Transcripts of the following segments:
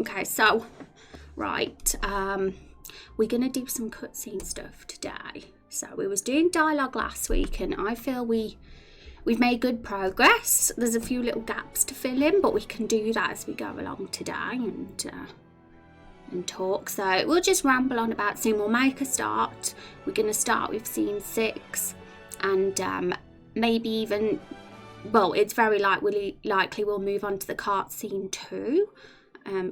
Okay, so, right, we're going to do some cutscene stuff today. So we was doing dialogue last week, and I feel we've made good progress. There's a few little gaps to fill in, but we can do that as we go along today and talk. So we'll just ramble on about scene. We'll make a start. We're going to start with scene 6, and maybe even, well, it's very likely we'll move on to the cart scene 2.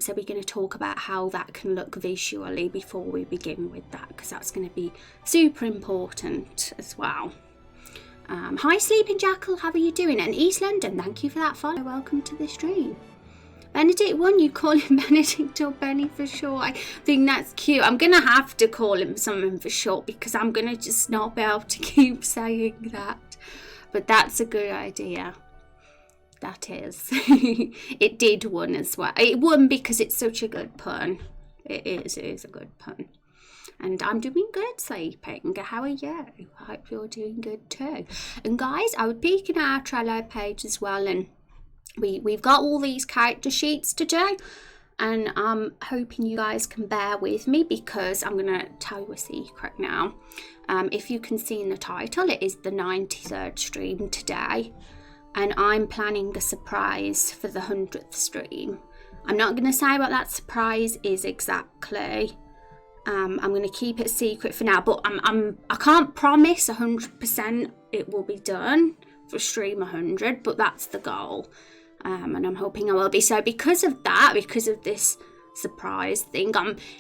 So we're going to talk about how that can look visually before we begin with that, because that's going to be super important as well. Hi Sleeping Jackal, how are you doing? And East London, thank you for that follow. Welcome to the stream. Benedict 1, you call him Benedict or Benny for short. I think that's cute. I'm going to have to call him something for short because I'm going to just not be able to keep saying that. But that's a good idea. That is. It did won as well. It won because it's such a good pun. It is a good pun. And I'm doing good, Sleeping. How are you? I hope you're doing good too. And guys, I would peek in our Trello page as well, and we've got all these character sheets to do, and I'm hoping you guys can bear with me because I'm going to tell you a secret now. If you can see in the title, it is the 93rd stream today, and I'm planning a surprise for the 100th stream. I'm not going to say what that surprise is exactly. I'm going to keep it a secret for now, but I can't promise 100% it will be done for stream 100, but that's the goal. And I'm hoping I will be. So because of that, because of this surprise thing,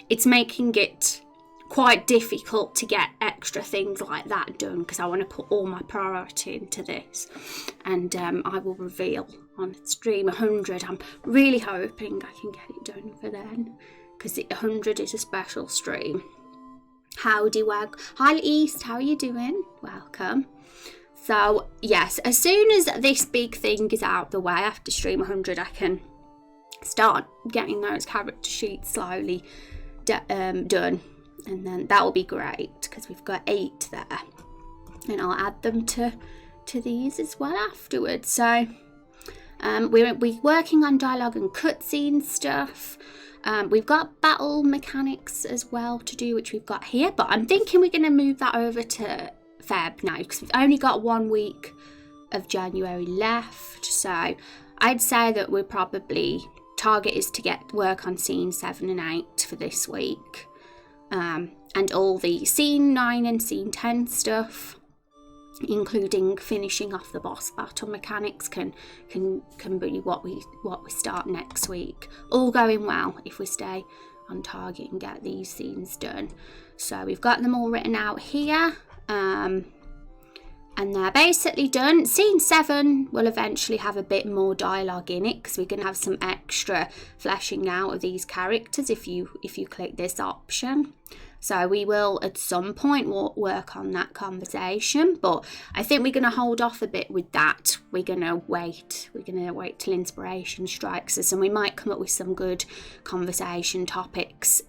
it's making it quite difficult to get extra things like that done, because I want to put all my priority into this, and I will reveal on stream 100. I'm really hoping I can get it done for then, because 100 is a special stream. Howdy wag. Hi East, how are you doing? Welcome. So yes, as soon as this big thing is out the way after stream 100, I can start getting those character sheets slowly done, and then that will be great because we've got 8 there, and I'll add them to these as well afterwards. So we're working on dialogue and cutscene stuff. We've got battle mechanics as well to do, which we've got here, but I'm thinking we're going to move that over to Feb now because we've only got 1 week of January left. So I'd say that we're probably, target is to get work on scene 7 and 8 for this week, and all the scene 9 and scene 10 stuff, including finishing off the boss battle mechanics, can be what we start next week, all going well if we stay on target and get these scenes done. So we've got them all written out here, and they're basically done. Scene 7 will eventually have a bit more dialogue in it because we're going to have some extra fleshing out of these characters if you click this option. So we will at some point work on that conversation, but I think we're going to hold off a bit with that. We're going to wait till inspiration strikes us, and we might come up with some good conversation topics,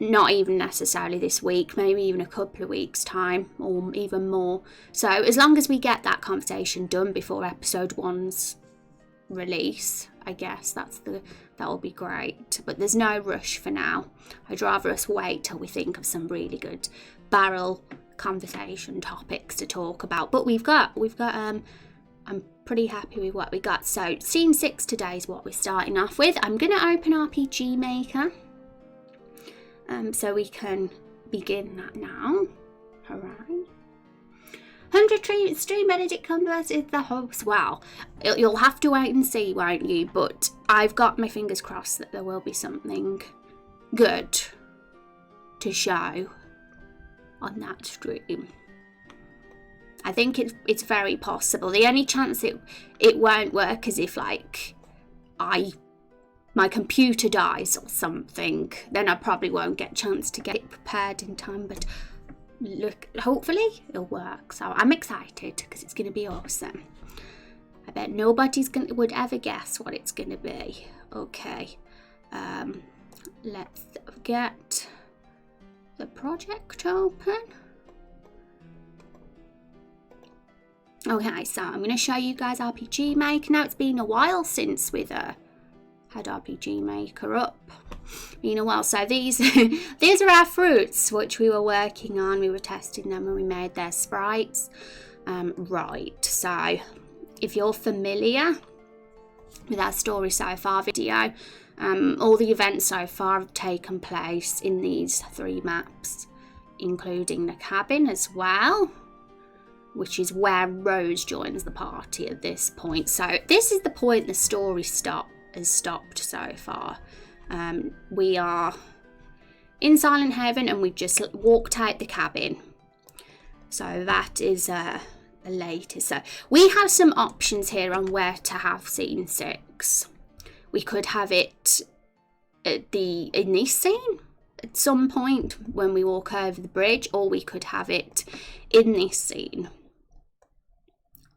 not even necessarily this week, maybe even a couple of weeks time or even more. So as long as we get that conversation done before episode 1's release, I guess that'll be great, but there's no rush for now. I'd rather us wait till we think of some really good barrel conversation topics to talk about, but we've got I'm pretty happy with what we got. So scene 6 today is what we're starting off with. I'm going to open RPG Maker, so we can begin that now. Hooray. 100 stream Benedict Cumberbatch is the host. Well, you'll have to wait and see, won't you? But I've got my fingers crossed that there will be something good to show on that stream. I think it's very possible. The only chance it won't work is if like my computer dies or something. Then I probably won't get a chance to get it prepared in time, but look, hopefully it'll work. So I'm excited because it's going to be awesome. I bet nobody's would ever guess what it's going to be. Okay, let's get the project open. Okay, so I'm going to show you guys RPG Maker. Now it's been a while since we've had RPG Maker up. Been a while. So these these are our fruits which we were working on. We were testing them when we made their sprites. Right, so if you're familiar with our story so far video, all the events so far have taken place in these 3 maps, including the cabin as well, which is where Rose joins the party at this point. So this is the point the story has stopped so far. We are in Silent Haven and we've just walked out the cabin. So that is the latest. So we have some options here on where to have scene 6. We could have it in this scene at some point when we walk over the bridge, or we could have it in this scene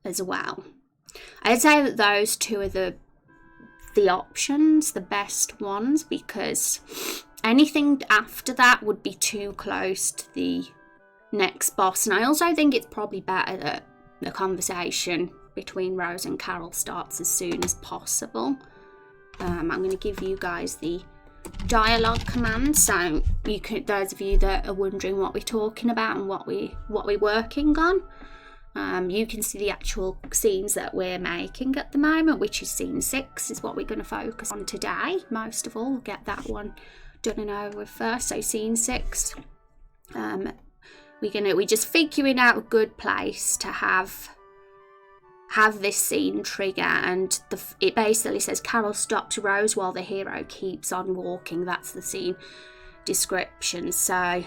as well. I'd say that those 2 are the options, the best ones, because anything after that would be too close to the next boss. And I also think it's probably better that the conversation between Rose and Carol starts as soon as possible. I'm going to give you guys the dialogue command, so you could, those of you that are wondering what we're talking about and what we're working on, you can see the actual scenes that we're making at the moment, which is scene 6 is what we're going to focus on today. Most of all, we'll get that one done and over with first. So scene 6, we're just figuring out a good place to have this scene trigger, and it basically says Carol stops Rose while the hero keeps on walking. That's the scene description. So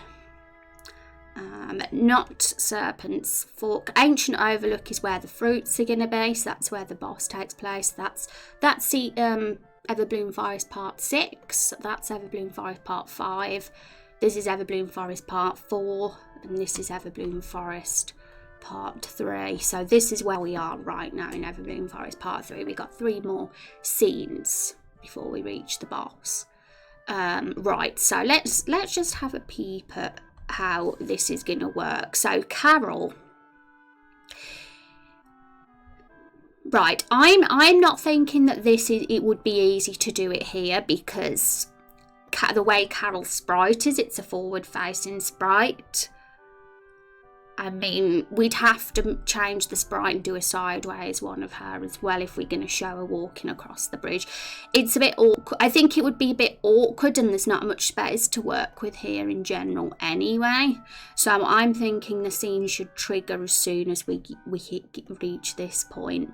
not Serpent's Fork. Ancient Overlook is where the fruits are going to be, so that's where the boss takes place. That's the Everbloom Forest Part 6, that's Everbloom Forest Part 5, this is Everbloom Forest Part 4, and this is Everbloom Forest Part 3. So this is where we are right now in Everbloom Forest Part 3. We've got 3 more scenes before we reach the boss. Right, so let's just have a peep at how this is going to work. So Carol, right, I'm not thinking that it would be easy to do it here, because the way Carol's sprite is, it's a forward facing sprite. I mean, we'd have to change the sprite and do a sideways one of her as well if we're going to show her walking across the bridge. It's a bit awkward. I think it would be a bit awkward, and there's not much space to work with here in general anyway. So I'm thinking the scene should trigger as soon as we reach this point.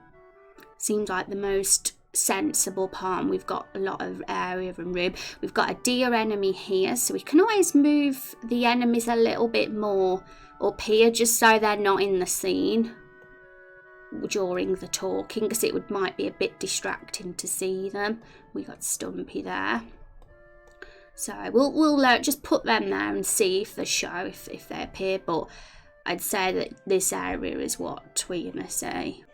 Seems like the most sensible part, and we've got a lot of area and room. We've got a deer enemy here, so we can always move the enemies a little bit more up here just so they're not in the scene during the talking, because it might be a bit distracting to see them. We got Stumpy there, so we'll just put them there and see if they show, if they appear. But I'd say that this area is what we're gonna see.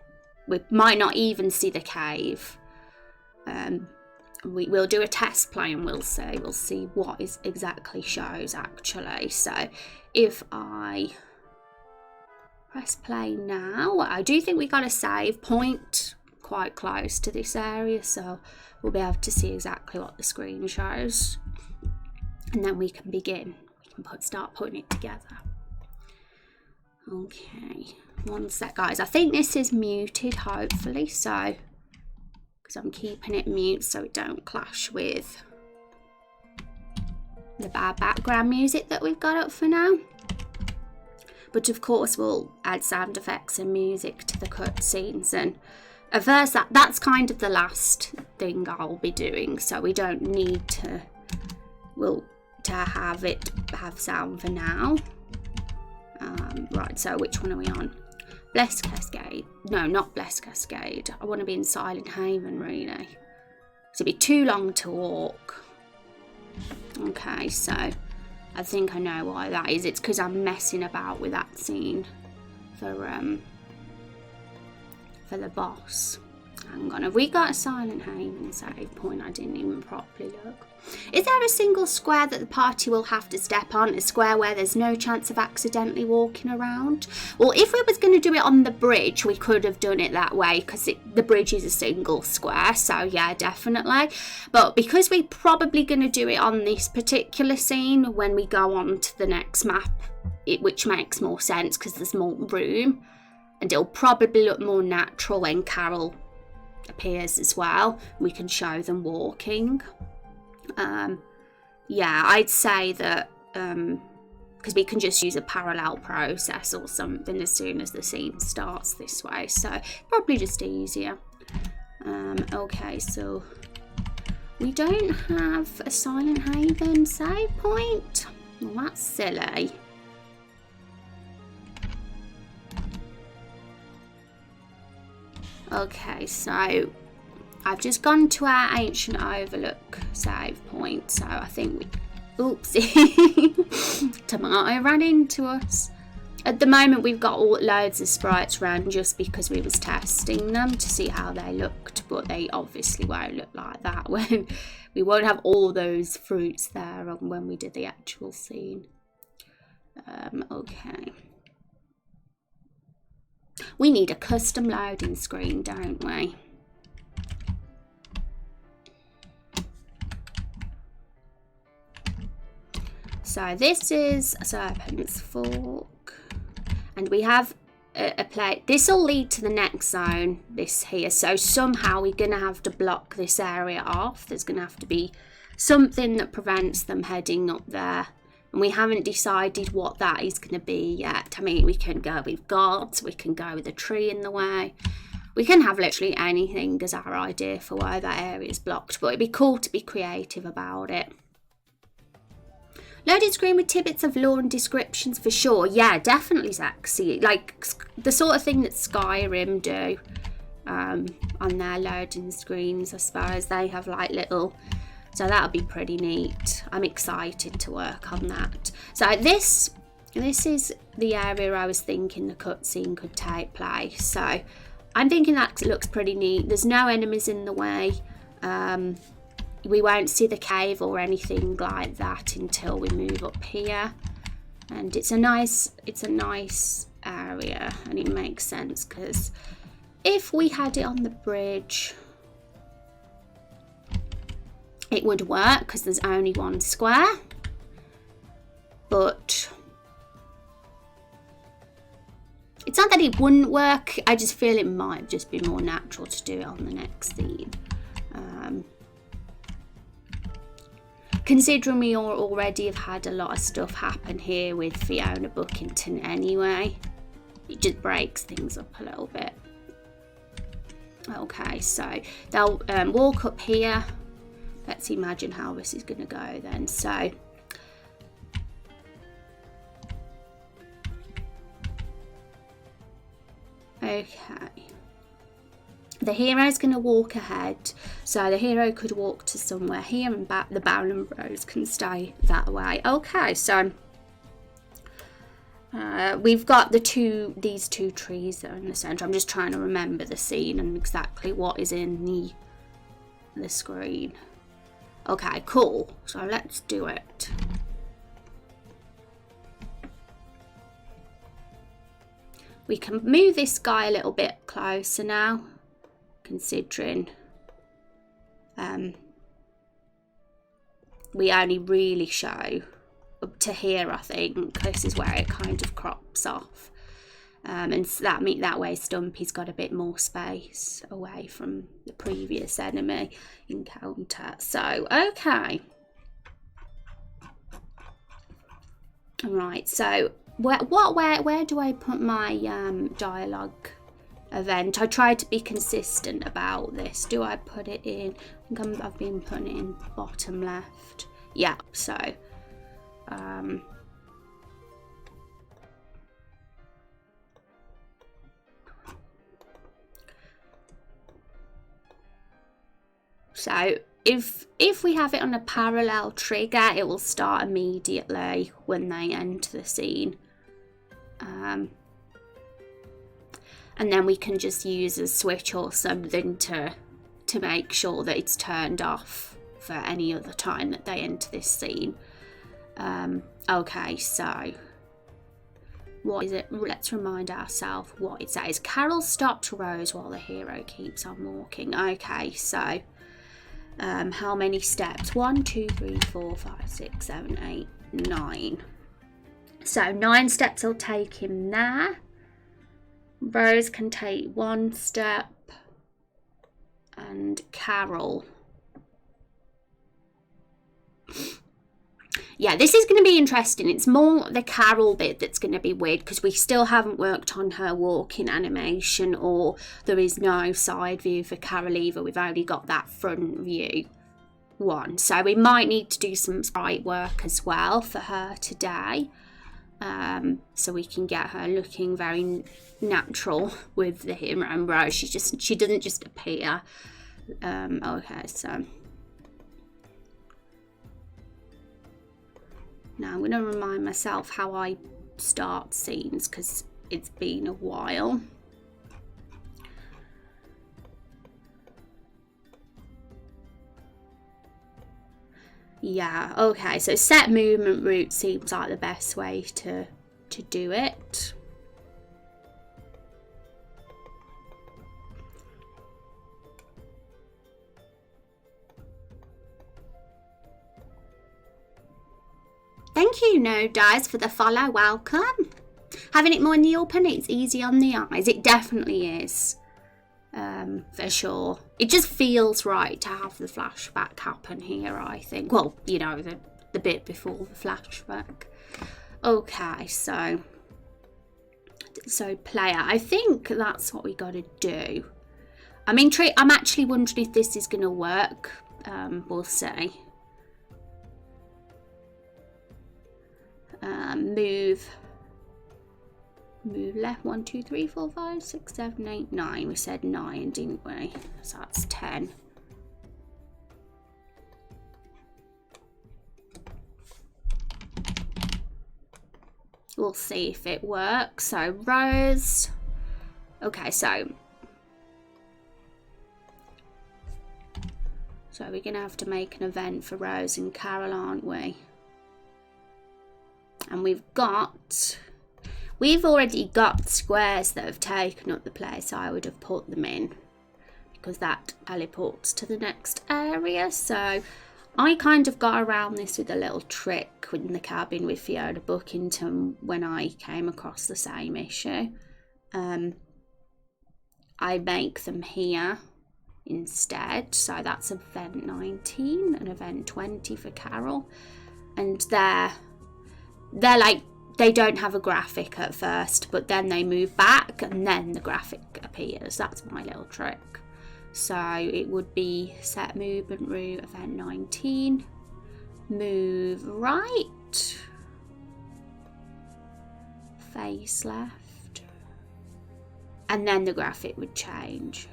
We might not even see the cave. We'll do a test play and we'll see what is exactly shows actually. So if I press play now, I do think we got a save point quite close to this area, so we'll be able to see exactly what the screen shows, and then we can begin. We can start putting it together. Okay, one sec guys, I think this is muted hopefully, so because I'm keeping it mute so it don't clash with the bad background music that we've got up for now. But of course we'll add sound effects and music to the cutscenes, and at first that's kind of the last thing I'll be doing, so we don't need to have sound for now. Right, so which one are we on? Blessed Cascade. No, not Blessed Cascade. I want to be in Silent Haven, really. It'd be too long to walk. Okay, so I think I know why that is. It's because I'm messing about with that scene for the boss. Hang on, have we got a Silent Haven save point? I didn't even properly look. Is there a single square that the party will have to step on? A square where there's no chance of accidentally walking around? Well, if we was going to do it on the bridge, we could have done it that way because the bridge is a single square. So yeah, definitely. But because we're probably going to do it on this particular scene when we go on to the next map, which makes more sense because there's more room. And it'll probably look more natural when Carol appears as well. We can show them walking. Yeah, I'd say that because we can just use a parallel process or something as soon as the scene starts this way, so probably just easier. Okay, so we don't have a Silent Haven save point. Well, that's silly. Okay, so I've just gone to our Ancient Overlook save point, so I think we... Oopsie. Tomato ran into us. At the moment we've got loads of sprites around just because we was testing them to see how they looked, but they obviously won't look like that when we won't have all those fruits there when we did the actual scene. Okay. We need a custom loading screen, don't we? So this is Serpent's Fork, and we have a plate. This will lead to the next zone, this here. So somehow we're going to have to block this area off. There's going to have to be something that prevents them heading up there. And we haven't decided what that is going to be yet. I mean, we can go with guards, we can go with a tree in the way. We can have literally anything as our idea for why that area is blocked. But it'd be cool to be creative about it. Loaded screen with tidbits of lore and descriptions for sure. Yeah, definitely, Zaxi. Like the sort of thing that Skyrim do on their loading screens, I suppose. They have like little... So that'll be pretty neat. I'm excited to work on that. So this is the area I was thinking the cutscene could take place. So I'm thinking that looks pretty neat. There's no enemies in the way. We won't see the cave or anything like that until we move up here. And it's a nice area, and it makes sense because if we had it on the bridge, it would work because there's only one square. But it's not that it wouldn't work, I just feel it might just be more natural to do it on the next scene. Considering we already have had a lot of stuff happen here with Fiona Bookington anyway, it just breaks things up a little bit. Okay, so they'll walk up here. Let's imagine how this is going to go then. So okay, the hero's going to walk ahead, so the hero could walk to somewhere here and back. The Baron and Rose can stay that way. Okay, so we've got these two trees that are in the centre. I'm just trying to remember the scene and exactly what is in the screen. Okay, cool. So let's do it. We can move this guy a little bit closer now, considering we only really show up to here, I think. This is where it kind of crops off. And that way Stumpy's got a bit more space away from the previous enemy encounter. So, okay. Right, so where do I put my dialogue event? I try to be consistent about this. Do I put it in? I think I've been putting it in bottom left. Yeah, so so if we have it on a parallel trigger, it will start immediately when they enter the scene. and then we can just use a switch or something to make sure that it's turned off for any other time that they enter this scene. Okay, so what is it? Let's remind ourselves what it says. Carol stopped Rose while the hero keeps on walking. Okay, so how many steps? 1, 2, 3, 4, 5, 6, 7, 8, 9. So 9 steps will take him there. Rose can take 1 step, and Carol. Yeah, this is going to be interesting. It's more the Carol bit that's going to be weird, because we still haven't worked on her walking animation, or there is no side view for Carol either. We've only got that front view one. So we might need to do some sprite work as well for her today, so we can get her looking very natural with the hero and Rose. She doesn't just appear. Okay, so now I'm going to remind myself how I start scenes, because it's been a while. Yeah, okay, so set movement route seems like the best way to do it. Thank you, No Dice, for the follow. Welcome. Having it more in the open, it's easy on the eyes. It definitely is. For sure. It just feels right to have the flashback happen here, I think. Well, you know, the bit before the flashback. Okay, so player. I think that's what we got to do. I'm actually wondering if this is going to work. We'll see. Move left. 1, 2, 3, 4, 5, 6, 7, 8, 9. We said 9, didn't we? So that's 10. We'll see if it works. So Rose. Okay, so we're gonna have to make an event for Rose and Carol, aren't we? And we've already got squares that have taken up the place I would have put them in, because that teleports to the next area. So I kind of got around this with a little trick in the cabin with Fiona Bookington when I came across the same issue. I make them here instead. So that's event 19 and event 20 for Carol. And they're like, they don't have a graphic at first, but then they move back and then the graphic appears. That's my little trick. So it would be set movement route, event 19, move right, face left, and then the graphic would change.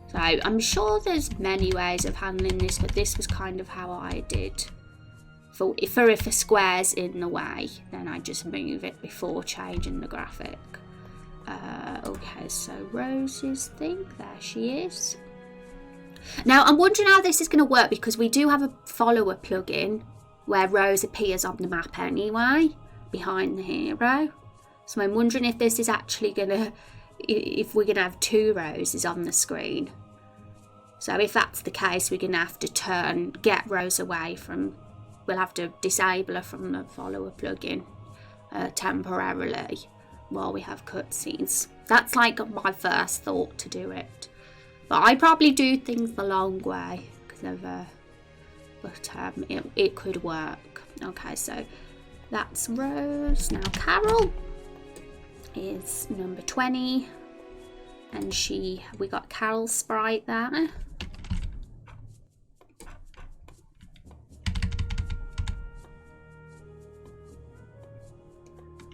So I'm sure there's many ways of handling this, but this was kind of how I did. If a square's in the way, then I just move it before changing the graphic. Okay, so Rose's thing, there she is. Now I'm wondering how this is going to work, because we do have a follower plugin where Rose appears on the map anyway, behind the hero. So I'm wondering if this is actually going to, if we're going to have 2 Roses on the screen. So if that's the case, we're going to have to get Rose away from, we'll have to disable her from the follower plugin temporarily while we have cutscenes. That's like my first thought to do it. But I probably do things the long way, because of but it could work. Okay, so that's Rose. Now Carol is number 20, and we got Carol's sprite there.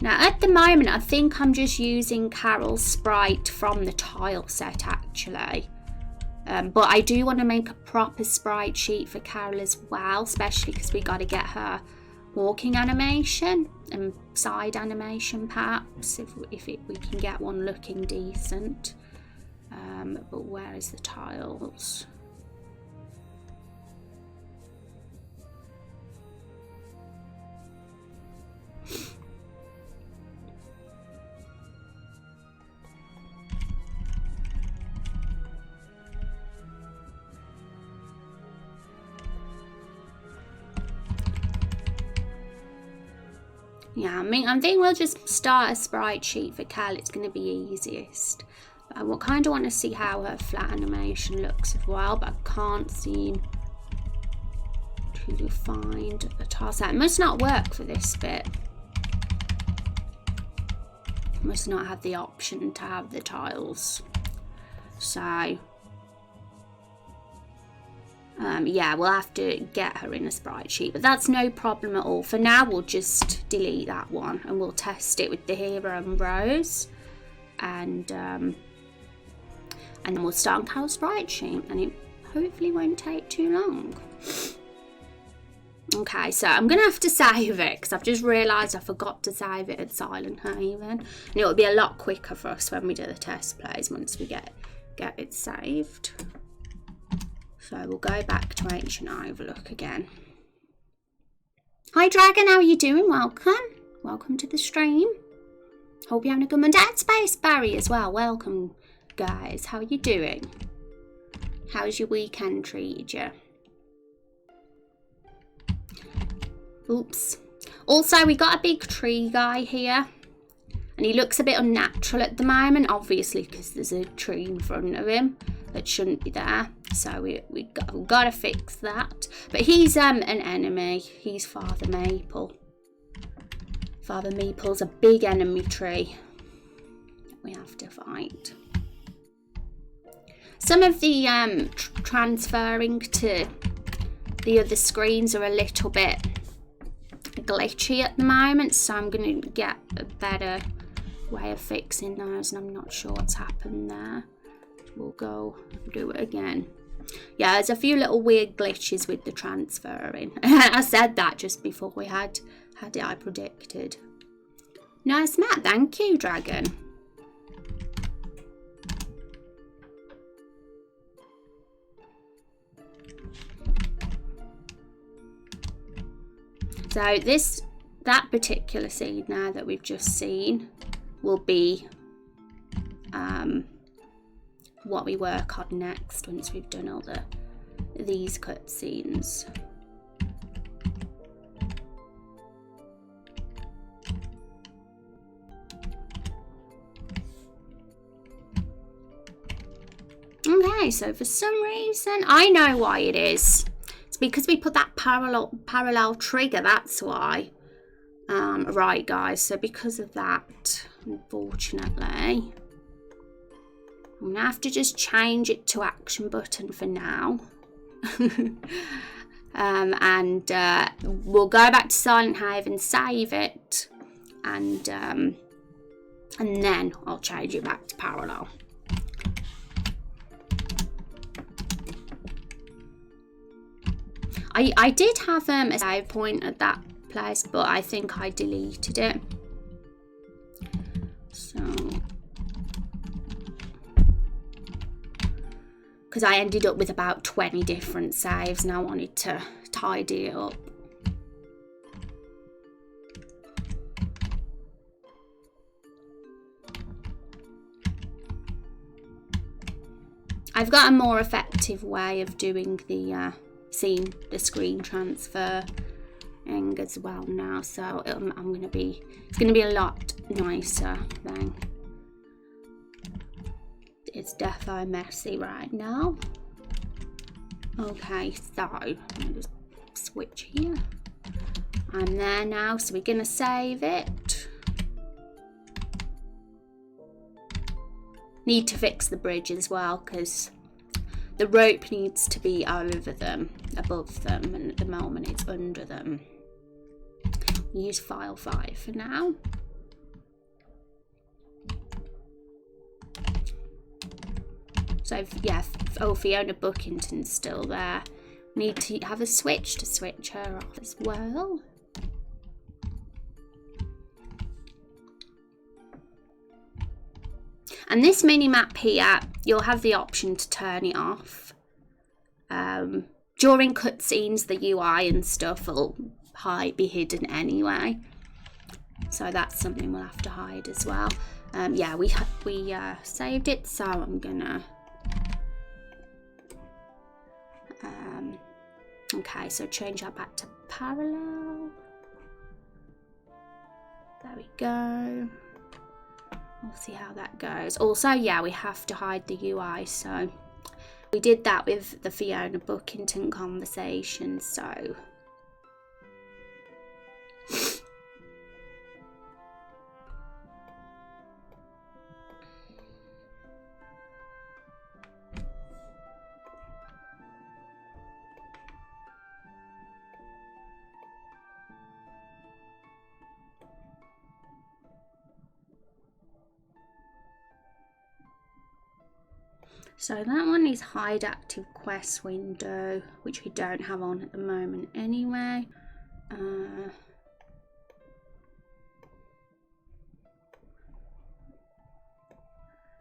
Now at the moment I think I'm just using Carol's sprite from the tile set actually. But I do want to make a proper sprite sheet for Carol as well, especially because we got to get her walking animation and side animation perhaps, if we can get one looking decent. But where is the tiles? Yeah, I think we'll just start a sprite sheet for Cal. It's going to be easiest. But I kind of want to see how her flat animation looks as well, but I can't seem to find the tile set. It must not work for this bit. Must not have the option to have the tiles. So yeah, we'll have to get her in a sprite sheet, but that's no problem at all. For now, we'll just delete that one and we'll test it with the hero and Rose, and then we'll start on Cal's sprite sheet, and it hopefully won't take too long. Okay, so I'm gonna have to save it because I've just realised I forgot to save it at Silent Haven, and it'll be a lot quicker for us when we do the test plays once we get it saved. So we'll go back to Ancient Overlook again. Hi Dragon, how are you doing? Welcome. Welcome to the stream. Hope you're having a good Monday. And Space Barry as well. Welcome guys. How are you doing? How's your weekend treated you? Oops. Also, we got a big tree guy here. And he looks a bit unnatural at the moment, obviously, because there's a tree in front of him that shouldn't be there. So we've got to fix that. But he's an enemy. He's Father Maple. Father Maple's a big enemy tree that we have to fight. Some of the transferring to the other screens are a little bit glitchy at the moment, so I'm going to get a better way of fixing those, and I'm not sure what's happened there. We'll go do it again. Yeah, there's a few little weird glitches with the transferring. I said that just before we had it, I predicted. Nice map, thank you, Dragon. So that particular scene now that we've just seen will be what we work on next once we've done all these cutscenes. Okay, so for some reason, I know why it is. It's because we put that parallel trigger, that's why. Right guys, so because of that, unfortunately, I'm gonna have to just change it to action button for now. And we'll go back to Silent Haven, save it, and then I'll change it back to parallel. I did have a save point at that place, but I think I deleted it. So, because I ended up with about 20 different saves and I wanted to tidy it up. I've got a more effective way of doing the seeing the screen transfer as well now, so it's gonna be a lot nicer then. It's defo messy right now. Okay, so I'm gonna just switch here. I'm there now, so we're gonna save it. Need to fix the bridge as well, because the rope needs to be over them, above them, and at the moment it's under them. Use file 5 for now. So yeah, oh, Fiona Bookington's still there. Need to have a switch to switch her off as well. And this mini map here, you'll have the option to turn it off. During cutscenes, the UI and stuff will be hidden anyway. So that's something we'll have to hide as well. Yeah, we saved it, so I'm gonna... okay, so change that back to parallel. There we go. We'll see how that goes. Also, yeah, we have to hide the UI, so we did that with the Fiona Bookington conversation, so... So that one is hide active quest window, which we don't have on at the moment anyway.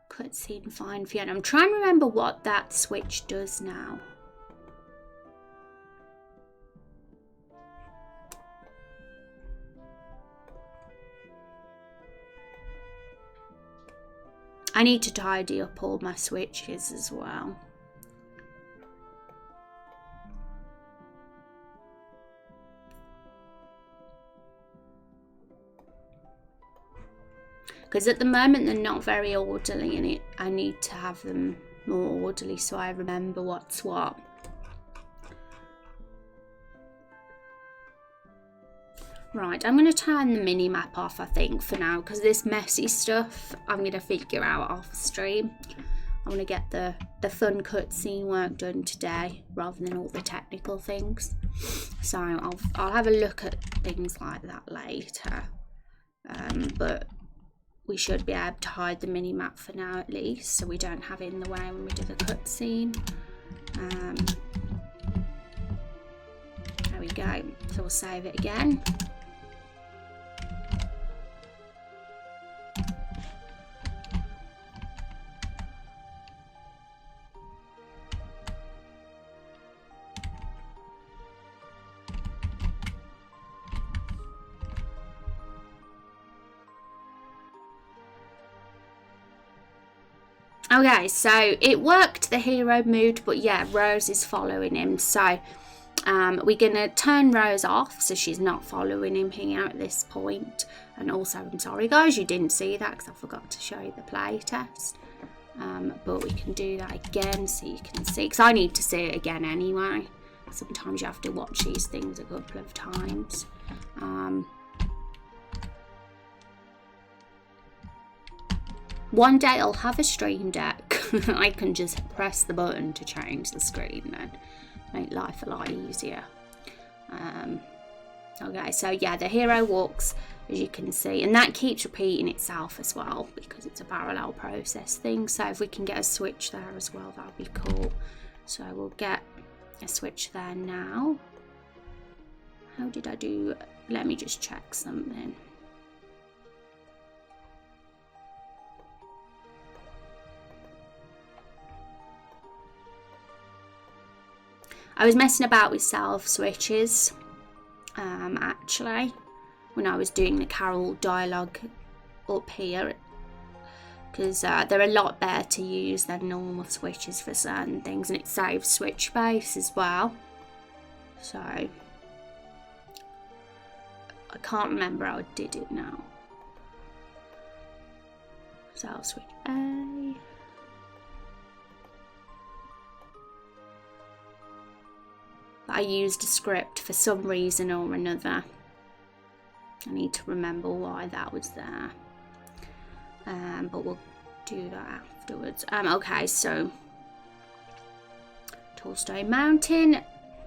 Cutscene find Fiona. I'm trying to remember what that switch does now. I need to tidy up all my switches as well. Because at the moment they're not very orderly and I need to have them more orderly so I remember what's what. Right, I'm going to turn the mini map off, I think, for now, because this messy stuff I'm going to figure out off stream. I want to get the fun cutscene work done today rather than all the technical things. So I'll have a look at things like that later. But we should be able to hide the mini map for now at least, so we don't have it in the way when we do the cutscene. There we go. So we'll save it again. Okay, so it worked, the hero moved, but yeah, Rose is following him. So we're going to turn Rose off so she's not following him here at this point. And also, I'm sorry guys, you didn't see that because I forgot to show you the play test. But we can do that again so you can see, because I need to see it again anyway. Sometimes you have to watch these things a couple of times. One day I'll have a stream deck. I can just press the button to change the screen then. Make life a lot easier. Okay, so yeah, the hero walks, as you can see, and that keeps repeating itself as well because it's a parallel process thing. So if we can get a switch there as well, that would be cool. So we'll get a switch there now. How did I do? Let me just check something. I was messing about with self switches, actually, when I was doing the Carol dialogue up here, because they're a lot better to use than normal switches for certain things, and it saves switch space as well. So, I can't remember how I did it now. Self switch A. I used a script for some reason or another. I need to remember why that was there. But we'll do that afterwards. Okay, so Tallstone Mountain.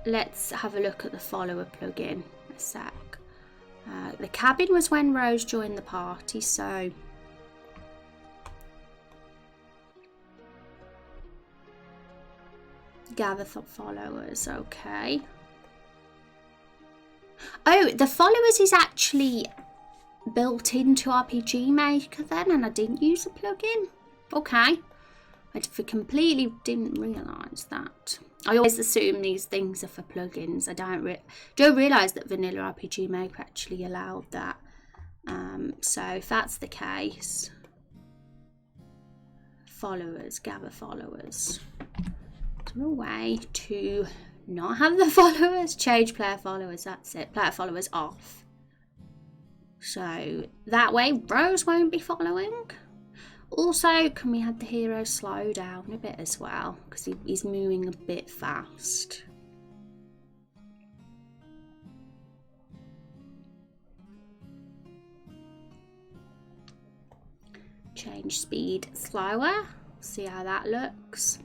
Let's have a look at the follower plugin a sec. The cabin was when Rose joined the party, so gather followers, okay. Oh, the followers is actually built into RPG Maker then, and I didn't use a plugin. Okay. I completely didn't realise that. I always assume these things are for plugins. I don't realise that Vanilla RPG Maker actually allowed that. So if that's the case, followers, gather followers. Is there a way to not have the followers? Change player followers, that's it. Player followers off. So that way Rose won't be following. Also, can we have the hero slow down a bit as well? Because he's moving a bit fast. Change speed slower. See how that looks.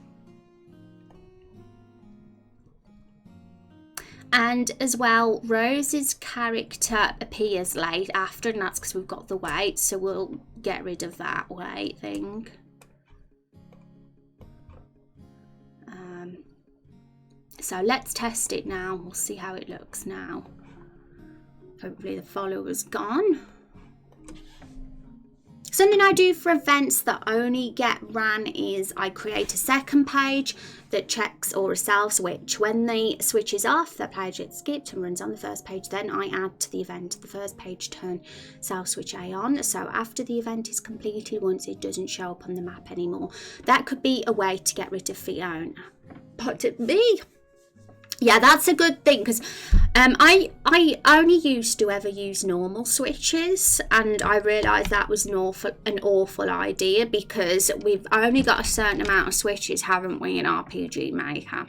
And as well, Rose's character appears late after, and that's because we've got the wait, so we'll get rid of that wait thing. So let's test it now. We'll see how it looks now. Hopefully the follower's gone. Something I do for events that only get ran is I create a second page that checks or a sell switch. When the switch is off, the page gets skipped and runs on the first page. Then I add to the event the first page, turn sell switch A on. So after the event is completed, once it doesn't show up on the map anymore, that could be a way to get rid of Fiona. But me, yeah, that's a good thing, because I only used to ever use normal switches, and I realised that was an awful idea, because we've only got a certain amount of switches, haven't we, in RPG Maker,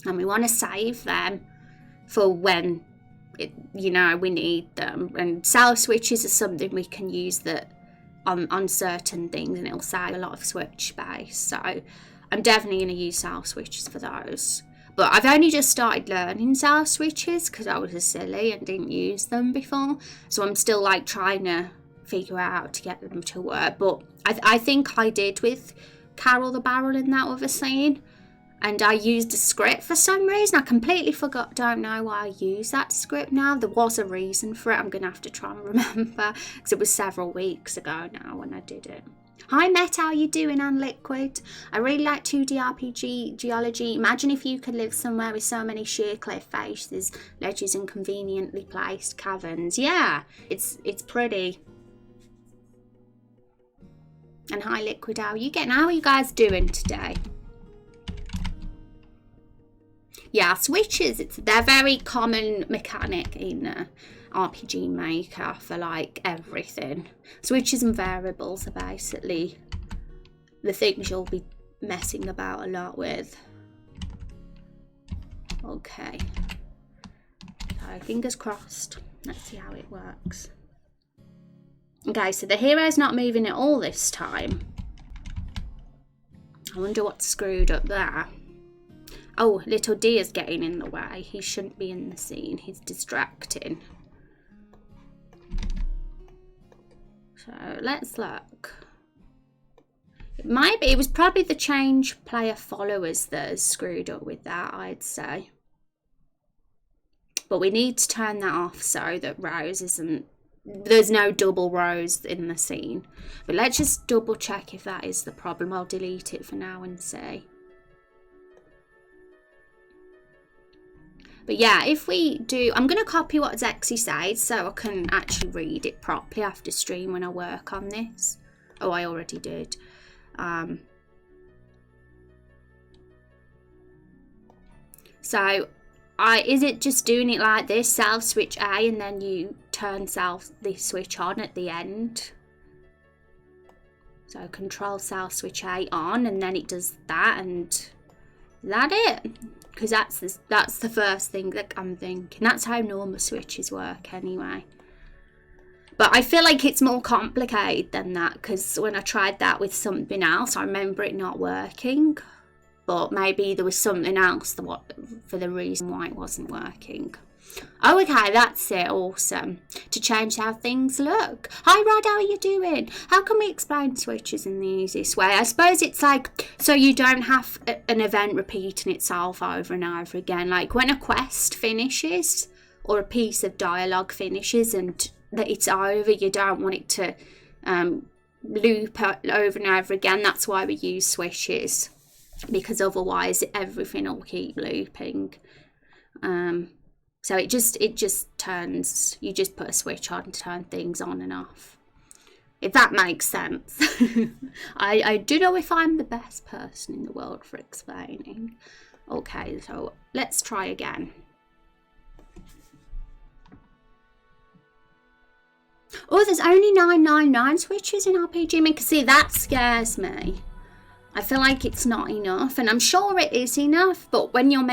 and we want to save them for when we need them. And sell switches are something we can use that on certain things, and it'll save a lot of switch space. So I'm definitely going to use sell switches for those. But I've only just started learning sell switches because I was a silly and didn't use them before. So I'm still like trying to figure out how to get them to work. But I think I did with Carol the Barrel in that other scene. And I used a script for some reason. I completely forgot, don't know why I used that script now. There was a reason for it. I'm going to have to try and remember, because it was several weeks ago now when I did it. Hi Met, how you doing, and Liquid? I really like 2D RPG geology. Imagine if you could live somewhere with so many sheer cliff faces, ledges and conveniently placed caverns. Yeah, it's pretty. And hi Liquid, how are you getting? How are you guys doing today? Yeah, switches, they're very common mechanic in RPG Maker for like everything. Switches and variables are basically the things you'll be messing about a lot with. Okay, so fingers crossed. Let's see how it works. Okay, so the hero's not moving at all this time. I wonder what's screwed up there. Oh, little deer's getting in the way. He shouldn't be in the scene. He's distracting. So let's look. It was probably the change player followers that has screwed up with that, I'd say. But we need to turn that off so that Rose isn't... There's no double Rose in the scene. But let's just double check if that is the problem. I'll delete it for now and see. But yeah, if we do, I'm going to copy what Zexy said so I can actually read it properly after stream when I work on this. Oh, I already did. So, is it just doing it like this? Self switch A and then you turn this switch on at the end. So control self switch A on and then it does that, and is that it? Because that's the first thing that I'm thinking. That's how normal switches work anyway. But I feel like it's more complicated than that, because when I tried that with something else, I remember it not working. But maybe there was something else for the reason why it wasn't working. Oh, okay, that's it. Awesome. To change how things look. Hi, Rod, how are you doing? How can we explain switches in the easiest way? I suppose it's like, so you don't have an event repeating itself over and over again. Like when a quest finishes or a piece of dialogue finishes and that it's over, you don't want it to loop over and over again. That's why we use switches, because otherwise everything will keep looping. So it just turns, you just put a switch on to turn things on and off, if that makes sense. I do know if I'm the best person in the world for explaining. Okay, so let's try again. Oh, there's only 999 switches in RPG Maker. See, that scares me. I feel like it's not enough, and I'm sure it is enough, but when you're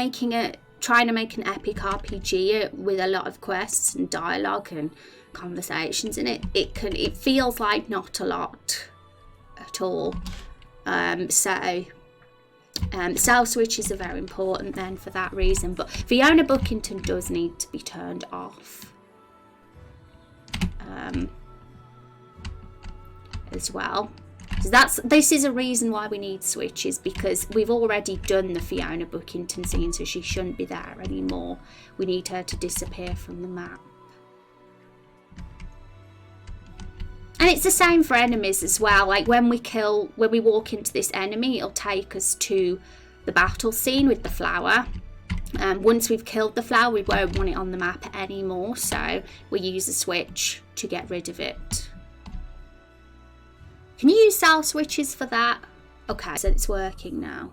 trying to make an epic RPG with a lot of quests and dialogue and conversations in it, it feels like not a lot at all. Cell switches are very important then for that reason, but Fiona Bookington does need to be turned off as well. So this is a reason why we need switches, because we've already done the Fiona Bookington scene, so she shouldn't be there anymore. We need her to disappear from the map. And it's the same for enemies as well. Like when we walk into this enemy, it'll take us to the battle scene with the flower. Once we've killed the flower, we won't want it on the map anymore, so we use a switch to get rid of it. Can you use cell switches for that? Okay, so it's working now.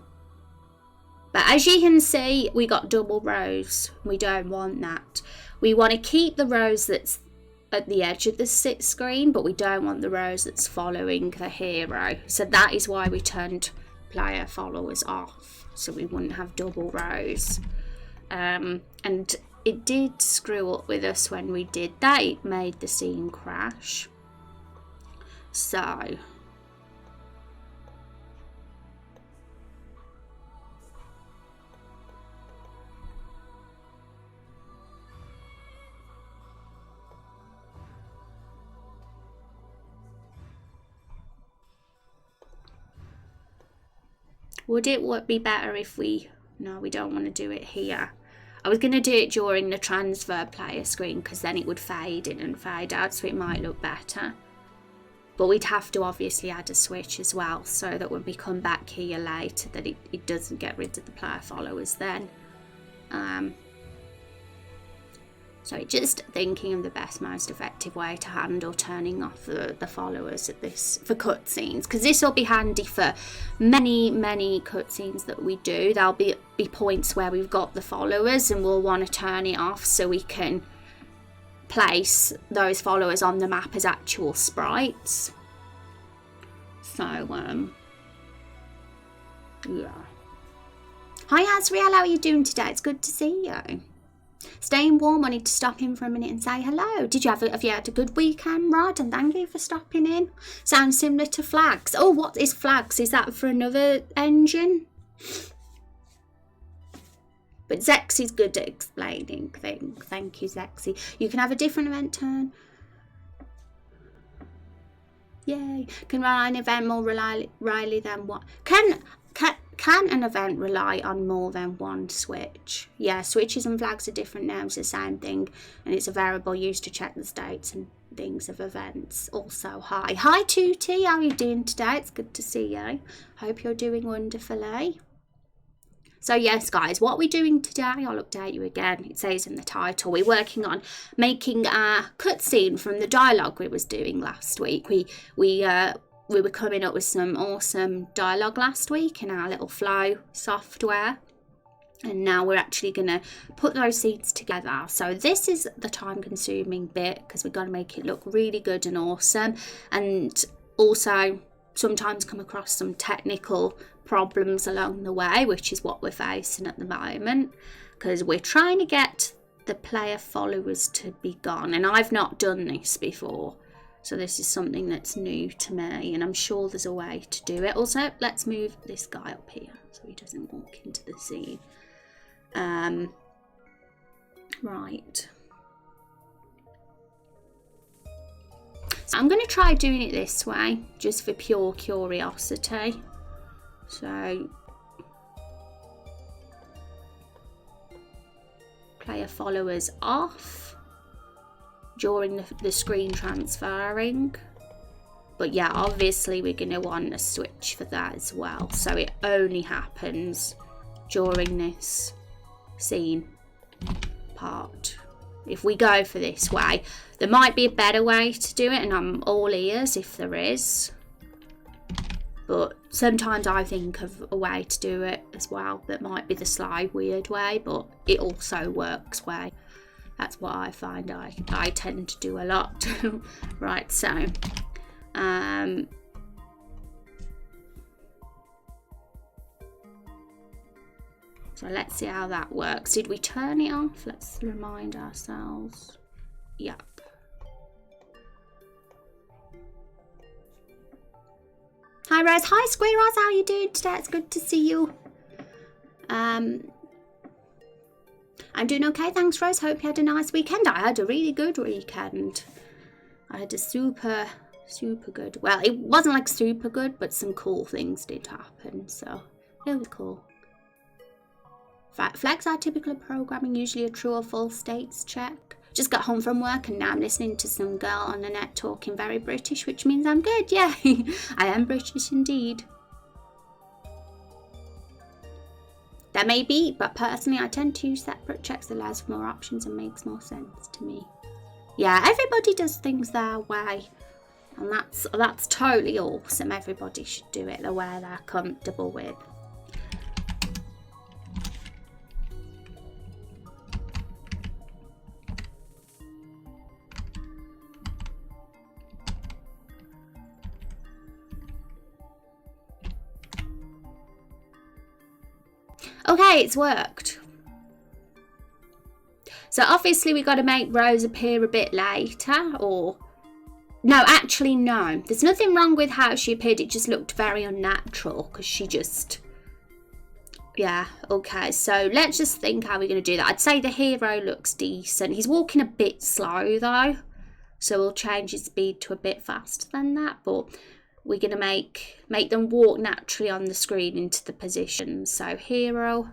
But as you can see, we got double rows. We don't want that. We want to keep the rows that's at the edge of the screen, but we don't want the rows that's following the hero. So that is why we turned player followers off, so we wouldn't have double rows. And it did screw up with us when we did that. It made the scene crash. So would it be better if no, we don't want to do it here. I was going to do it during the transfer player screen, because then it would fade in and fade out, so it might look better. But we'd have to obviously add a switch as well, so that when we come back here later, that it doesn't get rid of the player followers then. So just thinking of the best, most effective way to handle turning off the followers at this for cutscenes, because this will be handy for many cutscenes that we do. There'll be points where we've got the followers and we'll want to turn it off so we can place those followers on the map as actual sprites. So yeah. Hi Azriel, how are you doing today? It's good to see you. Staying warm. I need to stop in for a minute and say hello. Have you had a good weekend, Rod? And thank you for stopping in. Sounds similar to Flags. Oh, what is Flags? Is that for another engine? But Zexy's good at explaining things. Thank you, Zexy. You can have a different event turn. Yay. Can rely on an event more reliably than what? Can an event rely on more than one switch? Yeah, switches and flags are different names, the same thing, and it's a variable used to check the states and things of events. Also, hi Tootie, how are you doing today? It's good to see you. Hope you're doing wonderfully. So yes, guys, what we're doing today, I'll update you again. It says in the title, we're working on making a cutscene from the dialogue we was doing last week. We were coming up with some awesome dialogue last week in our little flow software, and now we're actually going to put those scenes together. So this is the time consuming bit, because we've got to make it look really good and awesome, and also sometimes come across some technical problems along the way, which is what we're facing at the moment, because we're trying to get the player followers to be gone, and I've not done this before. So this is something that's new to me, and I'm sure there's a way to do it. Also, let's move this guy up here so he doesn't walk into the scene. Right. So I'm going to try doing it this way, just for pure curiosity. So, player followers off during the screen transferring. But yeah, obviously we're going to want a switch for that as well. So it only happens during this scene part. If we go for this way, there might be a better way to do it, and I'm all ears if there is. But sometimes I think of a way to do it as well that might be the sly, weird way, but it also works way. That's what I find I tend to do a lot. Right, so so let's see how that works. Did we turn it off? Let's remind ourselves. Yep. Hi Rose. Hi Squirrels. How are you doing today? It's good to see you. I'm doing okay, thanks Rose. Hope you had a nice weekend. I had a really good weekend. I had a super good, well, it wasn't like super good, but some cool things did happen, so it was cool. Flags are typical of programming, usually a true or false states check. Just got home from work and now I'm listening to some girl on the net talking very British, which means I'm good, yeah. I am British indeed. There may be, but personally I tend to use separate checks that allows for more options and makes more sense to me. Yeah, everybody does things their way, and that's totally awesome. Everybody should do it the way they're comfortable with. Okay, it's worked. So obviously we got to make Rose appear a bit later, or no, actually no. There's nothing wrong with how she appeared. It just looked very unnatural because she just, yeah, okay. So let's just think how we're going to do that. I'd say the hero looks decent. He's walking a bit slow though, so we'll change his speed to a bit faster than that, but we're going to make them walk naturally on the screen into the position. So hero,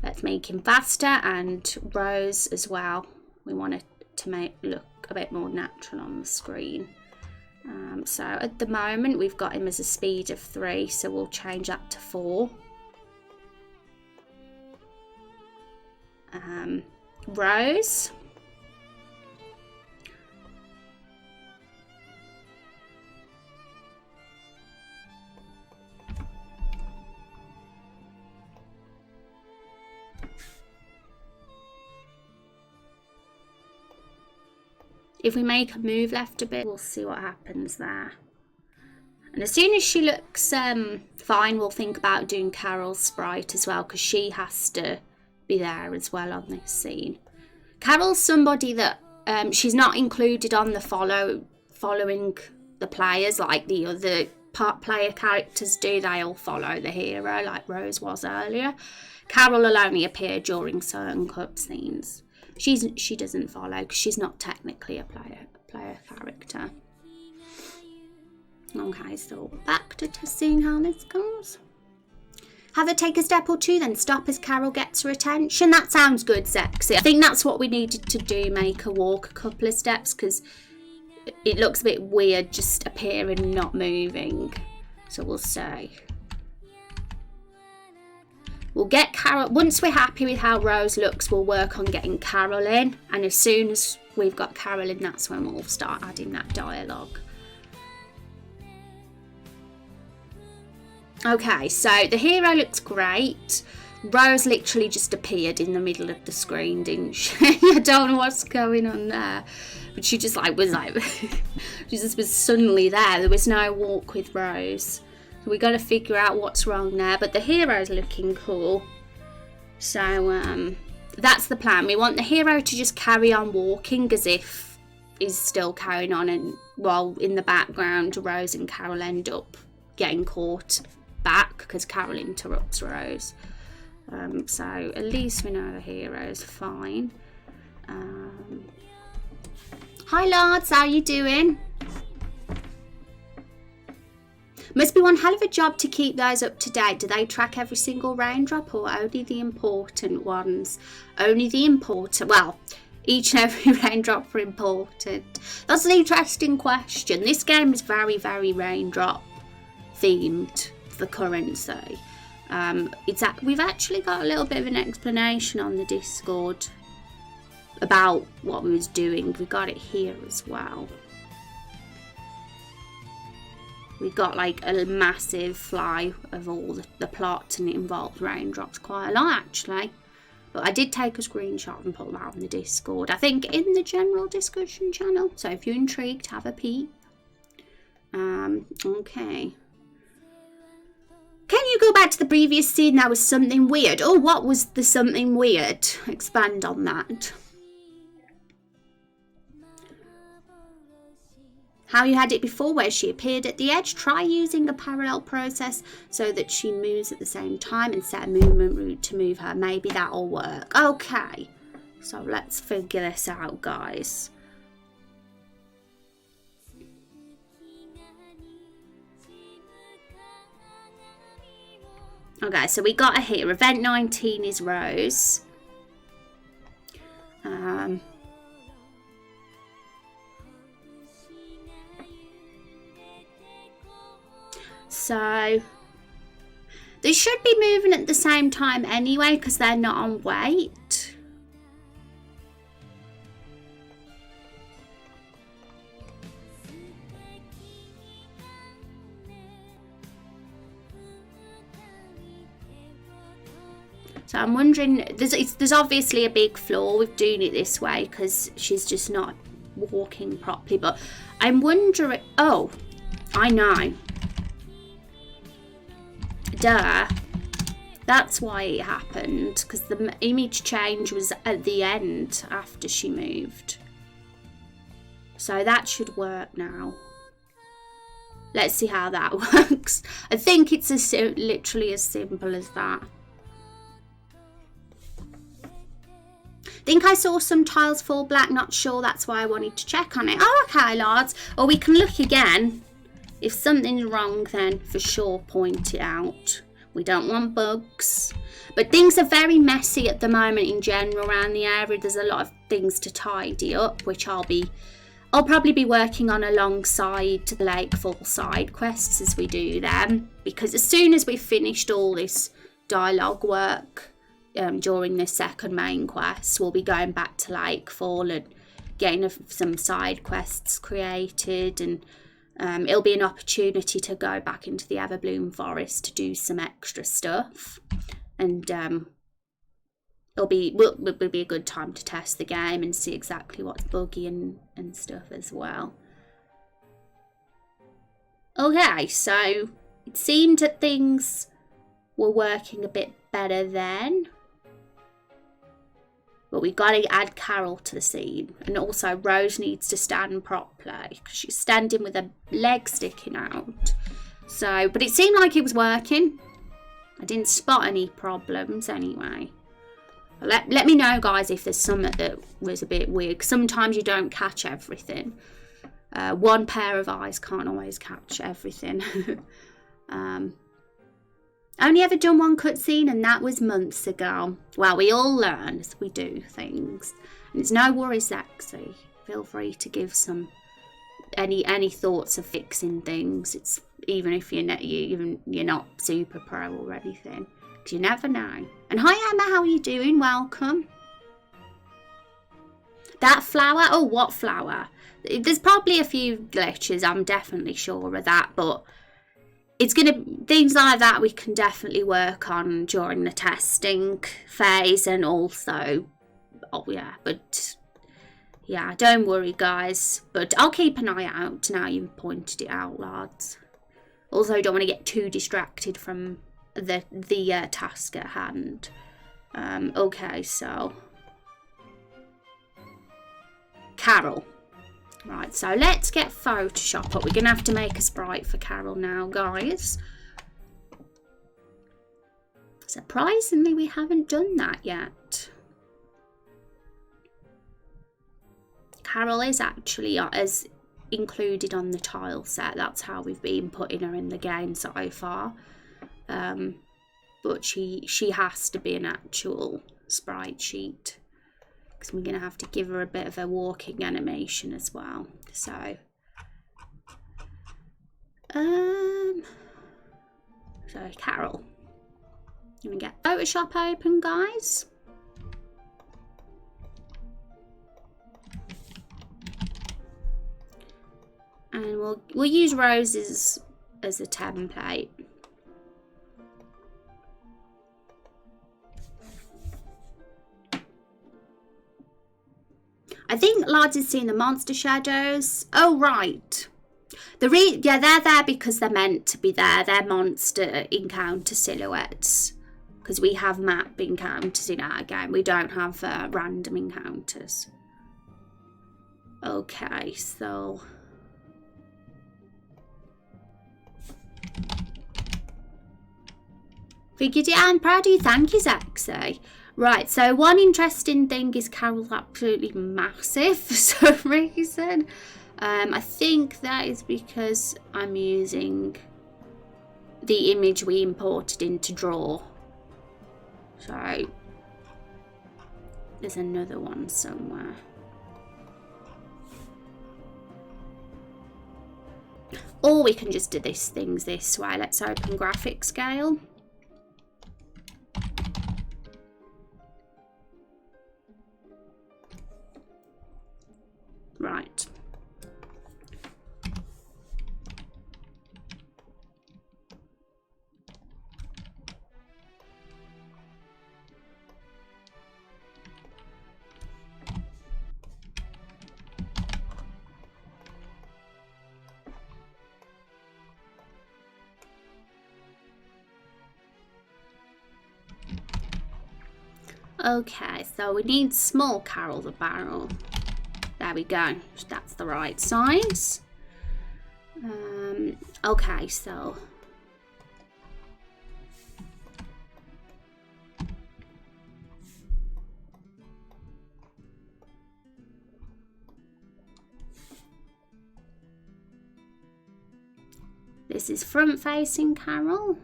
let's make him faster, and Rose as well. We want it to make look a bit more natural on the screen. So at the moment we've got him as a speed of 3, so we'll change that to 4. Rose. If we make a move left a bit, we'll see what happens there. And as soon as she looks fine, we'll think about doing Carol's sprite as well, because she has to be there as well on this scene. Carol's somebody that she's not included on the following the players like the other player characters do. They all follow the hero like Rose was earlier. Carol will only appear during certain cutscenes. She doesn't follow because she's not technically a player character. Okay, so back to seeing how this goes. Have her take a step or two, then stop as Carol gets her attention. That sounds good, Sexy. I think that's what we needed to do, make her walk a couple of steps, because it looks a bit weird just appearing and not moving. So we'll say. We'll get Carol, once we're happy with how Rose looks, we'll work on getting Carol in. And as soon as we've got Carol in, that's when we'll start adding that dialogue. Okay, so the hero looks great. Rose literally just appeared in the middle of the screen, didn't she? I don't know what's going on there. But she just she just was suddenly there. There was no walk with Rose. We got to figure out what's wrong there, but the hero's looking cool. So that's the plan. We want the hero to just carry on walking as if he's still carrying on, and while in the background Rose and Carol end up getting caught back because Carol interrupts Rose. So at least we know the hero's fine. Hi Lords, how you doing? Must be one hell of a job to keep those up to date. Do they track every single raindrop or only the important ones? Only the important. Well, Each and every raindrop are important. That's an interesting question. This game is very, very raindrop themed, the currency. We've actually got a little bit of an explanation on the Discord about what we was doing. We got it here as well. We got like a massive fly of all the plot, and it involves raindrops quite a lot actually. But I did take a screenshot and put that on the Discord. I think in the general discussion channel. So if you're intrigued, have a peek. Okay. Can you go back to the previous scene? That was something weird. Oh, what was the something weird? Expand on that. How you had it before, where she appeared at the edge. Try using a parallel process so that she moves at the same time and set a movement route to move her. Maybe that'll work. Okay, so let's figure this out, guys. Okay, so we got her here. Event 19 is Rose. So they should be moving at the same time anyway because they're not on weight. So I'm wondering, there's obviously a big flaw with doing it this way because she's just not walking properly. But I'm wondering, oh, I know. Duh. That's why it happened, because the image change was at the end after she moved. So that should work now. Let's see how that works. I think it's literally as simple as that. I think I saw some tiles fall black, not sure, that's why I wanted to check on it. Oh, okay, lads. Or we can look again. If something's wrong, then for sure point it out. We don't want bugs. But things are very messy at the moment in general around the area. There's a lot of things to tidy up, which I'll probably be working on alongside the Lakefall side quests as we do them. Because as soon as we've finished all this dialogue work, during this second main quest, we'll be going back to Lakefall and getting some side quests created, and it'll be an opportunity to go back into the Everbloom Forest to do some extra stuff, and it'll be a good time to test the game and see exactly what's buggy and stuff as well. Okay, so it seemed that things were working a bit better then. But we got to add Carol to the scene. And also Rose needs to stand properly because she's standing with her leg sticking out. So, but it seemed like it was working. I didn't spot any problems anyway. Let me know, guys, if there's something that was a bit weird. Sometimes you don't catch everything. One pair of eyes can't always catch everything. Only ever done one cutscene, and that was months ago. Well, we all learn as we do things. And it's no worries, Lexi. Feel free to give some any thoughts of fixing things. It's even if you're not super pro or anything, because you never know. And hi Emma, how are you doing? Welcome. That flower? Oh, what flower? There's probably a few glitches. I'm definitely sure of that, but it's things like that we can definitely work on during the testing phase, and also, don't worry, guys. But I'll keep an eye out now you've pointed it out, lads. Also, don't want to get too distracted from the task at hand. Okay, so Carol. Right, so let's get Photoshop up. We're going to have to make a sprite for Carol now, guys. Surprisingly, we haven't done that yet. Carol is actually as included on the tile set. That's how we've been putting her in the game so far. But she has to be an actual sprite sheet. because we're going to have to give her a bit of a walking animation as well. So Carol, I'm going to get Photoshop open, guys. And we'll use roses as a template. I think Lads has seen the monster shadows. Oh, right. Yeah, they're there because they're meant to be there. They're monster encounter silhouettes. Because we have map encounters in our game. We don't have random encounters. Okay, so... Figured it out. I'm proud of you. Thank you, Zaxi. Right, so one interesting thing is Carol's absolutely massive for some reason. I think that is because I'm using the image we imported into Draw. So there's another one somewhere. Or we can just do things this way. Let's open graphic scale. Right. Okay, so we need small Carol the barrel. There we go. That's the right size. Okay, so this is front-facing Carol.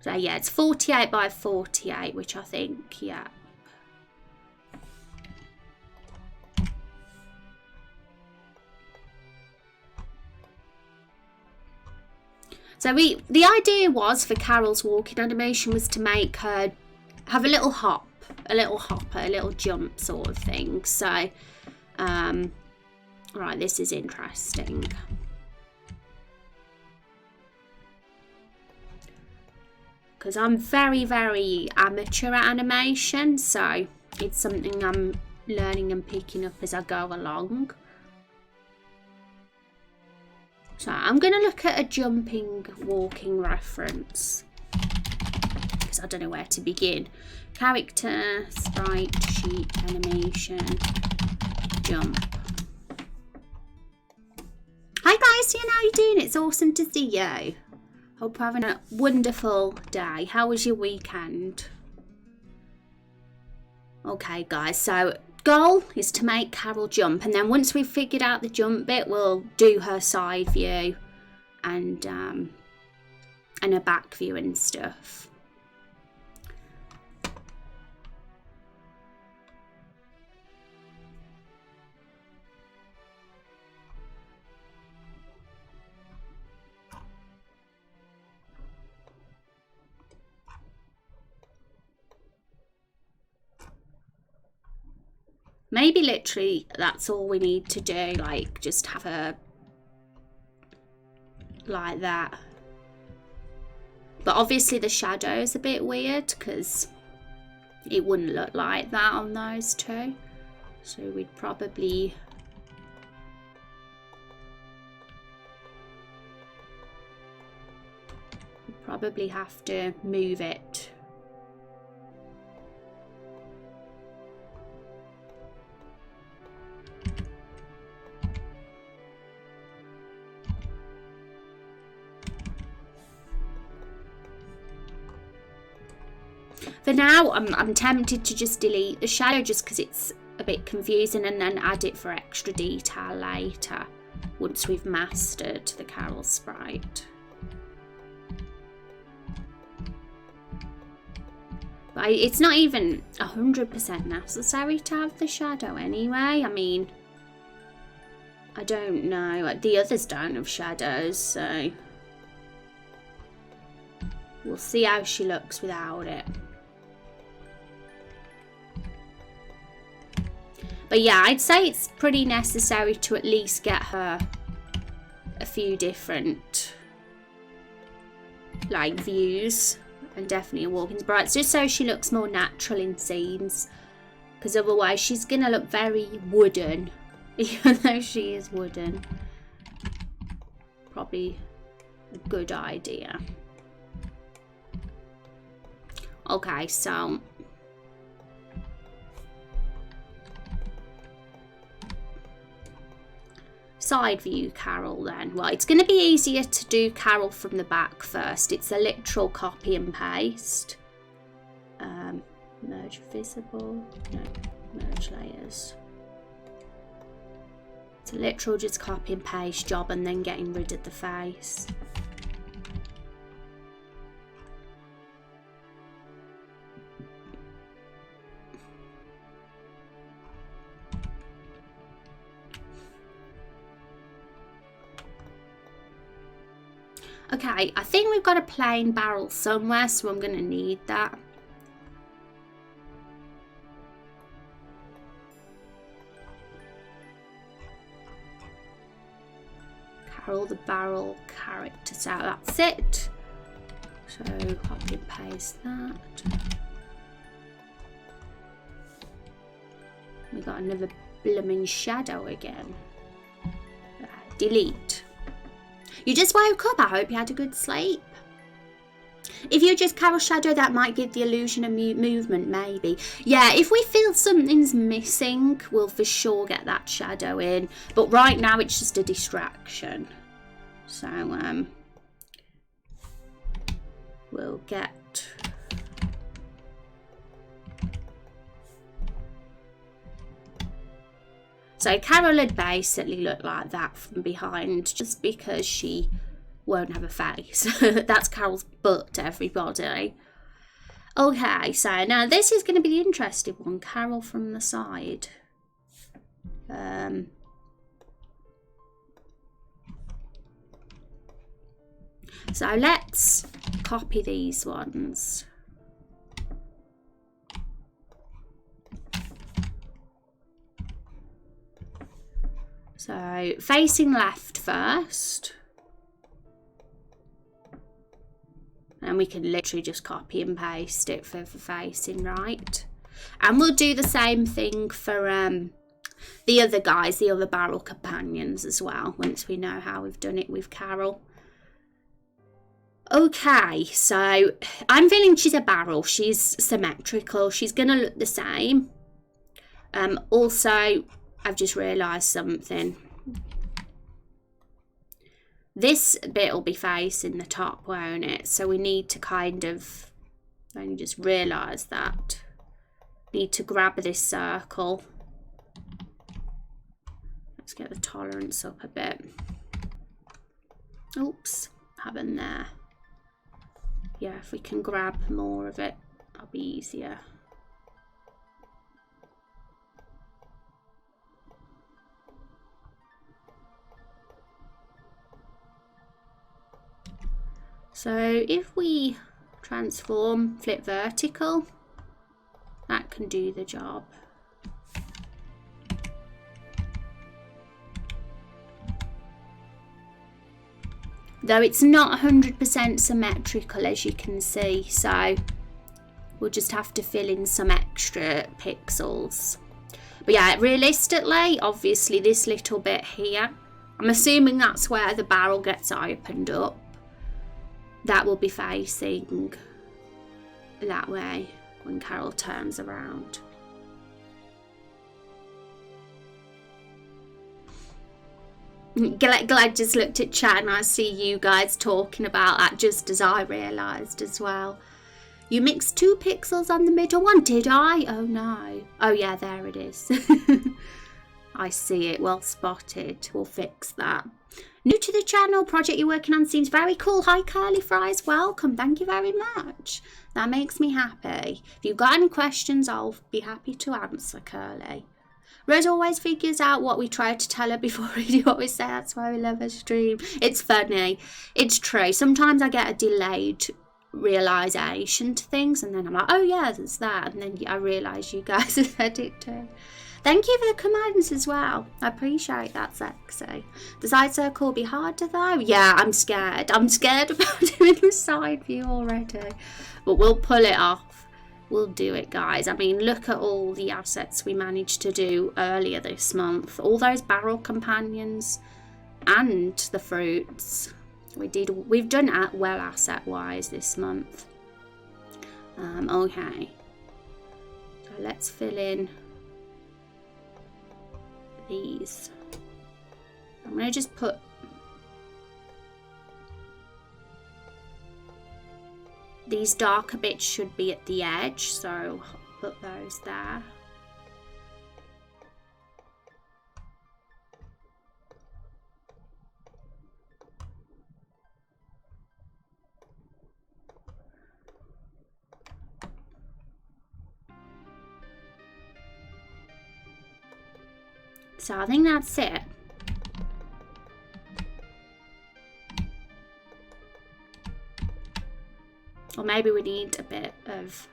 So yeah, it's 48 by 48, which I think, yeah. So the idea was for Carol's walking animation was to make her have a little hop, a little hopper, a little jump sort of thing. So, right, this is interesting. Because I'm very, very amateur at animation, so it's something I'm learning and picking up as I go along. So I'm going to look at a jumping, walking reference, because I don't know where to begin. Character, sprite, sheet, animation, jump. Hi guys, how you doing? It's awesome to see you. Hope you're having a wonderful day. How was your weekend? Okay guys, so goal is to make Carol jump, and then once we've figured out the jump bit, we'll do her side view and her back view and stuff. Maybe literally that's all we need to do, like just have her like that. But obviously the shadow is a bit weird because it wouldn't look like that on those two. So we'd probably have to move it. For now, I'm tempted to just delete the shadow just because it's a bit confusing, and then add it for extra detail later once we've mastered the Carol sprite. But it's not even 100% necessary to have the shadow anyway. I mean, I don't know. The others don't have shadows, so we'll see how she looks without it. But yeah, I'd say it's pretty necessary to at least get her a few different like views, and definitely a walk-in brights, just so she looks more natural in scenes, because otherwise she's gonna look very wooden, even though she is wooden. Probably a good idea. Okay, so side view Carol then. Well, it's going to be easier to do Carol from the back first. It's a literal copy and paste. Merge visible. No, merge layers. It's a literal just copy and paste job, and then getting rid of the face. Okay, I think we've got a plain barrel somewhere, so I'm going to need that. Carol the barrel character, so that's it. So copy and paste that. We got another blooming shadow again. Delete. You just woke up. I hope you had a good sleep. If you're just Carol Shadow, that might give the illusion of movement, maybe. Yeah, if we feel something's missing, we'll for sure get that shadow in. But right now, it's just a distraction. So, we'll get... So Carol would basically look like that from behind, just because she won't have a face. That's Carol's butt, everybody. Okay, so now this is going to be the interesting one. Carol from the side. So let's copy these ones. So facing left first. And we can literally just copy and paste it for facing right. And we'll do the same thing for the other guys, the other barrel companions as well, once we know how we've done it with Carol. Okay, so I'm feeling she's a barrel. She's symmetrical. She's going to look the same. Also, I've just realised something. This bit will be facing the top, won't it? So we need to kind of, I only just realised that. Need to grab this circle. Let's get the tolerance up a bit. Oops, haven't there. Yeah, if we can grab more of it, that'll be easier. So if we transform, flip vertical, that can do the job. Though it's not 100% symmetrical, as you can see, so we'll just have to fill in some extra pixels. But yeah, realistically, obviously this little bit here, I'm assuming that's where the barrel gets opened up. That will be facing that way when Carol turns around. Glad just looked at chat and I see you guys talking about that just as I realised as well. You mixed 2 pixels on the middle one, did I? Oh no. Oh yeah, there it is. I see it, well spotted. We'll fix that. New to the channel, project you're working on seems very cool. Hi Curly Fries, welcome. Thank you very much. That makes me happy. If you've got any questions, I'll be happy to answer, Curly. Rose always figures out what we try to tell her before we do what we say. That's why we love her stream. It's funny. It's true. Sometimes I get a delayed realisation to things, and then I'm like, oh yeah, there's that. And then I realise you guys have said it too. Thank you for the commands as well. I appreciate that, Sexy. The side circle will be harder though. Yeah, I'm scared. I'm scared about doing the side view already. But we'll pull it off. We'll do it, guys. I mean, look at all the assets we managed to do earlier this month. All those barrel companions and the fruits. We've done it well asset-wise this month. Okay. So let's fill in these. I'm going to just put these darker bits should be at the edge, so I'll put those there. So I think that's it. Or maybe we need a bit of,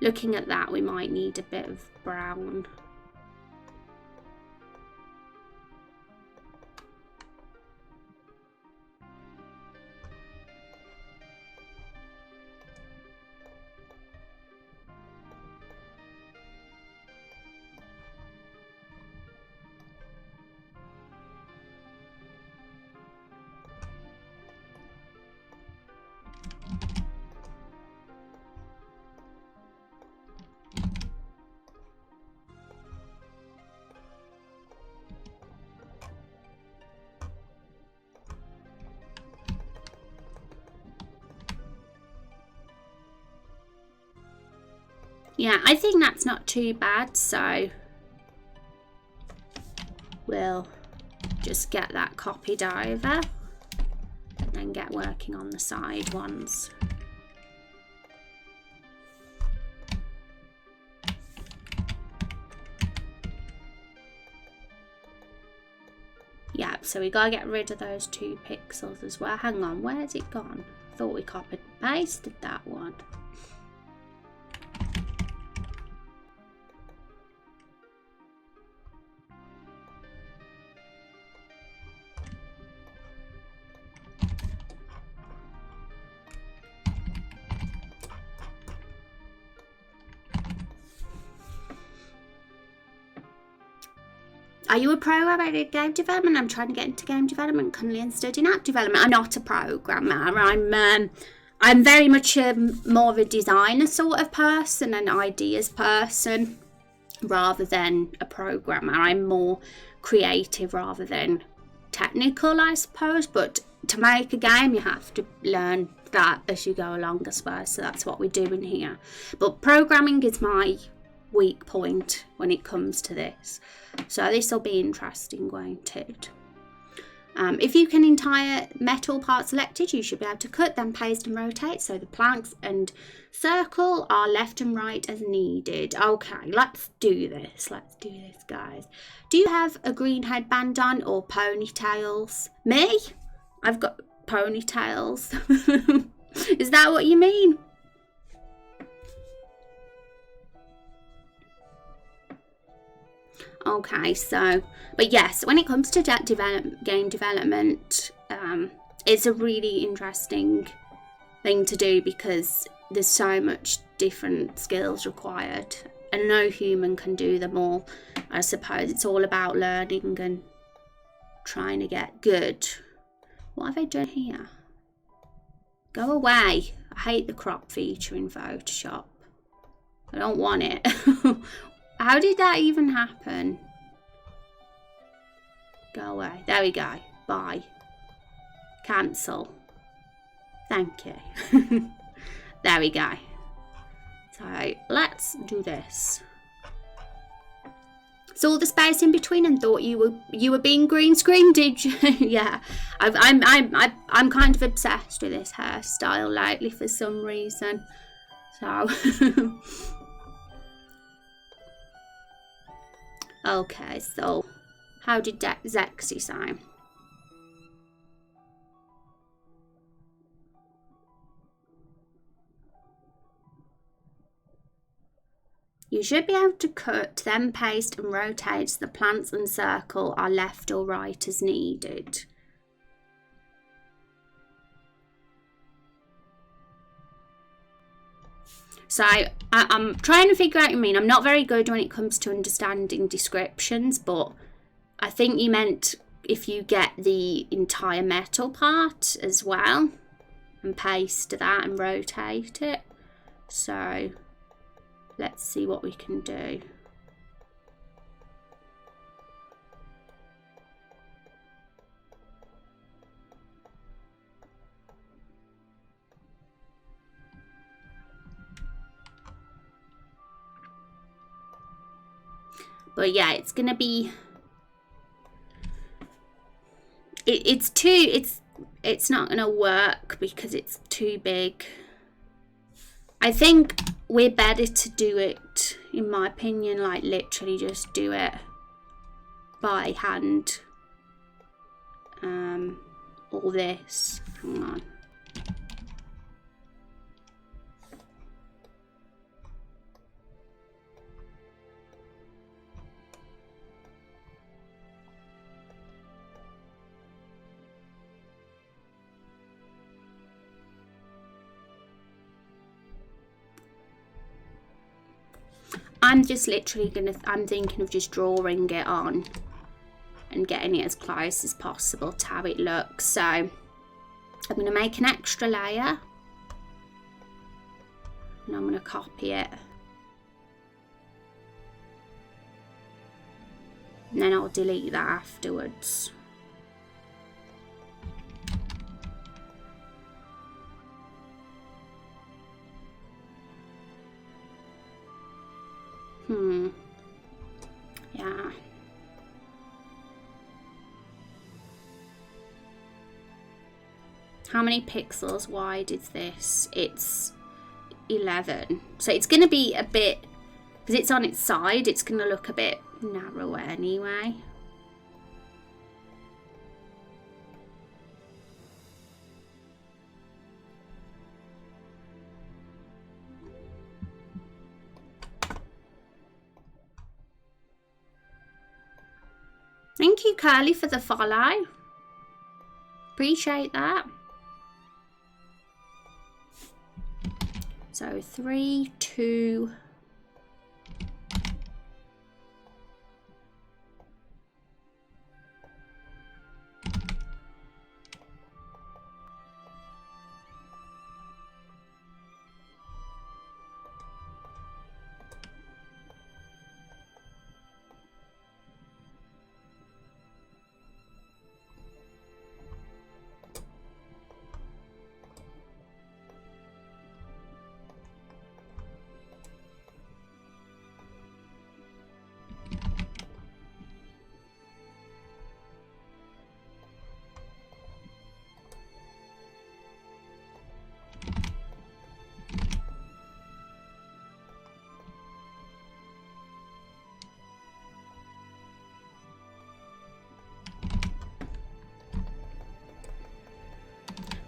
looking at that, we might need a bit of brown. Yeah, I think that's not too bad, so we'll just get that copied over and then get working on the side ones. Yeah, so we gotta get rid of those 2 pixels as well. Hang on, where's it gone? I thought we copied and pasted that one. Are you a programmer in game development? I'm trying to get into game development, currently and studying app development. I'm not a programmer. I'm very much more of a designer sort of person, an ideas person, rather than a programmer. I'm more creative rather than technical, I suppose. But to make a game, you have to learn that as you go along, I suppose. So that's what we're doing here. But programming is my weak point when it comes to this, so this will be interesting, won't it? If you can entire metal part selected, you should be able to cut, then paste and rotate so the planks and circle are left and right as needed. Okay, let's do this, guys. Do you have a green headband on or ponytails? Me? I've got ponytails. Is that what you mean? Okay, so, but yes, when it comes to game development, it's a really interesting thing to do because there's so much different skills required and no human can do them all. I suppose it's all about learning and trying to get good. What have I done here? Go away. I hate the crop feature in Photoshop. I don't want it. How did that even happen? Go away. There we go. Bye. Cancel. Thank you. There we go. So let's do this. saw the space in between and thought you were being green screened, did you? Yeah, I'm kind of obsessed with this hairstyle lately for some reason. So okay, so how did Zexy sound? You should be able to cut, then paste and rotate so the plants and circle are left or right as needed. So I'm trying to figure out what you mean. I'm not very good when it comes to understanding descriptions, but I think you meant if you get the entire metal part as well and paste that and rotate it. So let's see what we can do. But yeah, it's gonna be it's not gonna work because it's too big. I think we're better to do it, in my opinion, like literally just do it by hand. All this, hang on. I'm just literally I'm thinking of just drawing it on and getting it as close as possible to how it looks. So I'm going to make an extra layer and I'm going to copy it. And then I'll delete that afterwards. Yeah. How many pixels wide is this? It's 11. So it's going to be a bit, because it's on its side, it's going to look a bit narrower anyway. Thank you, Curly, for the follow. Appreciate that. So 3, 2.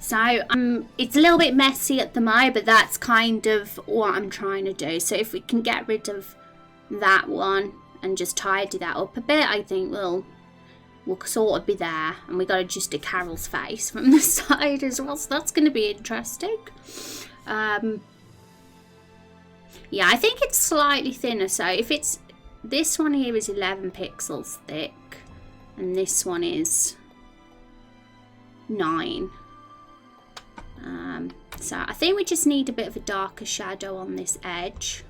So it's a little bit messy at the moment, but that's kind of what I'm trying to do. So if we can get rid of that one and just tidy that up a bit, I think we'll sort of be there. And we got to just do Carol's face from the side as well, so that's going to be interesting. Yeah, I think it's slightly thinner. So if it's this one here is 11 pixels thick, and this one is 9. So I think we just need a bit of a darker shadow on this edge.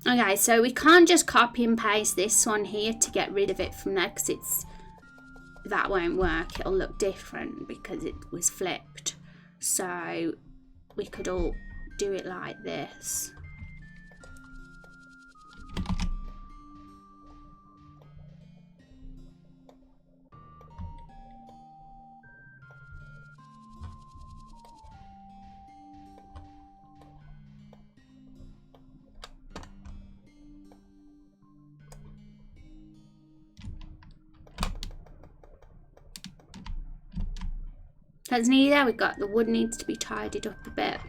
Okay, so we can't just copy and paste this one here to get rid of it from there, because that won't work. It'll look different because it was flipped. So we could all do it like this. That's nearly there. We've got the wood needs to be tidied up a bit.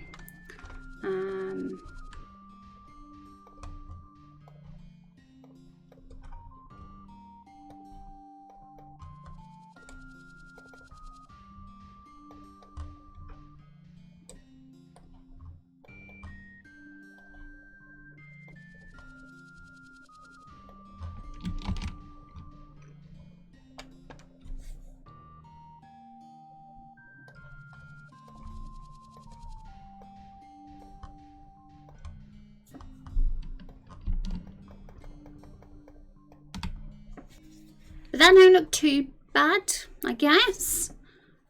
But that don't look too bad, I guess.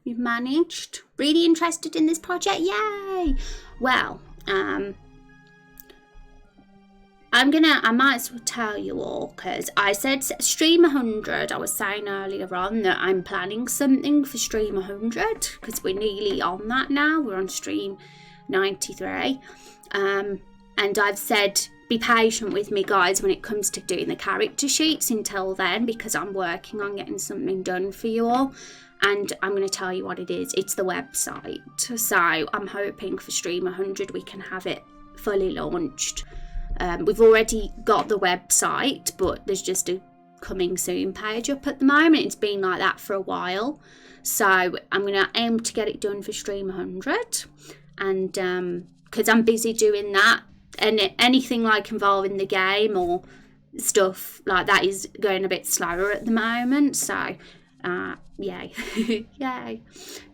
We've managed. Really interested in this project? Yay! Well, I might as well tell you all, because I said stream 100. I was saying earlier on that I'm planning something for stream 100, because we're nearly on that now. We're on stream 93. And I've said, be patient with me, guys, when it comes to doing the character sheets until then, because I'm working on getting something done for you all. And I'm going to tell you what it is. It's the website. So I'm hoping for stream 100 we can have it fully launched. We've already got the website, but there's just a coming soon page up at the moment. It's been like that for a while. So I'm going to aim to get it done for stream 100. And because I'm busy doing that, and anything like involving the game or stuff like that is going a bit slower at the moment. So yay. Yay.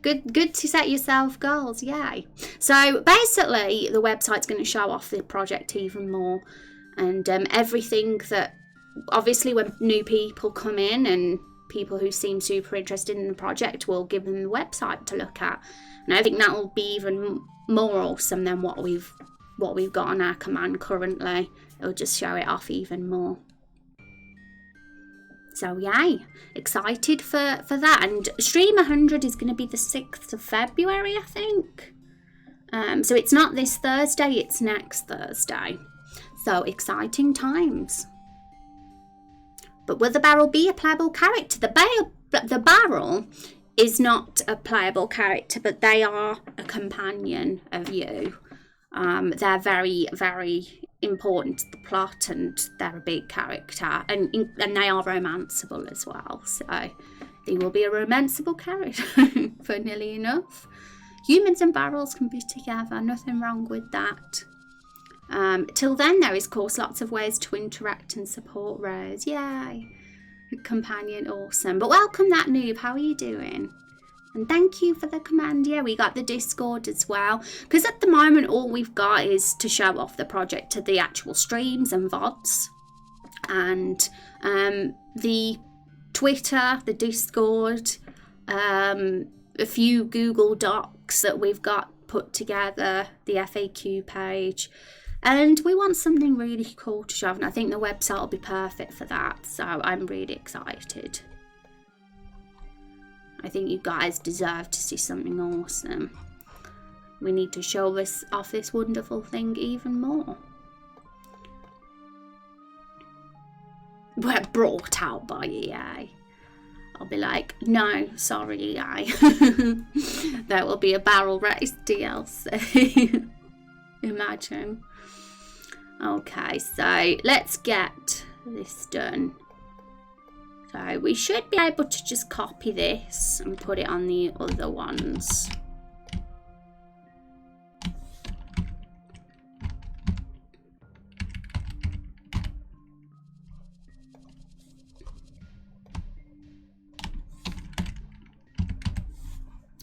Good to set yourself goals. Yay. So basically the website's going to show off the project even more, and everything that, obviously when new people come in and people who seem super interested in the project, will give them the website to look at. And I think that will be even more awesome than what we've got on our command currently. It'll just show it off even more. So yay, excited for that. And stream 100 is going to be the 6th of February, I think. So it's not this Thursday, it's next Thursday. So exciting times. But will the barrel be a playable character? The barrel is not a playable character, but they are a companion of you. They're very, very important to the plot, and they're a big character, and they are romanceable as well. So they will be a romanceable character, funnily enough. Humans and barrels can be together, nothing wrong with that. Till then, there is, of course, lots of ways to interact and support Rose. Yay! Companion, awesome. But welcome that noob, how are you doing? And thank you for the command. Yeah, we got the Discord as well. Because at the moment, all we've got is to show off the project to the actual streams and VODs. And the Twitter, the Discord, a few Google Docs that we've got put together, the FAQ page. And we want something really cool to show off. And I think the website will be perfect for that. So I'm really excited. I think you guys deserve to see something awesome. We need to show off this wonderful thing even more. We're brought out by EA. I'll be like, no, sorry EA. There will be a barrel race DLC. Imagine. Okay, so let's get this done. So we should be able to just copy this and put it on the other ones.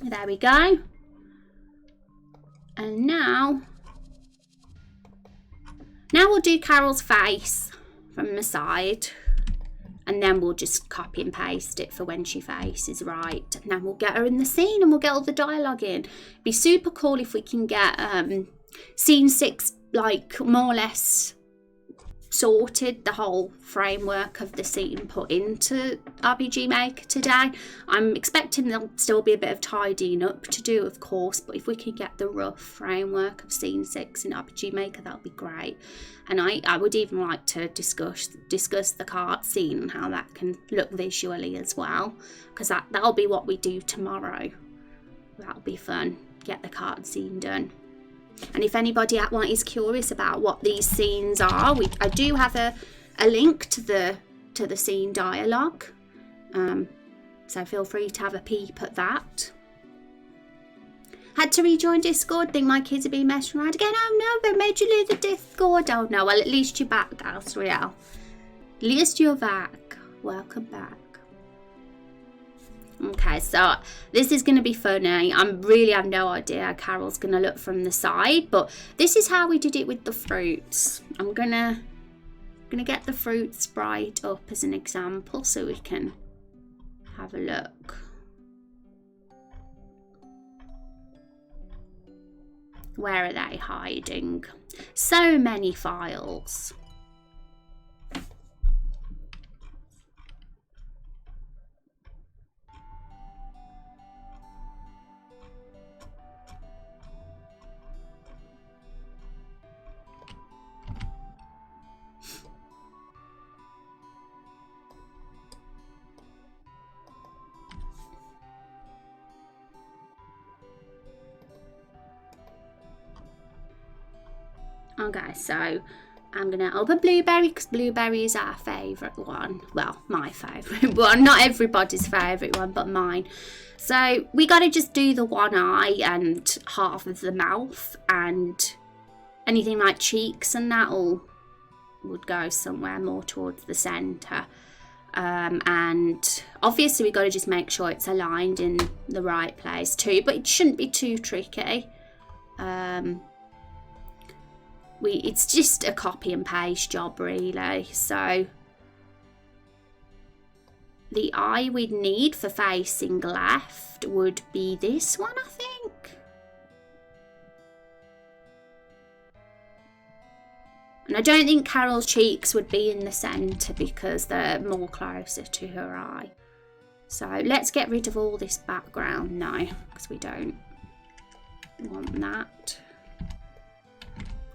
There we go. And now Now we'll do Carol's face from the side, and then we'll just copy and paste it for when she faces right. And then we'll get her in the scene and we'll get all the dialogue in. It'd be super cool if we can get scene 6 like more or less sorted, the whole framework of the scene put into RPG Maker today. I'm expecting there'll still be a bit of tidying up to do, of course, but if we can get the rough framework of scene 6 in RPG Maker, that'll be great. And I would even like to discuss the cart scene and how that can look visually as well, because that'll be what we do tomorrow. That'll be fun, get the cart scene done. And if anybody at one is curious about what these scenes are, I do have a link to the scene dialogue, so feel free to have a peep at that. Had to rejoin Discord, think my kids are being messed around again. Oh no, they made you leave the Discord. Oh no, well at least you're back, Asriel. At least you're back. Welcome back. Okay, so this is going to be funny. I really have no idea how Carol's going to look from the side, but this is how we did it with the fruits. I'm gonna get the fruit sprite up as an example so we can have a look. Where are they hiding? So many files. Okay, so I'm going to open Blueberry because Blueberry is our favourite one. Well, my favourite one. Not everybody's favourite one, but mine. So we got to just do the one eye and half of the mouth, and anything like cheeks and that all would go somewhere more towards the centre. And obviously we got to just make sure it's aligned in the right place too, but it shouldn't be too tricky. It's just a copy and paste job really. So the eye we'd need for facing left would be this one, I think. And I don't think Carol's cheeks would be in the centre because they're more closer to her eye. So let's get rid of all this background now because we don't want that.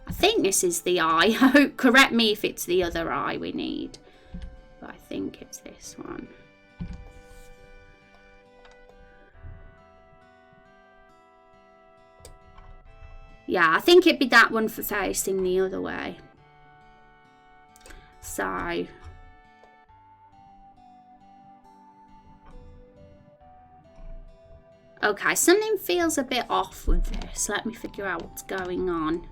I think this is the eye. Correct me if it's the other eye we need, but I think it's this one. Yeah, I think it'd be that one for facing the other way. So okay, something feels a bit off with this. Let me figure out what's going on.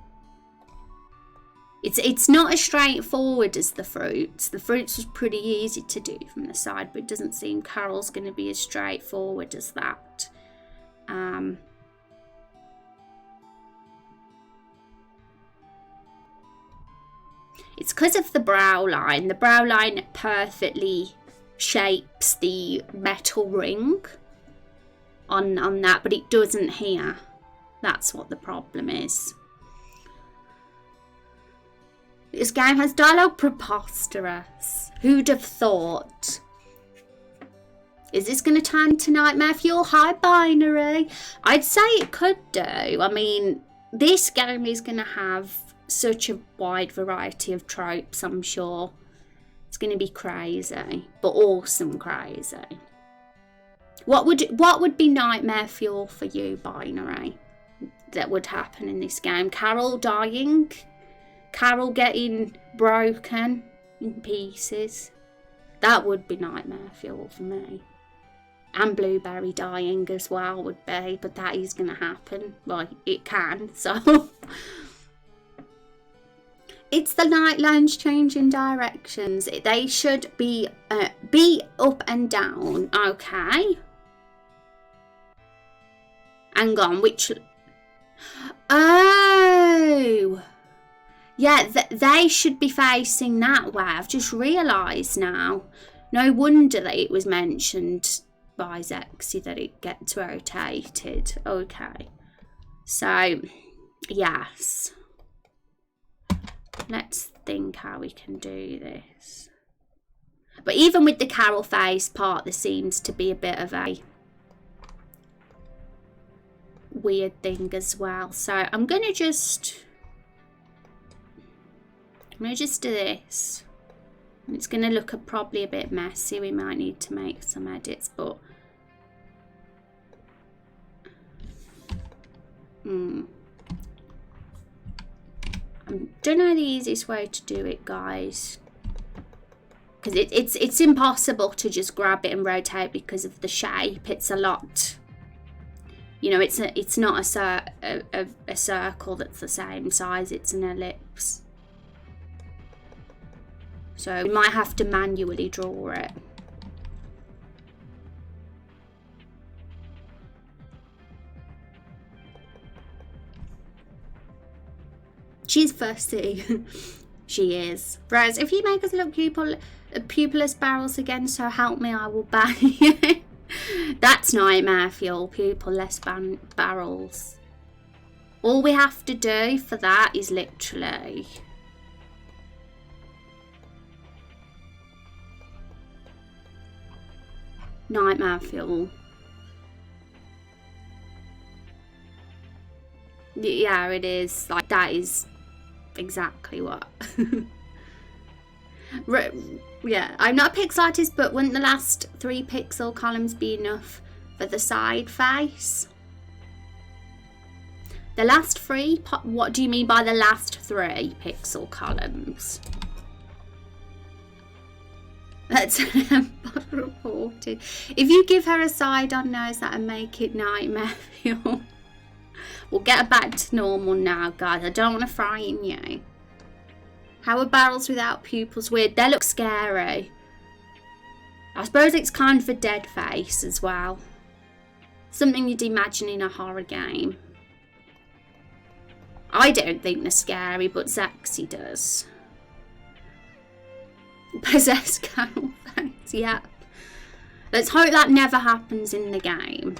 It's not as straightforward as the fruits. The fruits was pretty easy to do from the side, but it doesn't seem Carol's going to be as straightforward as that. It's because of the brow line. The brow line perfectly shapes the metal ring on that, but it doesn't here. That's what the problem is. This game has dialogue preposterous. Who'd have thought? Is this going to turn to Nightmare Fuel High Binary? I'd say it could do. I mean, this game is going to have such a wide variety of tropes, I'm sure. It's going to be crazy, but awesome crazy. What would be Nightmare Fuel for you, Binary, that would happen in this game? Carol dying? Carol getting broken in pieces? That would be Nightmare Fuel for me. And Blueberry dying as well would be, but that is going to happen. Well, it can, so... It's the night lines changing directions. They should be up and down. Okay. Hang on, which... Oh! Yeah, they should be facing that way. I've just realised now. No wonder that it was mentioned by Zexy that it gets rotated. Okay. So, yes. Let's think how we can do this. But even with the Carol face part, there seems to be a bit of a weird thing as well. So I'm going to just do this. It's going to look probably a bit messy. We might need to make some edits, but I don't know the easiest way to do it, guys, because it's impossible to just grab it and rotate because of the shape. It's a lot, you know, it's not a circle that's the same size, it's an ellipse. So we might have to manually draw it. She's fussy. She is. Rose, if you make us look pupilless barrels again, so help me, I will ban you. That's nightmare fuel, pupilless barrels. All we have to do for that is literally nightmare fuel. Yeah, it is. Like, that is exactly what. Yeah, I'm not a pixel artist, but wouldn't the last 3 pixel columns be enough for the side face? The last 3? What do you mean by the last 3 pixel columns? That's reported. If you give her a side-on nose, that'll make it nightmare fuel. We'll get her back to normal now, guys. I don't want to frighten you. How are barrels without pupils weird? They look scary. I suppose it's kind of a dead face as well. Something you'd imagine in a horror game. I don't think they're scary, but Zexy does. Possessed Carol face, yeah. Let's hope that never happens in the game.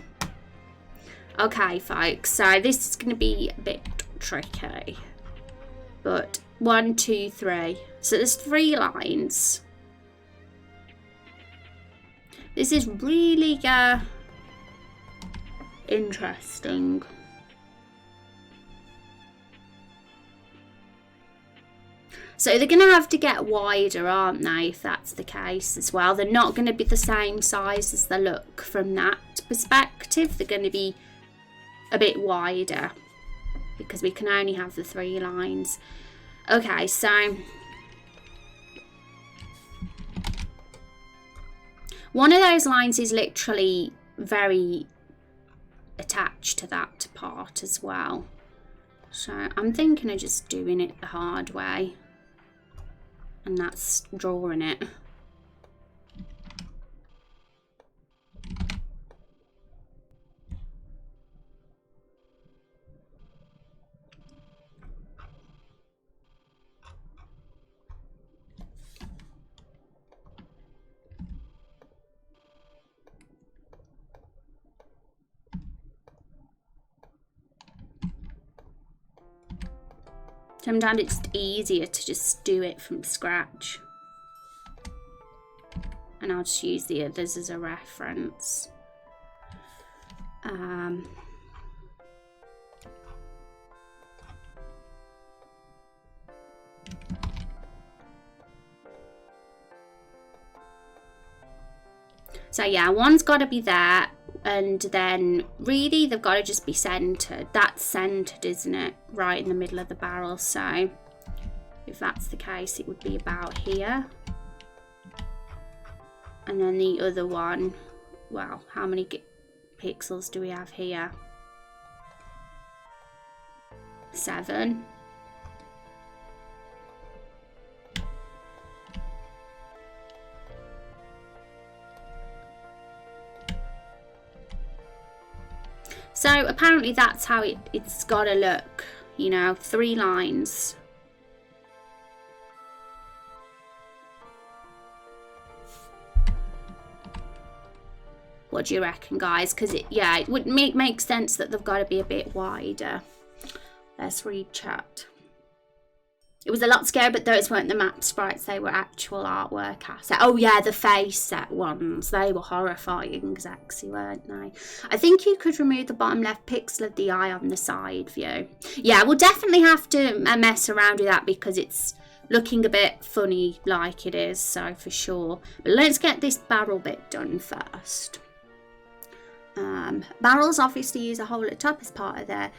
Okay, folks, so this is going to be a bit tricky. But 1, 2, 3. So there's 3 lines. This is really interesting. So they're going to have to get wider, aren't they, if that's the case as well. They're not going to be the same size as they look from that perspective. They're going to be a bit wider because we can only have the 3 lines. Okay, so one of those lines is literally very attached to that part as well. So I'm thinking of just doing it the hard way. And that's drawing it. Sometimes it's easier to just do it from scratch. And I'll just use the others as a reference. So yeah, one's got to be there, and then really they've got to just be centered. That's centered, isn't it? Right in the middle of the barrel. So if that's the case, it would be about here. And then the other one, well, how many pixels do we have here? 7. So apparently that's how it's got to look, you know, 3 lines. What do you reckon, guys? Because it would make sense that they've got to be a bit wider. Let's read chat. It was a lot scary, but those weren't the map sprites, they were actual artwork assets. Oh yeah, the face set ones. They were horrifying, Zexy, weren't they? I think you could remove the bottom left pixel of the eye on the side view. Yeah, we'll definitely have to mess around with that because it's looking a bit funny like it is, so for sure. But let's get this barrel bit done first. Barrels obviously use a hole at the top as part of their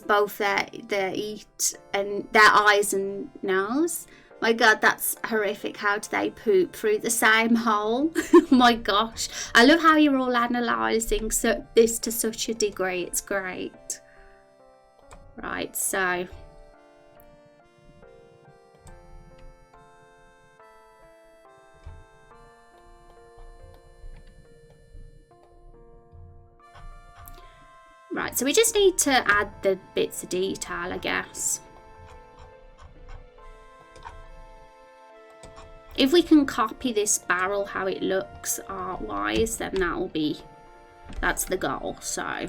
both their eat and their eyes and nose. My god, that's horrific. How do they poop through the same hole? Oh my gosh, I love how you're all analysing this to such a degree. It's great. Right, so right, so we just need to add the bits of detail, I guess. If we can copy this barrel how it looks art-wise, then that's the goal, so.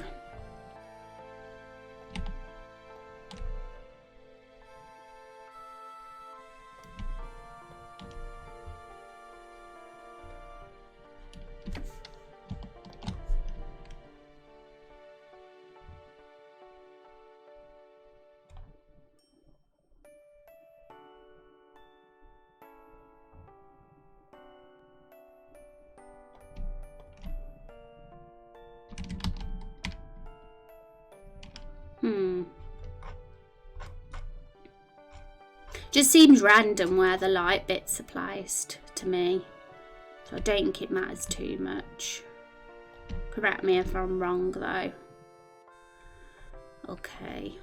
Just seems random where the light bits are placed to me. So I don't think it matters too much. Correct me if I'm wrong though. Okay.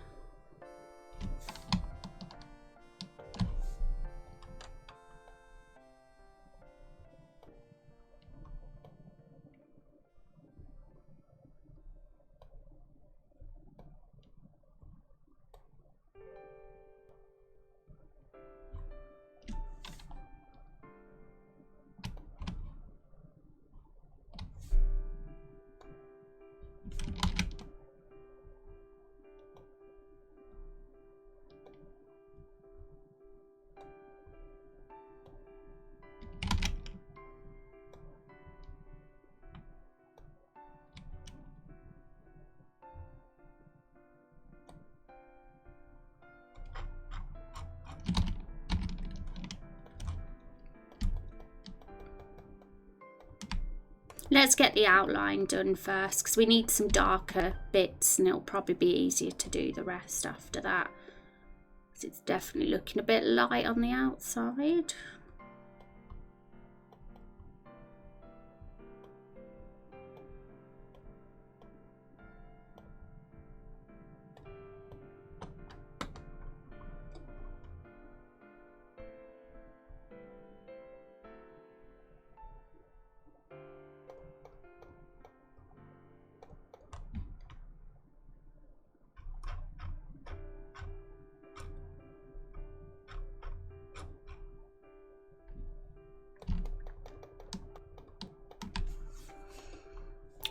Let's get the outline done first because we need some darker bits and it'll probably be easier to do the rest after that. Because it's definitely looking a bit light on the outside.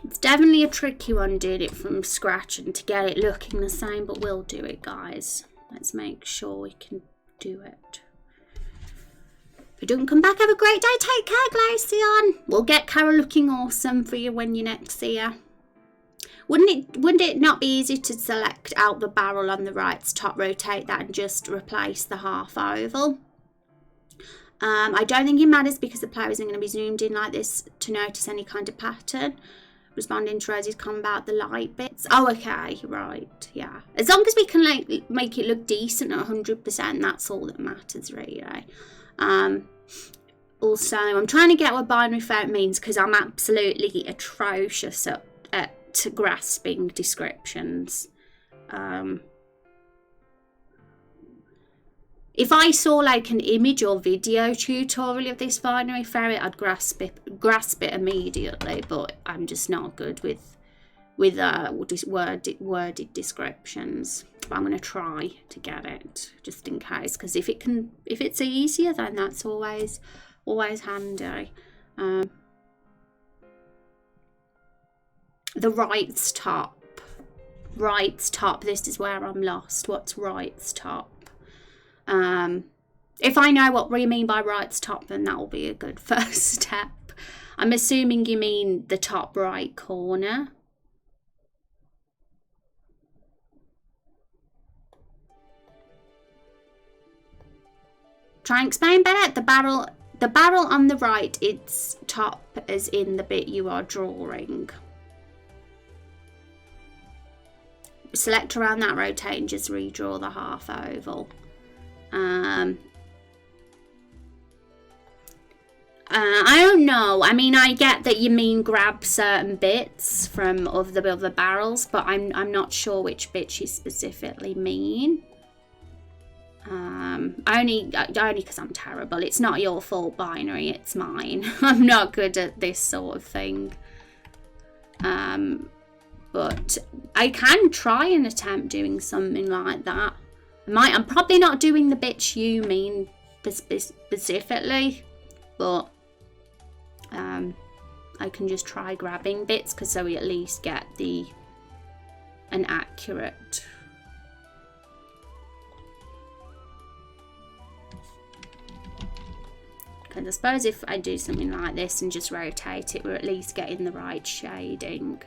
It's definitely a tricky one doing it from scratch and to get it looking the same, but we'll do it, guys. Let's make sure we can do it. If you don't come back, have a great day. Take care, Glaceon. We'll get Carol looking awesome for you when you next see her. Wouldn't it not be easy to select out the barrel on the right's top, rotate that and just replace the half oval? I don't think it matters because the player isn't going to be zoomed in like this to notice any kind of pattern. Responding to Rosie's comment about the light bits. Oh, okay, right, yeah. As long as we can like make it look decent at 100%, that's all that matters, really. Also, I'm trying to get what binary font means because I'm absolutely atrocious at grasping descriptions. If I saw like an image or video tutorial of this binary ferret, I'd grasp it immediately, but I'm just not good with worded descriptions. But I'm going to try to get it just in case, because if it's easier, then that's always handy. The right's top. Right's top. This is where I'm lost. What's right's top? If I know what you mean by right's top, then that will be a good first step. I'm assuming you mean the top right corner. Try and explain better. The barrel on the right, its top is in the bit you are drawing. Select around that, rotate and just redraw the half oval. I don't know. I mean, I get that you mean grab certain bits from of the other barrels, but I'm not sure which bits you specifically mean. Only because I'm terrible. It's not your fault, Binary. It's mine. I'm not good at this sort of thing. But I can try and attempt doing something like that. I'm probably not doing the bits you mean specifically, but I can just try grabbing bits because so we at least get an accurate. Because I suppose if I do something like this and just rotate it, we're at least getting the right shading.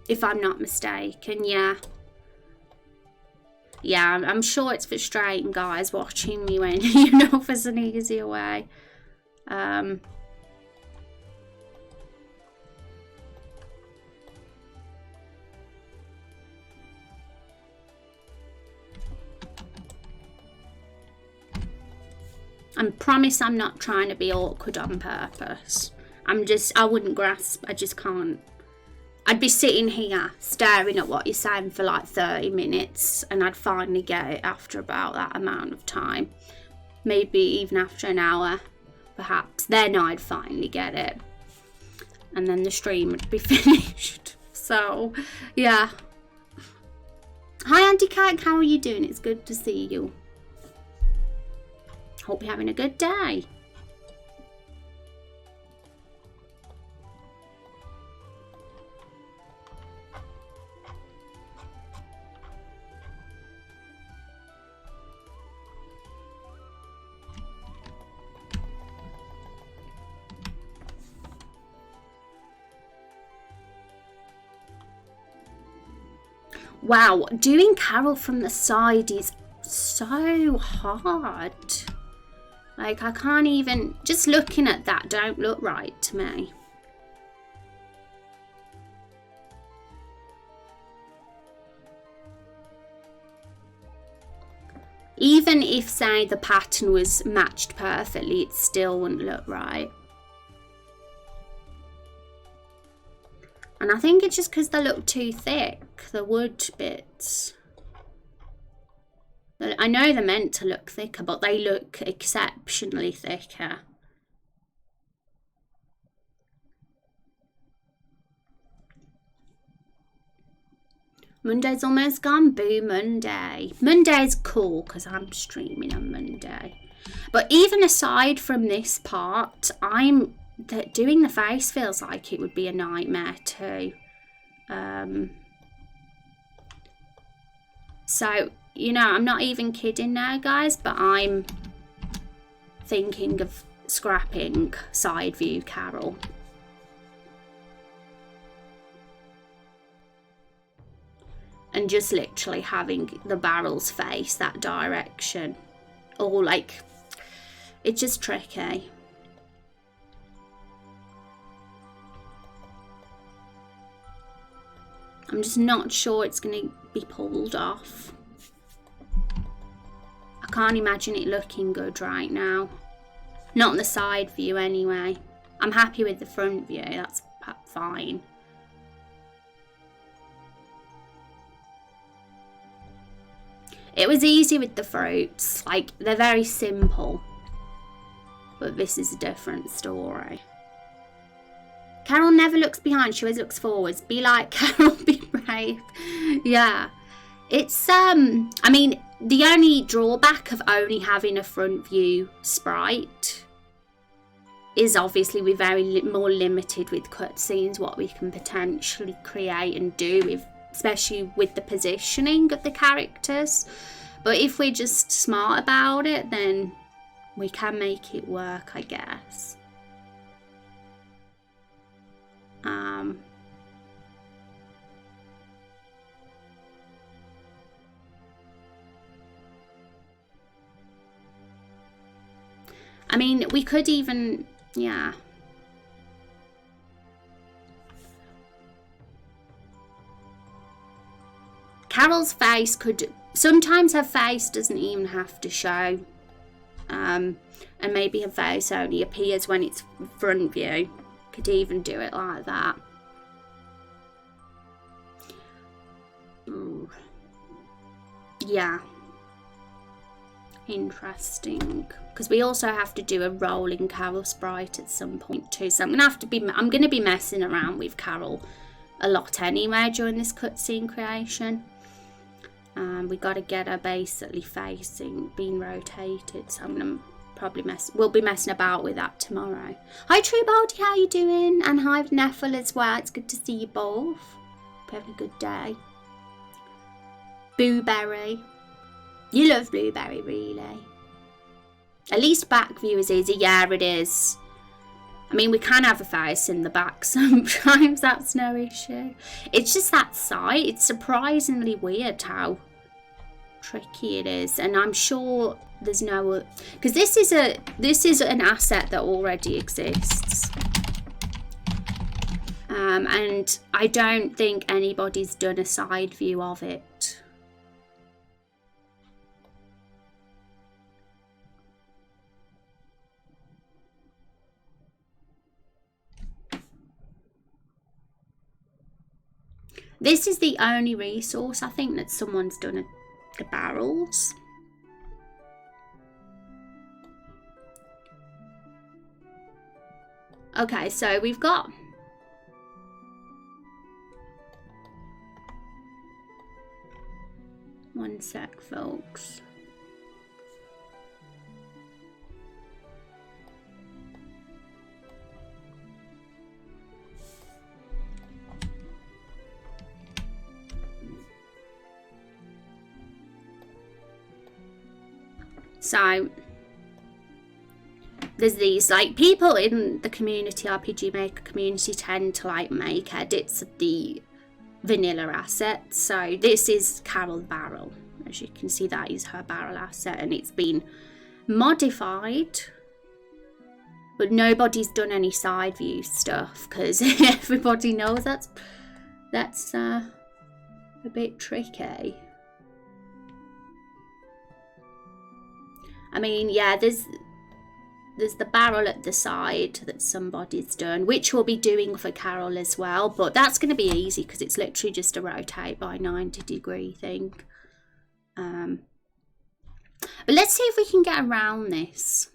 If I'm not mistaken, yeah. Yeah, I'm sure it's frustrating, guys, watching me when you know there's an easier way. I'm promise I'm not trying to be awkward on purpose. I wouldn't grasp, I just can't. I'd be sitting here staring at what you're saying for like 30 minutes and I'd finally get it after about that amount of time. Maybe even after an hour, perhaps. Then I'd finally get it. And then the stream would be finished. So, yeah. Hi, Auntie Kate. How are you doing? It's good to see you. Hope you're having a good day. Wow, doing Carol from the side is so hard. Like, I can't even, just looking at that don't look right to me. Even if, say, the pattern was matched perfectly, it still wouldn't look right. And I think it's just because they look too thick, the wood bits. I know they're meant to look thicker, but they look exceptionally thicker. Monday's almost gone. Boo Monday. Monday's cool because I'm streaming on Monday. But even aside from this part, doing the face feels like it would be a nightmare too. So, you know, I'm not even kidding now, guys, but I'm thinking of scrapping side view Carol. And just literally having the barrels face that direction. Or like, it's just tricky. I'm just not sure it's going to be pulled off. I can't imagine it looking good right now. Not on the side view anyway. I'm happy with the front view, that's fine. It was easy with the fruits. Like, they're very simple. But this is a different story. Carol never looks behind, she always looks forwards. Be like Carol, be brave. Yeah. It's, I mean, the only drawback of only having a front view sprite is obviously we're very more limited with cutscenes, what we can potentially create and do, with, especially with the positioning of the characters. But if we're just smart about it, then we can make it work, I guess. I mean, we could even, yeah. Carol's face could, sometimes her face doesn't even have to show. And maybe her face only appears when it's front view. Could even do it like that. Ooh. Yeah. Interesting. Because we also have to do a rolling Carol sprite at some point too. So I'm gonna be messing around with Carol a lot anyway during this cutscene creation. We got to get her basically facing, being rotated. So I'm gonna probably we'll be messing about with that tomorrow. Hi True Baldy, how you doing? And hi Neffel as well. It's good to see you both. Hope you have a good day. Blueberry. You love Blueberry, really. At least back view is easy. Yeah, it is. I mean, we can have a face in the back sometimes. That's no issue. It's just that side. It's surprisingly weird how tricky it is. And I'm sure there's no... Because this is an asset that already exists. And I don't think anybody's done a side view of it. This is the only resource I think that someone's done the barrels. Okay, so we've got... One sec, folks. So there's these, like, people in the community, RPG Maker community, tend to like make edits of the vanilla assets. So this is Carol Barrel. As you can see, that is her barrel asset, and it's been modified. But nobody's done any side view stuff because everybody knows that's a bit tricky. I mean, yeah, there's the barrel at the side that somebody's done, which we'll be doing for Carol as well. But that's going to be easy because it's literally just a rotate by 90-degree thing. But let's see if we can get around this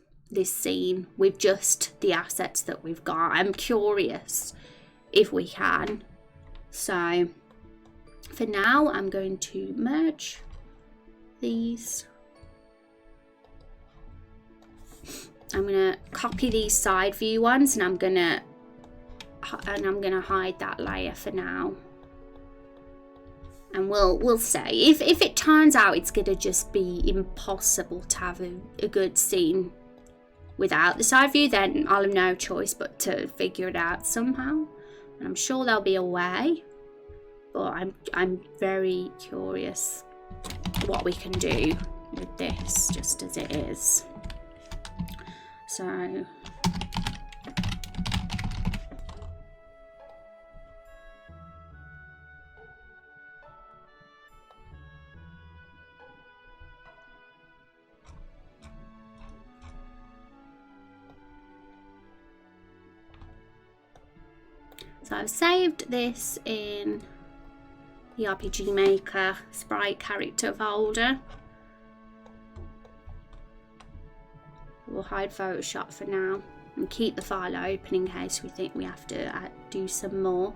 scene with just the assets that we've got. I'm curious if we can. So for now, I'm going to merge these. I'm gonna copy these side view ones, and I'm gonna hide that layer for now. And we'll say if it turns out it's gonna just be impossible to have a good scene without the side view, then I'll have no choice but to figure it out somehow. And I'm sure there'll be a way. But I'm very curious what we can do with this, just as it is. So I've saved this in the RPG Maker sprite character folder. we'll hide Photoshop for now and keep the file open in case we think we have to do some more.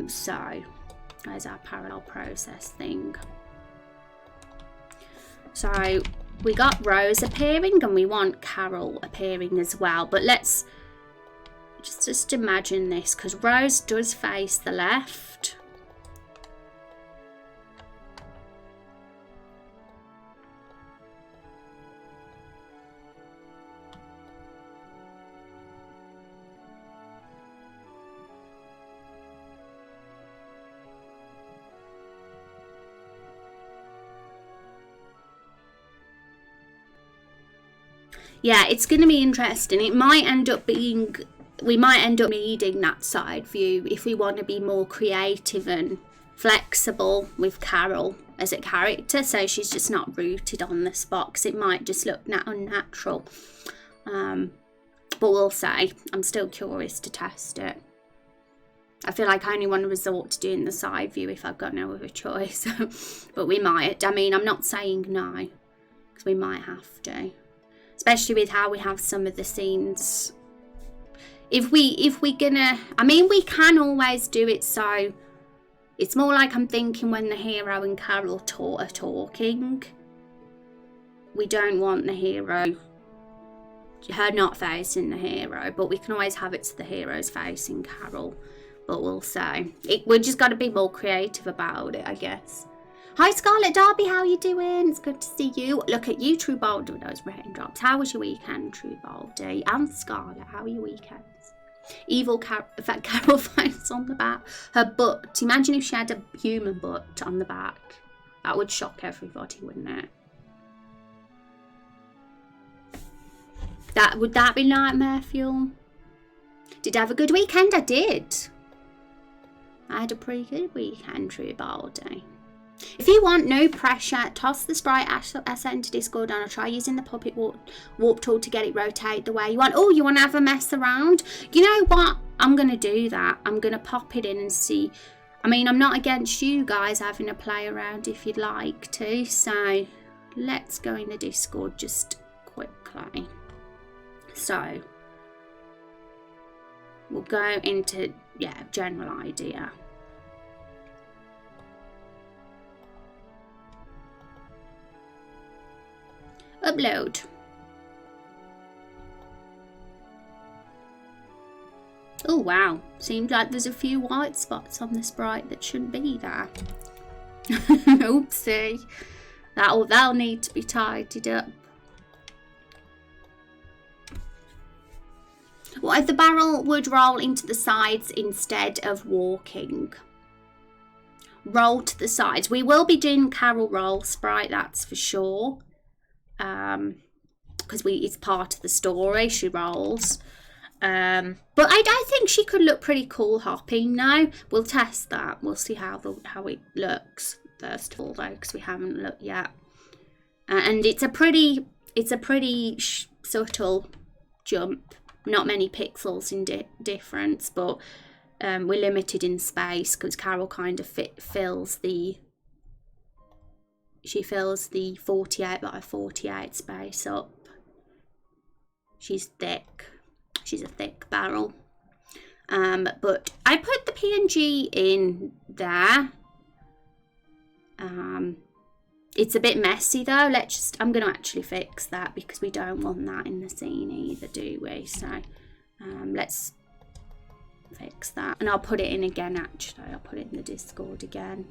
So there's our parallel process thing. So we got Rose appearing and we want Carol appearing as well, but let's just imagine this, because Rose does face the left. Yeah, it's going to be interesting. It might end up being, we might end up needing that side view if we want to be more creative and flexible with Carol as a character, so she's just not rooted on the spot, because it might just look unnatural. But we'll say, I'm still curious to test it. I feel like I only want to resort to doing the side view if I've got no other choice. But we might. I mean, I'm not saying no, because we might have to. Especially with how we have some of the scenes. If we're gonna, I mean, we can always do it so it's more like, I'm thinking when the hero and Carol are talking, we don't want the hero, her not facing the hero, but we can always have it so the hero's facing Carol. But we'll say, we've just got to be more creative about it, I guess. Hi Scarlett Darby, how are you doing? It's good to see you. Look at you, True Baldy, with those raindrops. How was your weekend, True Baldy? And Scarlett, how are your weekends? Evil Carol finds on the back. Her butt. Imagine if she had a human butt on the back. That would shock everybody, wouldn't it? Would that be nightmare fuel? Did I have a good weekend? I did. I had a pretty good weekend, True Baldy. If you want, no pressure, toss the sprite asset into Discord and I'll try using the puppet warp tool to get it rotate the way you want. Oh, you want to have a mess around? You know what? I'm going to do that. I'm going to pop it in and see. I mean, I'm not against you guys having a play around if you'd like to. So let's go in the Discord just quickly. So we'll go into, yeah, general idea. Upload. Oh wow, seems like there's a few white spots on the sprite that shouldn't be there. Oopsie. That'll need to be tidied up. What if the barrel would roll into the sides instead of walking? Roll to the sides. We will be doing Carol roll sprite, that's for sure. Because it's part of the story, she rolls. But I think she could look pretty cool hopping now. We'll test that. We'll see how it looks first of all, though, because we haven't looked yet. And it's a pretty subtle jump. Not many pixels in difference, but we're limited in space because Carol kind of fills the 48 by 48 space up. She's thick. She's a thick barrel. But I put the PNG in there. It's a bit messy though. I'm going to actually fix that because we don't want that in the scene either, do we? So let's fix that. And I'll put it in again, actually. I'll put it in the Discord again.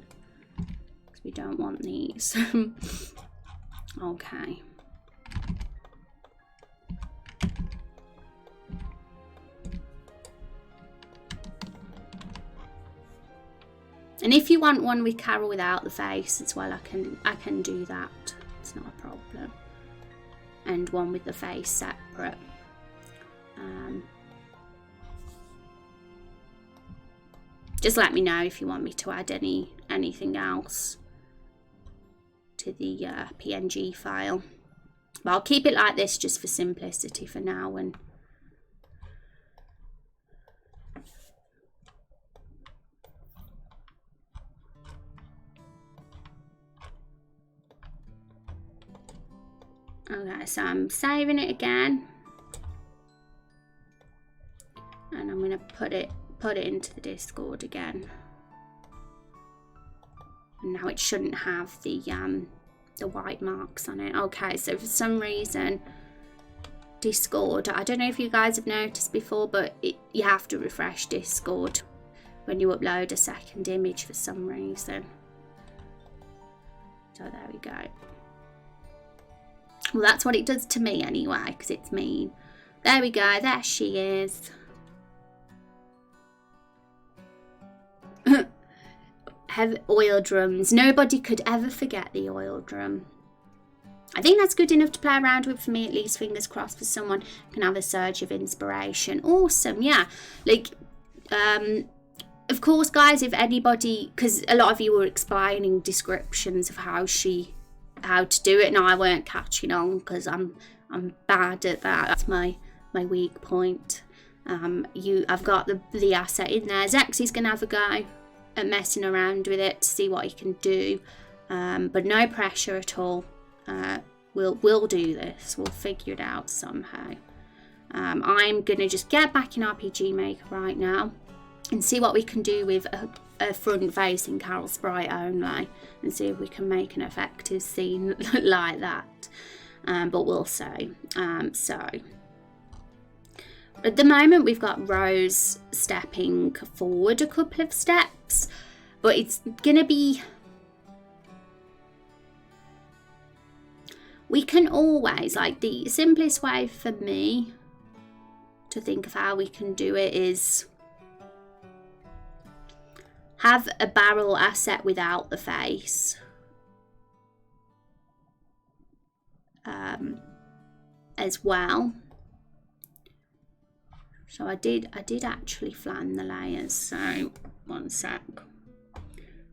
We don't want these. Okay. And if you want one with Carol without the face as well, I can do that. It's not a problem. And one with the face separate. Just let me know if you want me to add anything else to the PNG file. But I'll keep it like this just for simplicity for now. And Okay, so I'm saving it again. And I'm going to put it into the Discord again. And now it shouldn't have the white marks on it. Okay, so for some reason Discord, I don't know if you guys have noticed before, but you have to refresh Discord when you upload a second image for some reason. So there we go. Well, that's what it does to me anyway, because it's mean. There we go, there she is. Have oil drums. Nobody could ever forget the oil drum. I think that's good enough to play around with for me, at least. Fingers crossed for someone who can have a surge of inspiration. Awesome, yeah. Like, of course, guys, if anybody, because a lot of you were explaining descriptions of how to do it, and I weren't catching on because I'm bad at that. That's my weak point. I've got the asset in there. Zexy's gonna have a go at messing around with it to see what he can do, but no pressure at all. We'll do this. We'll figure it out somehow. I'm gonna just get back in RPG Maker right now and see what we can do with a front-facing Carol sprite only, and see if we can make an effective scene like that. But we'll see. So at the moment we've got Rose stepping forward a couple of steps, but it's gonna be, we can always, like, the simplest way for me to think of how we can do it is have a barrel asset without the face. As well. So I did actually flatten the layers, so one sec.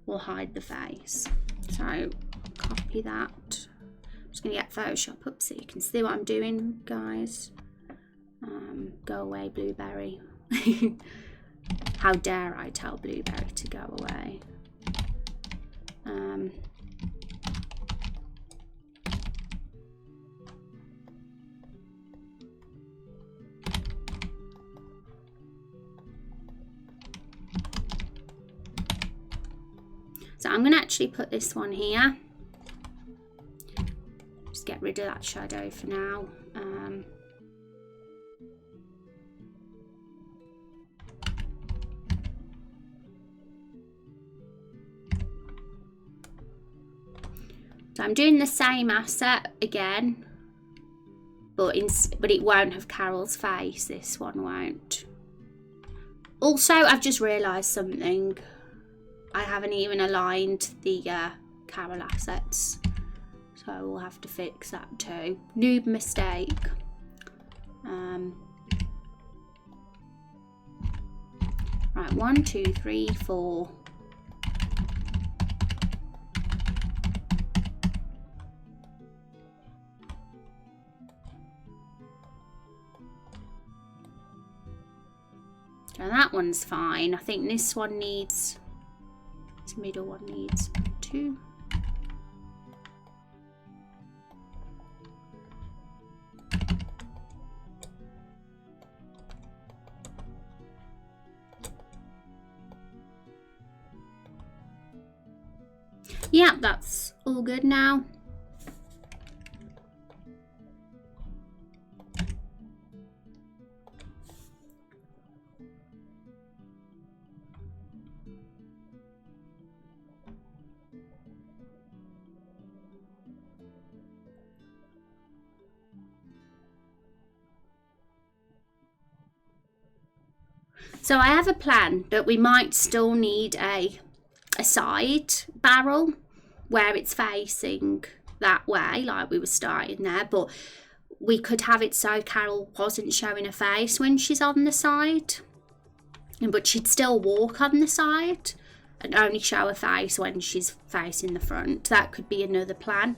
We'll hide the face. So copy that. I'm just gonna get Photoshop up so you can see what I'm doing, guys. Go away, Blueberry. How dare I tell Blueberry to go away? So I'm going to actually put this one here. Just get rid of that shadow for now. So I'm doing the same asset again, but it won't have Carol's face. This one won't. Also, I've just realised something. I haven't even aligned the Carol assets, so we'll have to fix that too. Noob mistake. Right, 1, 2, 3, 4. So that one's fine. I think this one needs, this middle one needs 2. Yeah, that's all good now. So I have a plan, but we might still need a side barrel where it's facing that way, like we were starting there, but we could have it so Carol wasn't showing her face when she's on the side, but she'd still walk on the side and only show her face when she's facing the front. That could be another plan.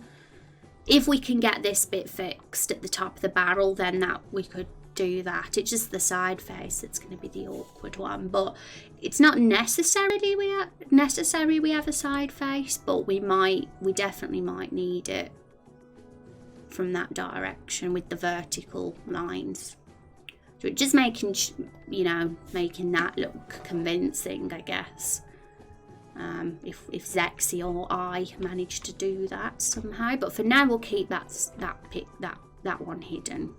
If we can get this bit fixed at the top of the barrel, then that we could do that. It's just the side face that's going to be the awkward one, but it's not necessarily necessary we have a side face, but we definitely might need it. from that direction with the vertical lines. So it's just making, you know, making that look convincing, I guess. If Zexy or I manage to do that somehow, but for now we'll keep that one hidden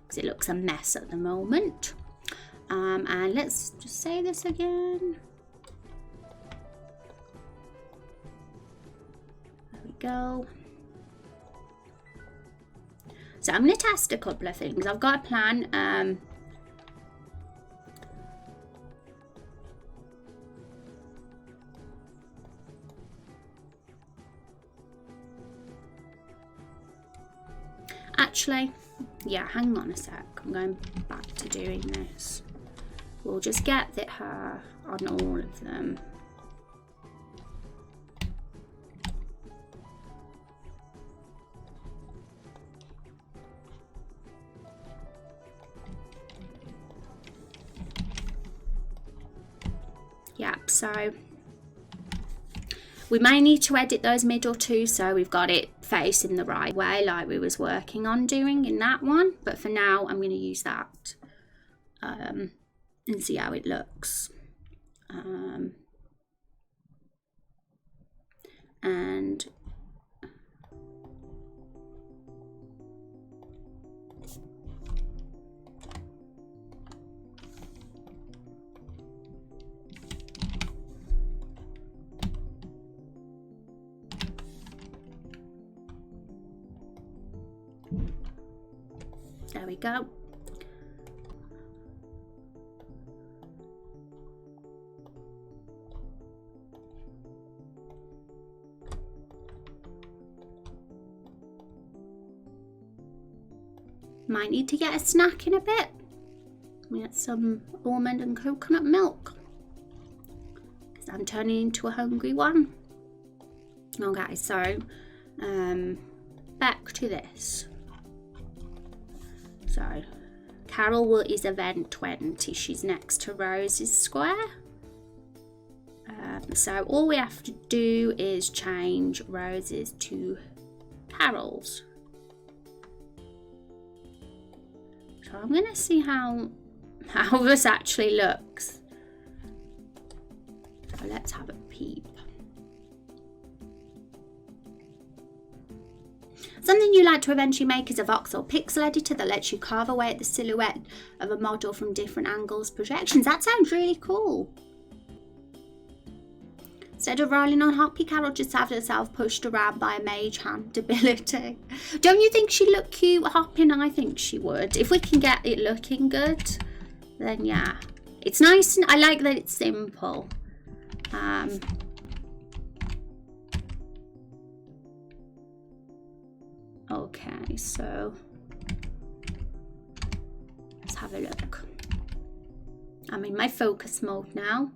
because it looks a mess at the moment. And let's just say this again. There we go. So I'm going to test a couple of things. I've got a plan. Actually, yeah, hang on a sec. I'm going back to doing this. We'll just get her on all of them. Yep, so we may need to edit those middle two so we've got it facing the right way like we was working on doing in that one. But for now, I'm going to use that and see how it looks. And there we go. Might need to get a snack in a bit. Get some almond and coconut milk because I'm turning into a hungry one. Okay, so back to this. So Carol is event 20. She's next to Rose's square. So all we have to do is change Rose's to Carol's. So I'm going to see how this actually looks. So let's have a peep. Something you like to eventually make is a voxel pixel editor that lets you carve away at the silhouette of a model from different angles, projections. That sounds really cool. Instead of rolling on Hoppy, Carol just had herself pushed around by a mage hand ability. Don't you think she'd look cute hopping? I think she would. If we can get it looking good, then yeah. It's nice and I like that it's simple. Okay, so let's have a look. I'm in my focus mode now.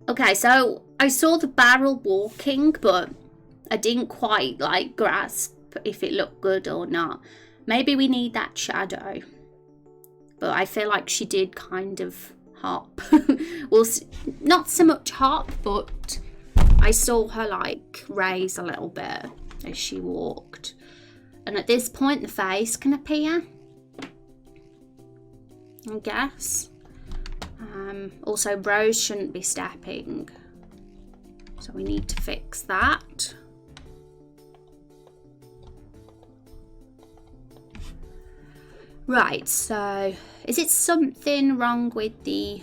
Okay, so I saw the barrel walking, but I didn't quite like grasp if it looked good or not. Maybe we need that shadow. But I feel like she did kind of hop. Well, not so much hop, but I saw her like raise a little bit as she walked. And at this point, the face can appear, I guess. Also, Rose shouldn't be stepping, so we need to fix that. Right, so is it something wrong with the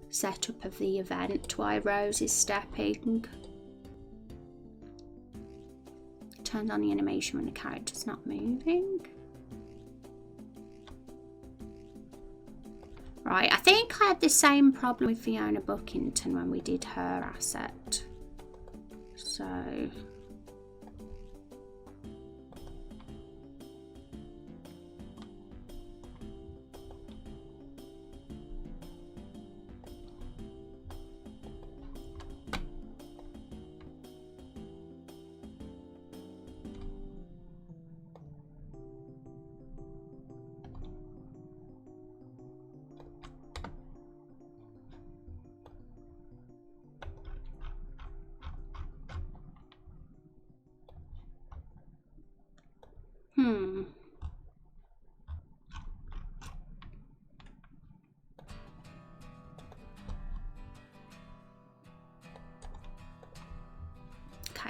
setup of the event why Rose is stepping? Turns on the animation when the character's not moving. Right, I think I had the same problem with Fiona Buckington when we did her asset. So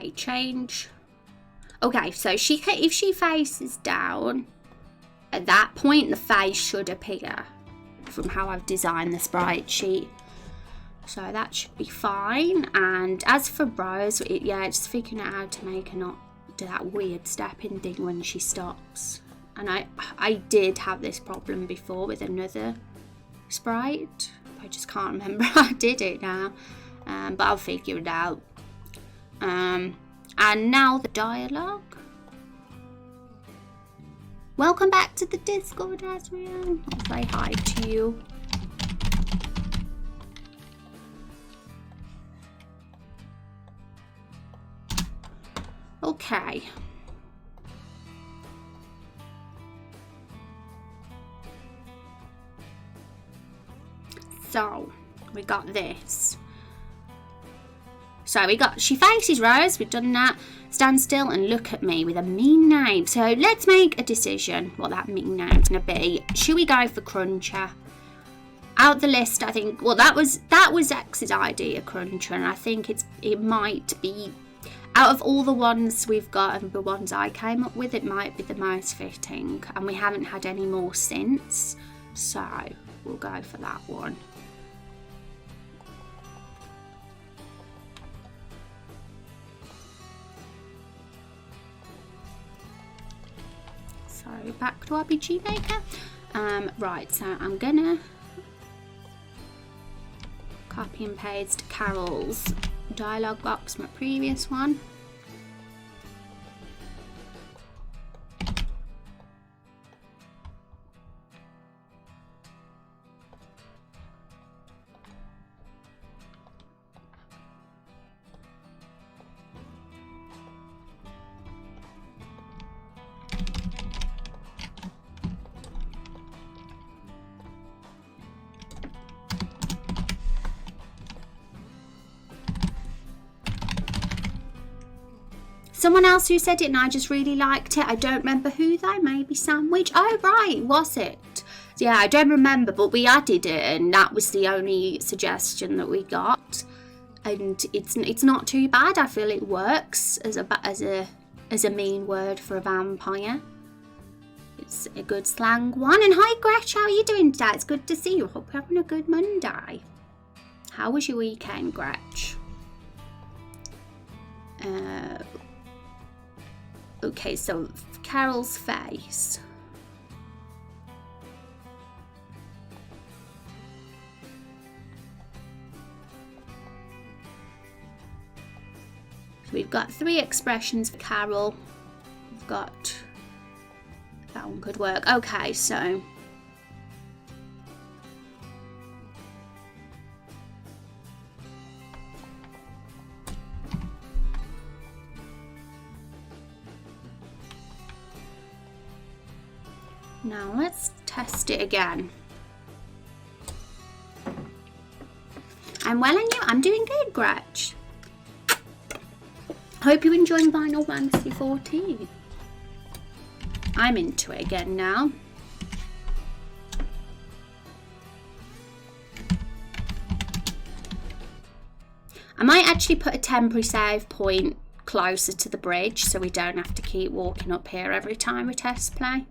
Okay, change. Okay, so if she faces down, at that point the face should appear from how I've designed the sprite sheet. So that should be fine. And as for brows, yeah, just figuring out how to make her not do that weird stepping thing when she stops. And I did have this problem before with another sprite. I just can't remember how I did it now. But I'll figure it out. And now the dialogue. Welcome back to the Discord, Asriel. I'll say hi to you. Okay. So, we got this. So she faces Rose, we've done that. Stand still and look at me with a mean name. So let's make a decision what that mean name's gonna be. Should we go for Cruncher? Out the list, I think, well, that was X's idea, Cruncher, and I think it might be, out of all the ones we've got and the ones I came up with, it might be the most fitting, and we haven't had any more since, so we'll go for that one. So back to RPG Maker. Right, so I'm gonna copy and paste Carol's dialogue box from my previous one. Someone else who said it and I just really liked it. I don't remember who though. Maybe Sandwich. Oh right, was it? Yeah, I don't remember, but we added it and that was the only suggestion that we got. And it's not too bad. I feel it works as a mean word for a vampire. It's a good slang one. And hi Gretch, how are you doing today? It's good to see you. Hope you're having a good Monday. How was your weekend, Gretch? Okay, so Carol's face. So we've got 3 expressions for Carol. We've got, that one could work. Okay, so now let's test it again. I'm well and you? I'm doing good, Gretch. Hope you're enjoying Final Fantasy 14. I'm into it again now. I might actually put a temporary save point closer to the bridge so we don't have to keep walking up here every time we test play.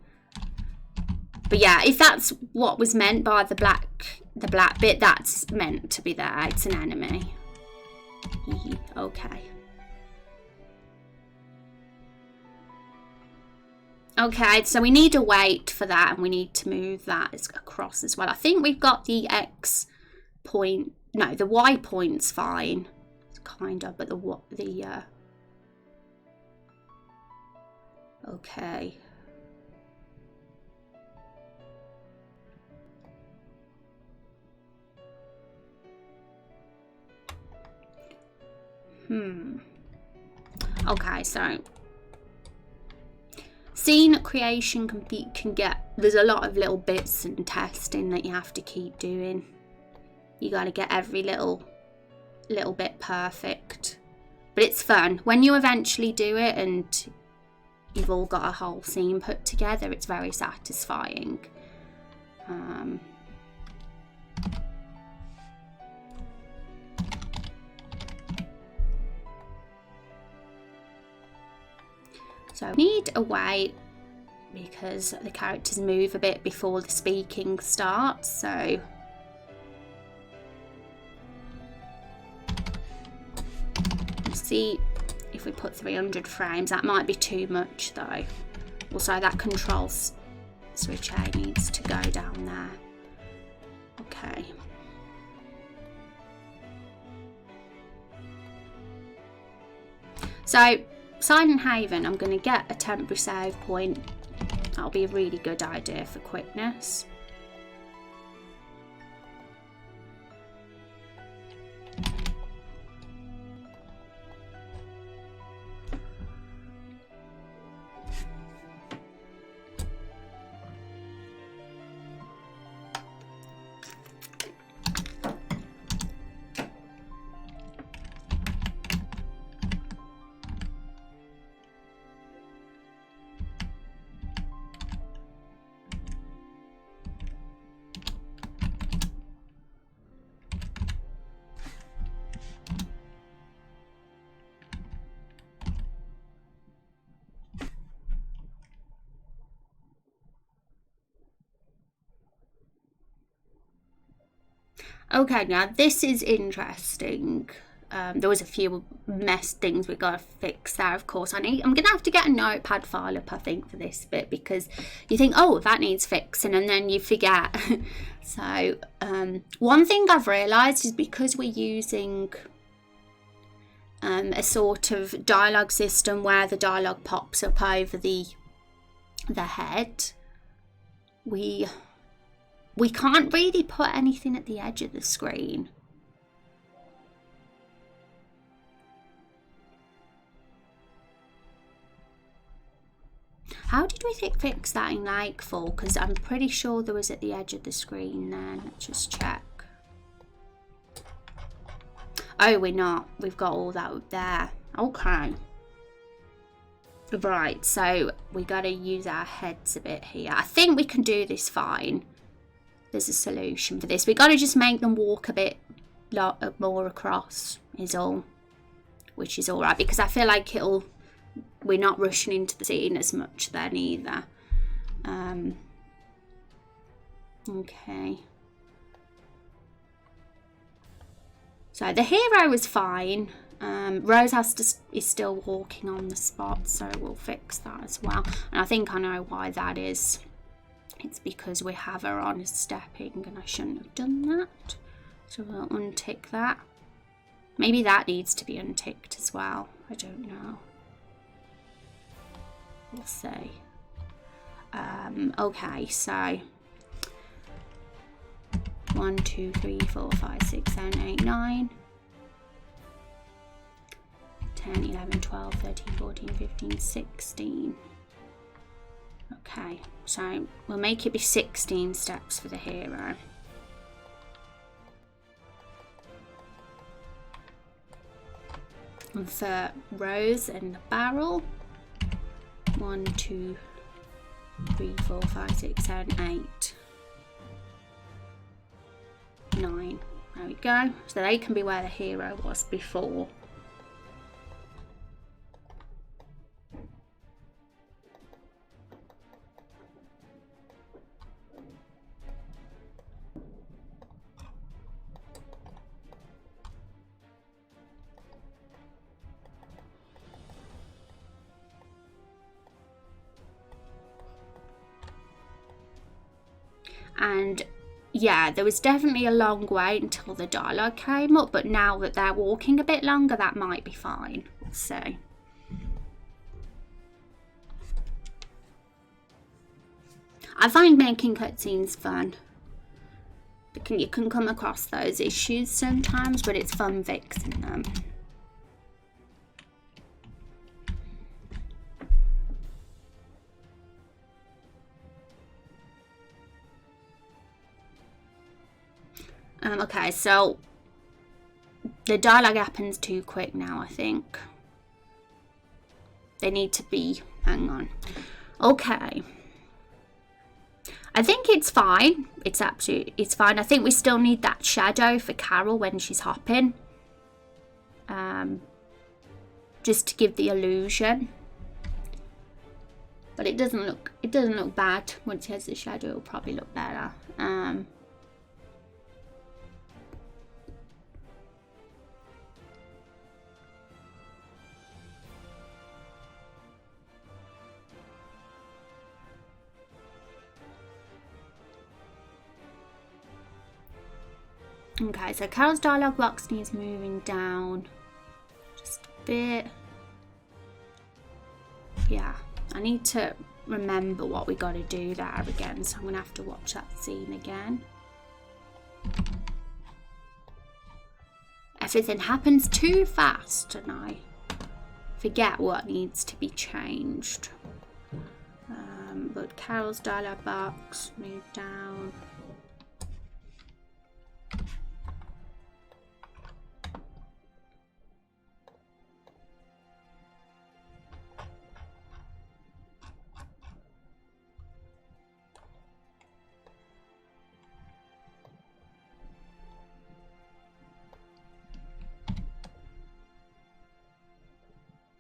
But yeah, if that's what was meant by the black bit, that's meant to be there. It's an enemy. Okay. Okay, so we need a weight for that and we need to move that across as well. I think we've got the X point, no, the Y point's fine. Kind of, but okay. Okay, so scene creation can get, there's a lot of little bits and testing that you have to keep doing. You got to get every little bit perfect, but it's fun when you eventually do it and you've all got a whole scene put together. It's very satisfying. need a way, because the characters move a bit before the speaking starts, so we'll see if we put 300 frames. That might be too much though. Also, that control switch A needs to go down there. Okay. So, Silent Haven, I'm going to get a temporary save point. That'll be a really good idea for quickness. Okay, now this is interesting. There was a few mess things we got to fix there, of course. I'm going to have to get a notepad file up, I think, for this bit, because you think, oh, that needs fixing, and then you forget. So, one thing I've realised is because we're using a sort of dialogue system where the dialogue pops up over the head, we can't really put anything at the edge of the screen. How did we fix that in Lakefall? Because I'm pretty sure there was at the edge of the screen then. Let's just check. Oh, we're not. We've got all that up there. Okay. Right, so we got to use our heads a bit here. I think we can do this fine. There's a solution for this. We got to just make them walk a bit more across is all. Which is alright, because I feel like we're not rushing into the scene as much then either. Okay. So the hero was fine. Rose is still walking on the spot, so we'll fix that as well. And I think I know why that is. It's because we have her on as stepping, and I shouldn't have done that. So we'll untick that. Maybe that needs to be unticked as well. I don't know. We'll see. Okay, so 1, 2, 3, 4, 5, 6, 7, 8, 9, 10, 11, 12, 13, 14, 15, 16. Okay, so we'll make it be 16 steps for the hero. And for Rose and the barrel, 1, 2, 3, 4, 5, 6, 7, 8, 9. There we go. So they can be where the hero was before. And yeah, there was definitely a long wait until the dialogue came up, but now that they're walking a bit longer, that might be fine. We'll see. I find making cutscenes fun. You can come across those issues sometimes, but it's fun fixing them. Okay, so the dialogue happens too quick now, I think. They need to be, hang on. Okay. I think it's fine. It's fine. I think we still need that shadow for Carol when she's hopping. Just to give the illusion. But it doesn't look bad. Once he has the shadow, it'll probably look better. Okay, so Carol's dialogue box needs moving down just a bit. Yeah, I need to remember what we got to do there again, so I'm going to have to watch that scene again. Everything happens too fast and I forget what needs to be changed. But Carol's dialogue box, move down.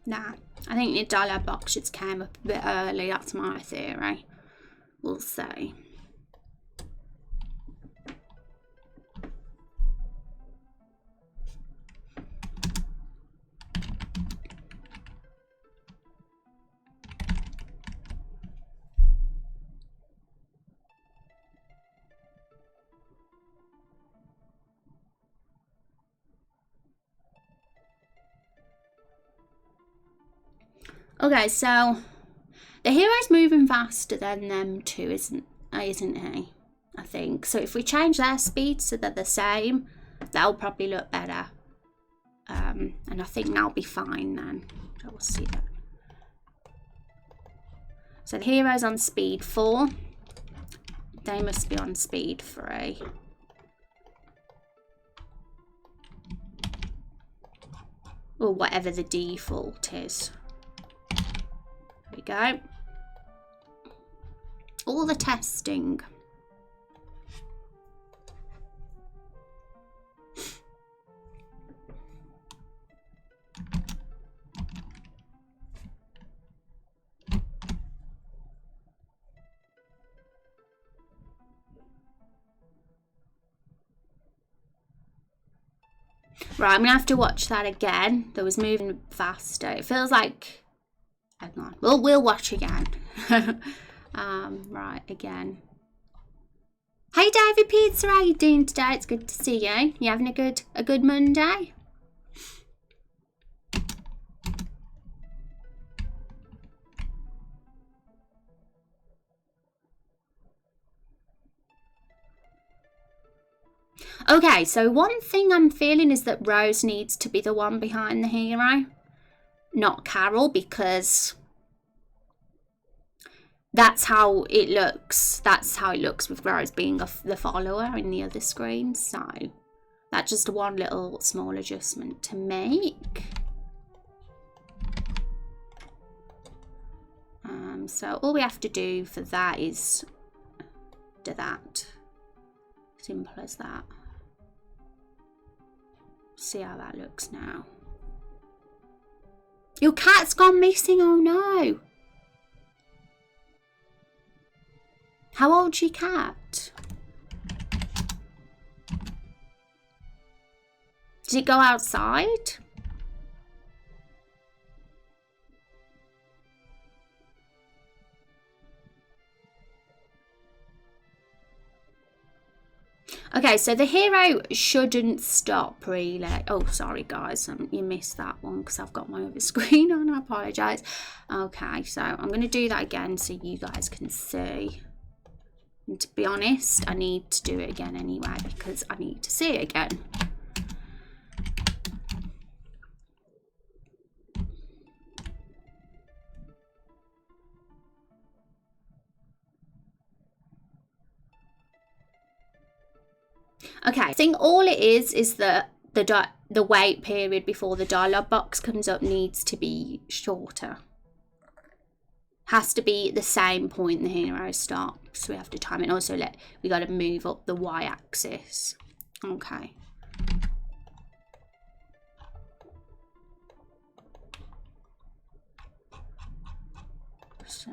Nah, I think the dialogue box just came up a bit early. That's my theory. We'll see. Okay, so the hero's moving faster than them two, isn't he? I think. So if we change their speed so they're the same, that'll probably look better. And I think that'll be fine then. So we'll see that. So the hero's on speed 4. They must be on speed 3. Or whatever the default is. There we go. All the testing. Right, I'm gonna have to watch that again. That was moving faster. It feels like, hang on, we'll watch again. Right, again. Hey David Pizza, how you doing today? It's good to see you. You having a good Monday? Okay, so one thing I'm feeling is that Rose needs to be the one behind the hero, not Carol, because that's how it looks. That's how it looks with Rose being the follower in the other screen. So that's just one little small adjustment to make. So all we have to do for that is do that. Simple as that. See how that looks now. Your cat's gone missing. Oh no. How old's your cat? Did it go outside? Okay, so the hero shouldn't stop really. Oh, sorry guys, you missed that one because I've got my other screen on. I apologise. Okay, so I'm going to do that again so you guys can see. And to be honest, I need to do it again anyway because I need to see it again. Okay, I think all it is that the wait period before the dialogue box comes up needs to be shorter. Has to be the same point the hero stops. So we have to time it. Also, we got to move up the y-axis. Okay. So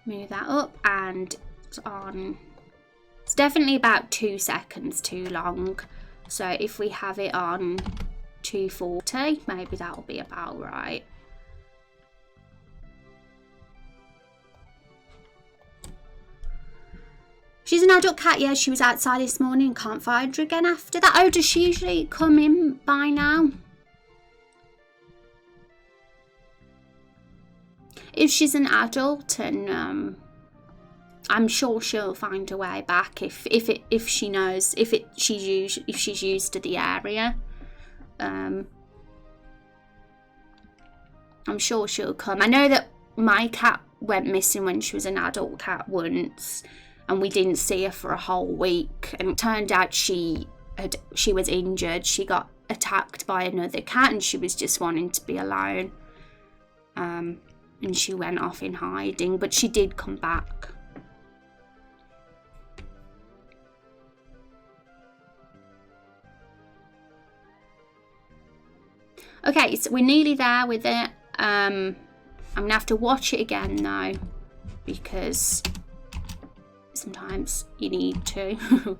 move that up, and it's on. It's definitely about 2 seconds too long. So if we have it on 240, maybe that'll be about right. She's an adult cat. Yeah, she was outside this morning. Can't find her again after that. Oh, does she usually come in by now? If she's an adult, and I'm sure she'll find her way back if she knows if she's used to the area. I'm sure she'll come. I know that my cat went missing when she was an adult cat once, and we didn't see her for a whole week, and it turned out she was injured. She got attacked by another cat, and she was just wanting to be alone, and she went off in hiding, but she did come back. Okay, so we're nearly there with it. I'm gonna have to watch it again now, because sometimes you need to.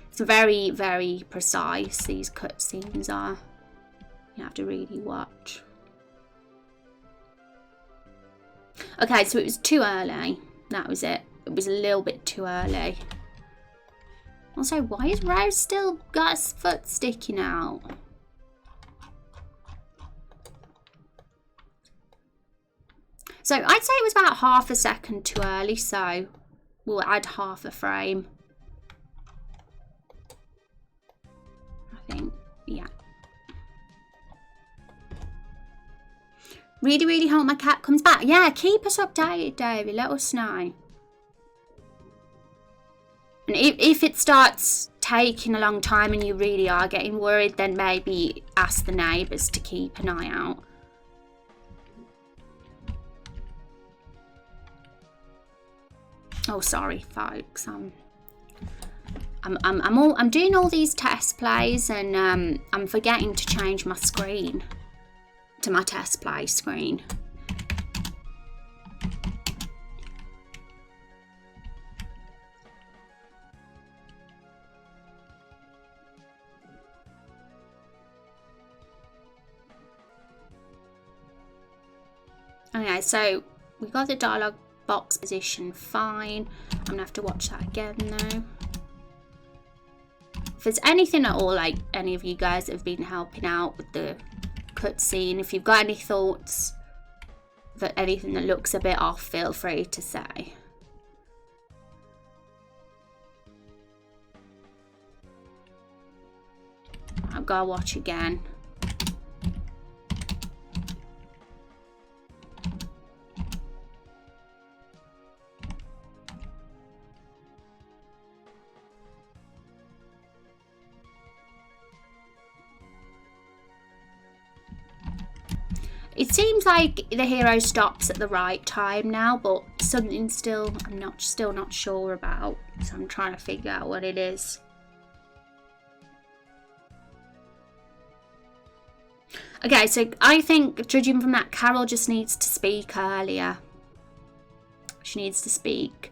It's very, very precise, these cutscenes are. You have to really watch. Okay, so it was too early. That was it. It was a little bit too early. Also, why has Rose still got his foot sticking out? So I'd say it was about half a second too early, so we'll add half a frame. I think, yeah. Really, really hope my cat comes back. Yeah, keep us updated, Davey. Let us know. And if it starts taking a long time and you really are getting worried, then maybe ask the neighbours to keep an eye out. Oh, sorry, folks. I'm doing all these test plays, and I'm forgetting to change my screen to my test play screen. Okay, so we got the dialogue box position fine. I'm gonna have to watch that again though. If there's anything at all, like any of you guys that have been helping out with the cutscene, if you've got any thoughts, that anything that looks a bit off, feel free to say. I've got to watch again. It seems like the hero stops at the right time now, but something still I'm still not sure about, so I'm trying to figure out what it is. Okay, so I think, judging from that, Carol just needs to speak earlier. She needs to speak.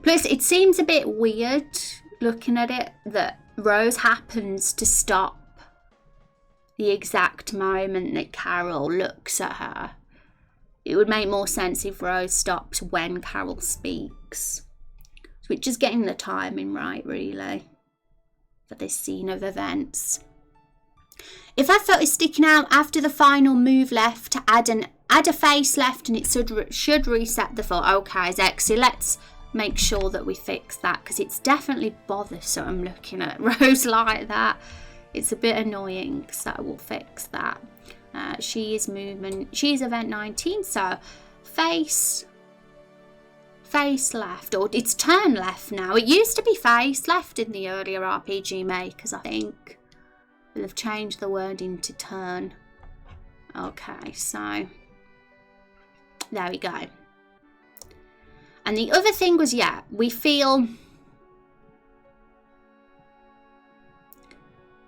Plus, it seems a bit weird, looking at it, that Rose happens to stop the exact moment that Carol looks at her. It would make more sense if Rose stops when Carol speaks. So it's just getting the timing right, really, for this scene of events. If that foot is sticking out after the final move left, add a face left, and it should reset the foot. Okay, Zexy, let's make sure that we fix that, because it's definitely bothersome looking at Rose like that. It's a bit annoying, so we'll fix that. She is movement. She is event 19, so face left, or it's turn left now. It used to be face left in the earlier RPG makers, I think. They've changed the wording to turn. Okay, so there we go. And the other thing was, yeah, we feel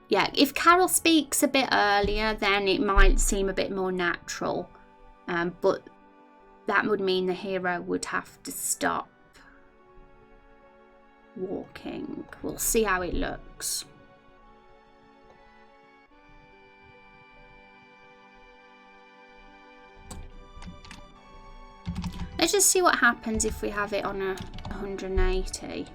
yeah, if Carol speaks a bit earlier, then it might seem a bit more natural. But that would mean the hero would have to stop walking. We'll see how it looks. Let's just see what happens if we have it on a 180.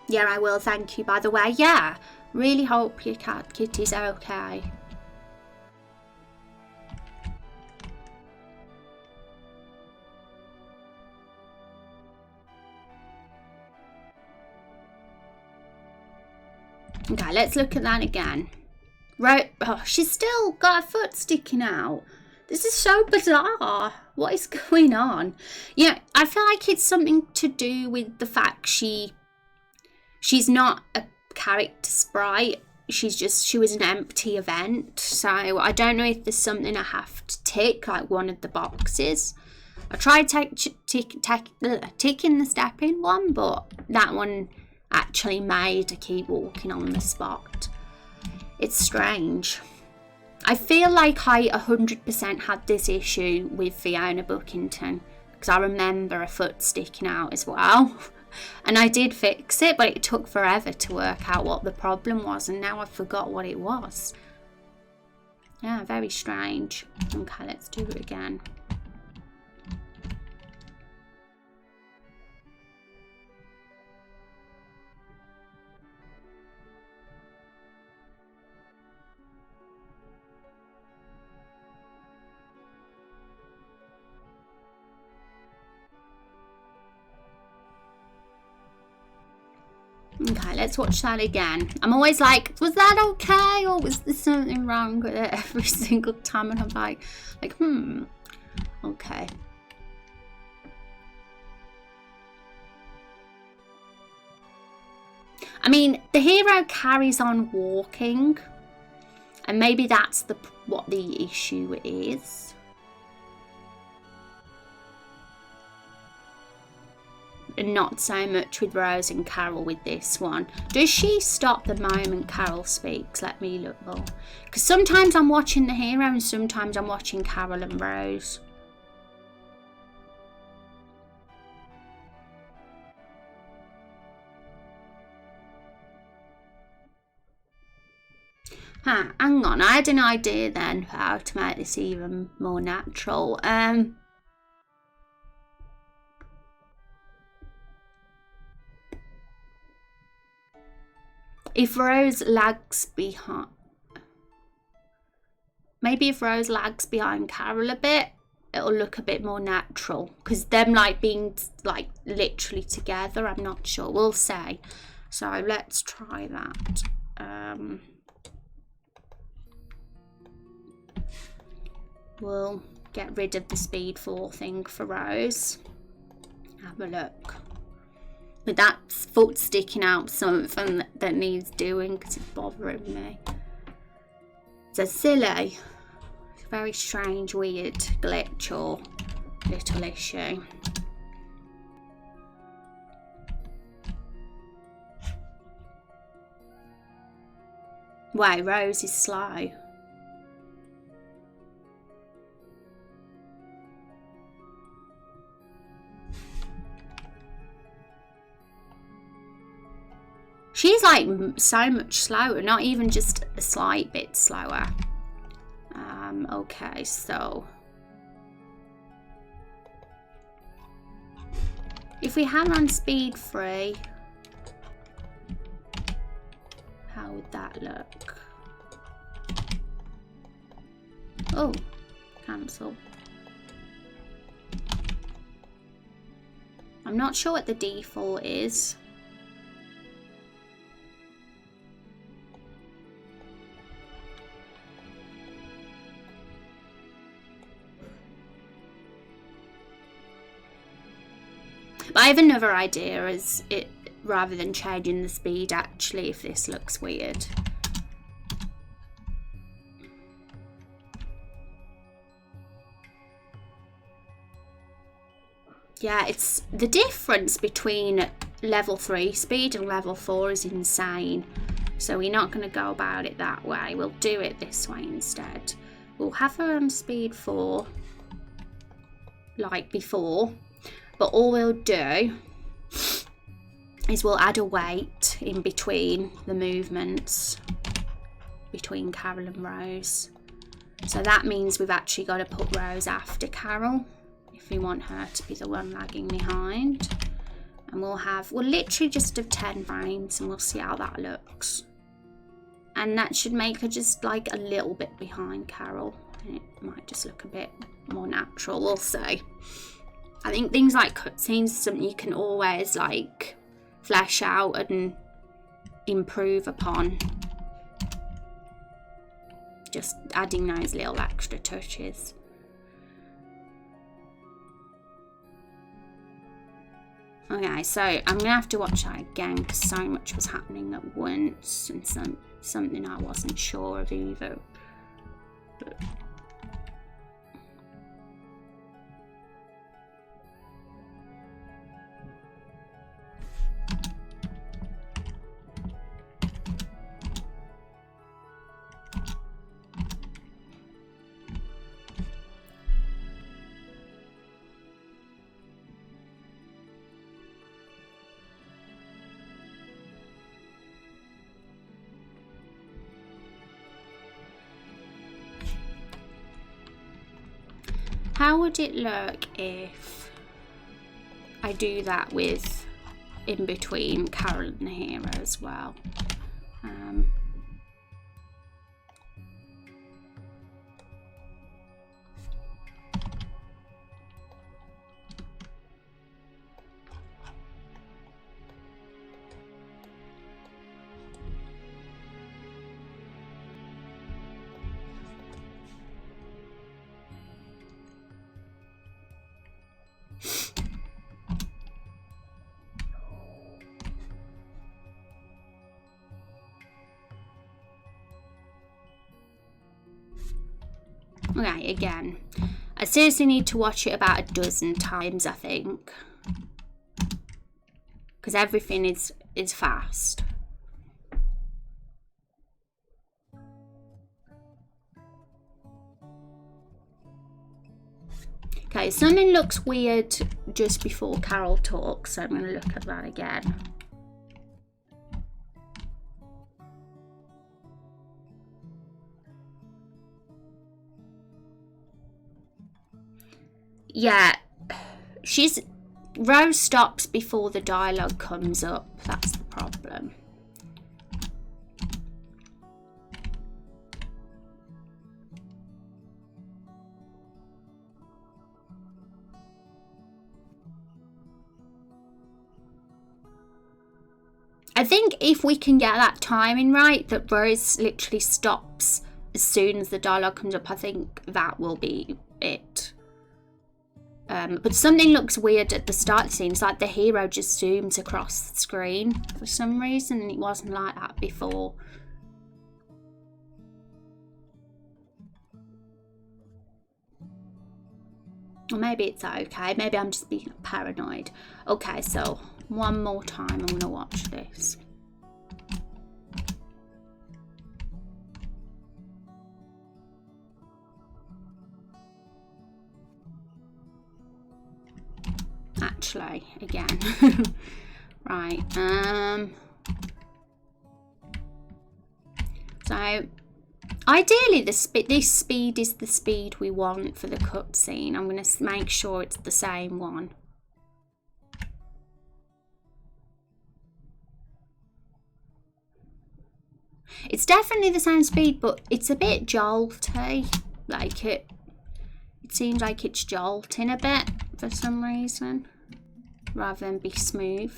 Yeah, I will, thank you, by the way. Yeah, really hope your cat Kitty's okay. Okay, let's look at that again. Right, oh, she's still got her foot sticking out. This is so bizarre. What is going on? Yeah, I feel like it's something to do with the fact she's not a character sprite. She was an empty event. So I don't know if there's something I have to tick, like one of the boxes. I tried ticking the stepping one, but that one actually made her keep walking on the spot. It's strange. I feel like I 100% had this issue with Fiona Bookington, because I remember her foot sticking out as well. And I did fix it, but it took forever to work out what the problem was, and now I forgot what it was. Yeah, very strange. Okay, let's do it again. Okay, let's watch that again. I'm always like, was that okay, or was there something wrong with it every single time? And I'm like, okay. I mean, the hero carries on walking, and maybe that's what the issue is. And not so much with Rose and Carol with this one. Does she stop the moment Carol speaks? Let me look more. Because sometimes I'm watching the hero and sometimes I'm watching Carol and Rose. Hang on, I had an idea then for how to make this even more natural. If Rose lags behind, maybe if Rose lags behind Carol a bit, it'll look a bit more natural. Because them like being like literally together, I'm not sure. We'll see. So let's try that. We'll get rid of the speed 4 thing for Rose. Have a look. With that foot sticking out, something that needs doing because it's bothering me. It's a silly, very strange, weird glitch or little issue. Wow, Rose is slow. She's like so much slower, not even just a slight bit slower. Okay, so if we had on speed 3, how would that look? Oh, cancel. I'm not sure what the default is. But I have another idea, as it rather than changing the speed actually, if this looks weird. Yeah, it's the difference between level 3 speed and level 4 is insane. So we're not going to go about it that way. We'll do it this way instead. We'll have her on speed 4 like before, but all we'll do is we'll add a weight in between the movements between Carol and Rose. So that means we've actually got to put Rose after Carol if we want her to be the one lagging behind. And we'll literally just have 10 frames and we'll see how that looks. And that should make her just like a little bit behind Carol. It might just look a bit more natural, we'll see. I think things like cutscenes are something you can always like flesh out and improve upon. Just adding those little extra touches. Okay, so I'm gonna have to watch that again because so much was happening at once and something I wasn't sure of either. But how would it look if I do that with in between Carol and the hero as well? Okay, again, I seriously need to watch it about a dozen times, I think, because everything is fast. Okay, something looks weird just before Carol talks, so I'm going to look at that again. Yeah, Rose stops before the dialogue comes up. That's the problem. I think if we can get that timing right, that Rose literally stops as soon as the dialogue comes up, I think that will be it. But something looks weird at the start of the scene. It's like the hero just zooms across the screen for some reason, and it wasn't like that before. Or maybe it's okay. Maybe I'm just being paranoid. Okay, so one more time I'm going to watch this. Actually, again. Right. So ideally this speed is the speed we want for the cutscene. I'm going to make sure it's the same one. It's definitely the same speed, but it's a bit jolty. Like it seems like it's jolting a bit for some reason, rather than be smooth.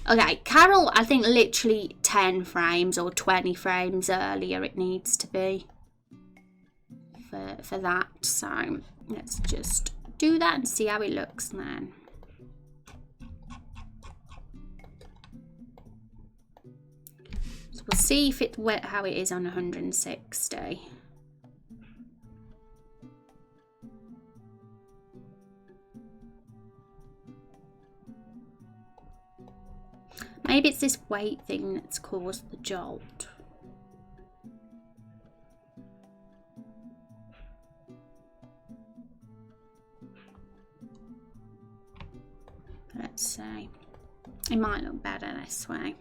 Okay, Carol, I think literally 10 frames or 20 frames earlier it needs to be for that. So let's just do that and see how it looks then. So we'll see if it how it is on 160. Maybe it's this weight thing that's caused the jolt. Let's see. It might look better this way.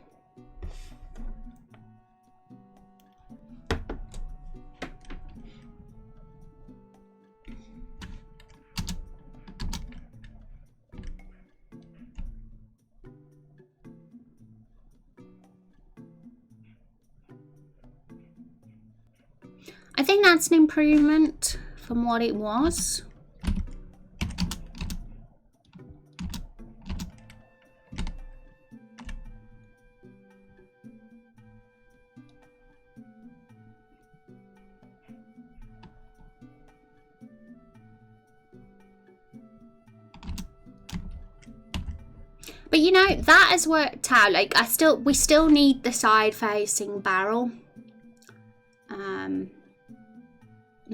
I think that's an improvement from what it was. But you know, that has worked out. Like we still need the side facing barrel.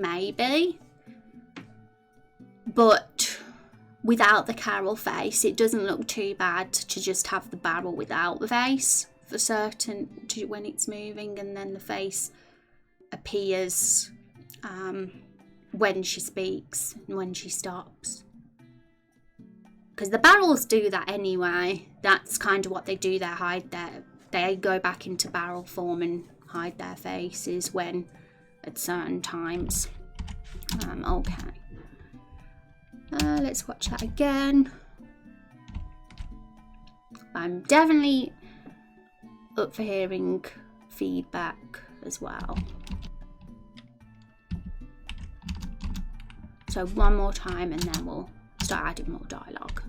Maybe. But without the Carol face, it doesn't look too bad to just have the barrel without the face for certain when it's moving, and then the face appears when she speaks and when she stops. Because the barrels do that anyway. That's kind of what they do. They go back into barrel form and hide their faces when at certain times. Okay. Let's watch that again. I'm definitely up for hearing feedback as well. So one more time and then we'll start adding more dialogue.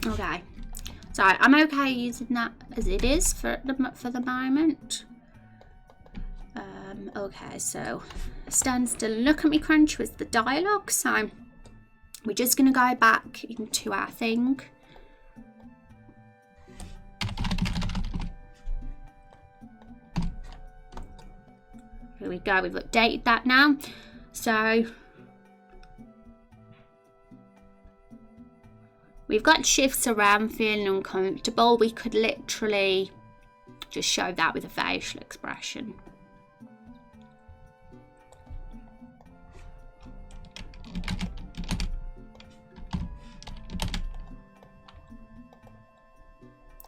Okay, so I'm okay using that as it is for the moment. Okay, so stand still and look at me crunch was the dialogue, so we're just going to go back into our thing. Here we go, we've updated that now. So we've got shifts around feeling uncomfortable. We could literally just show that with a facial expression.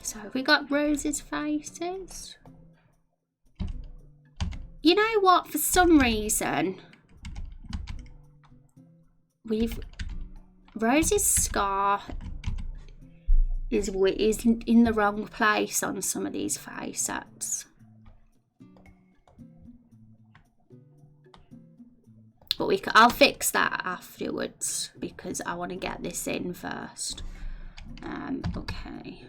So have we got Rose's faces? You know what? For some reason, Rose's scar is in the wrong place on some of these faces. But I'll fix that afterwards because I want to get this in first. Okay.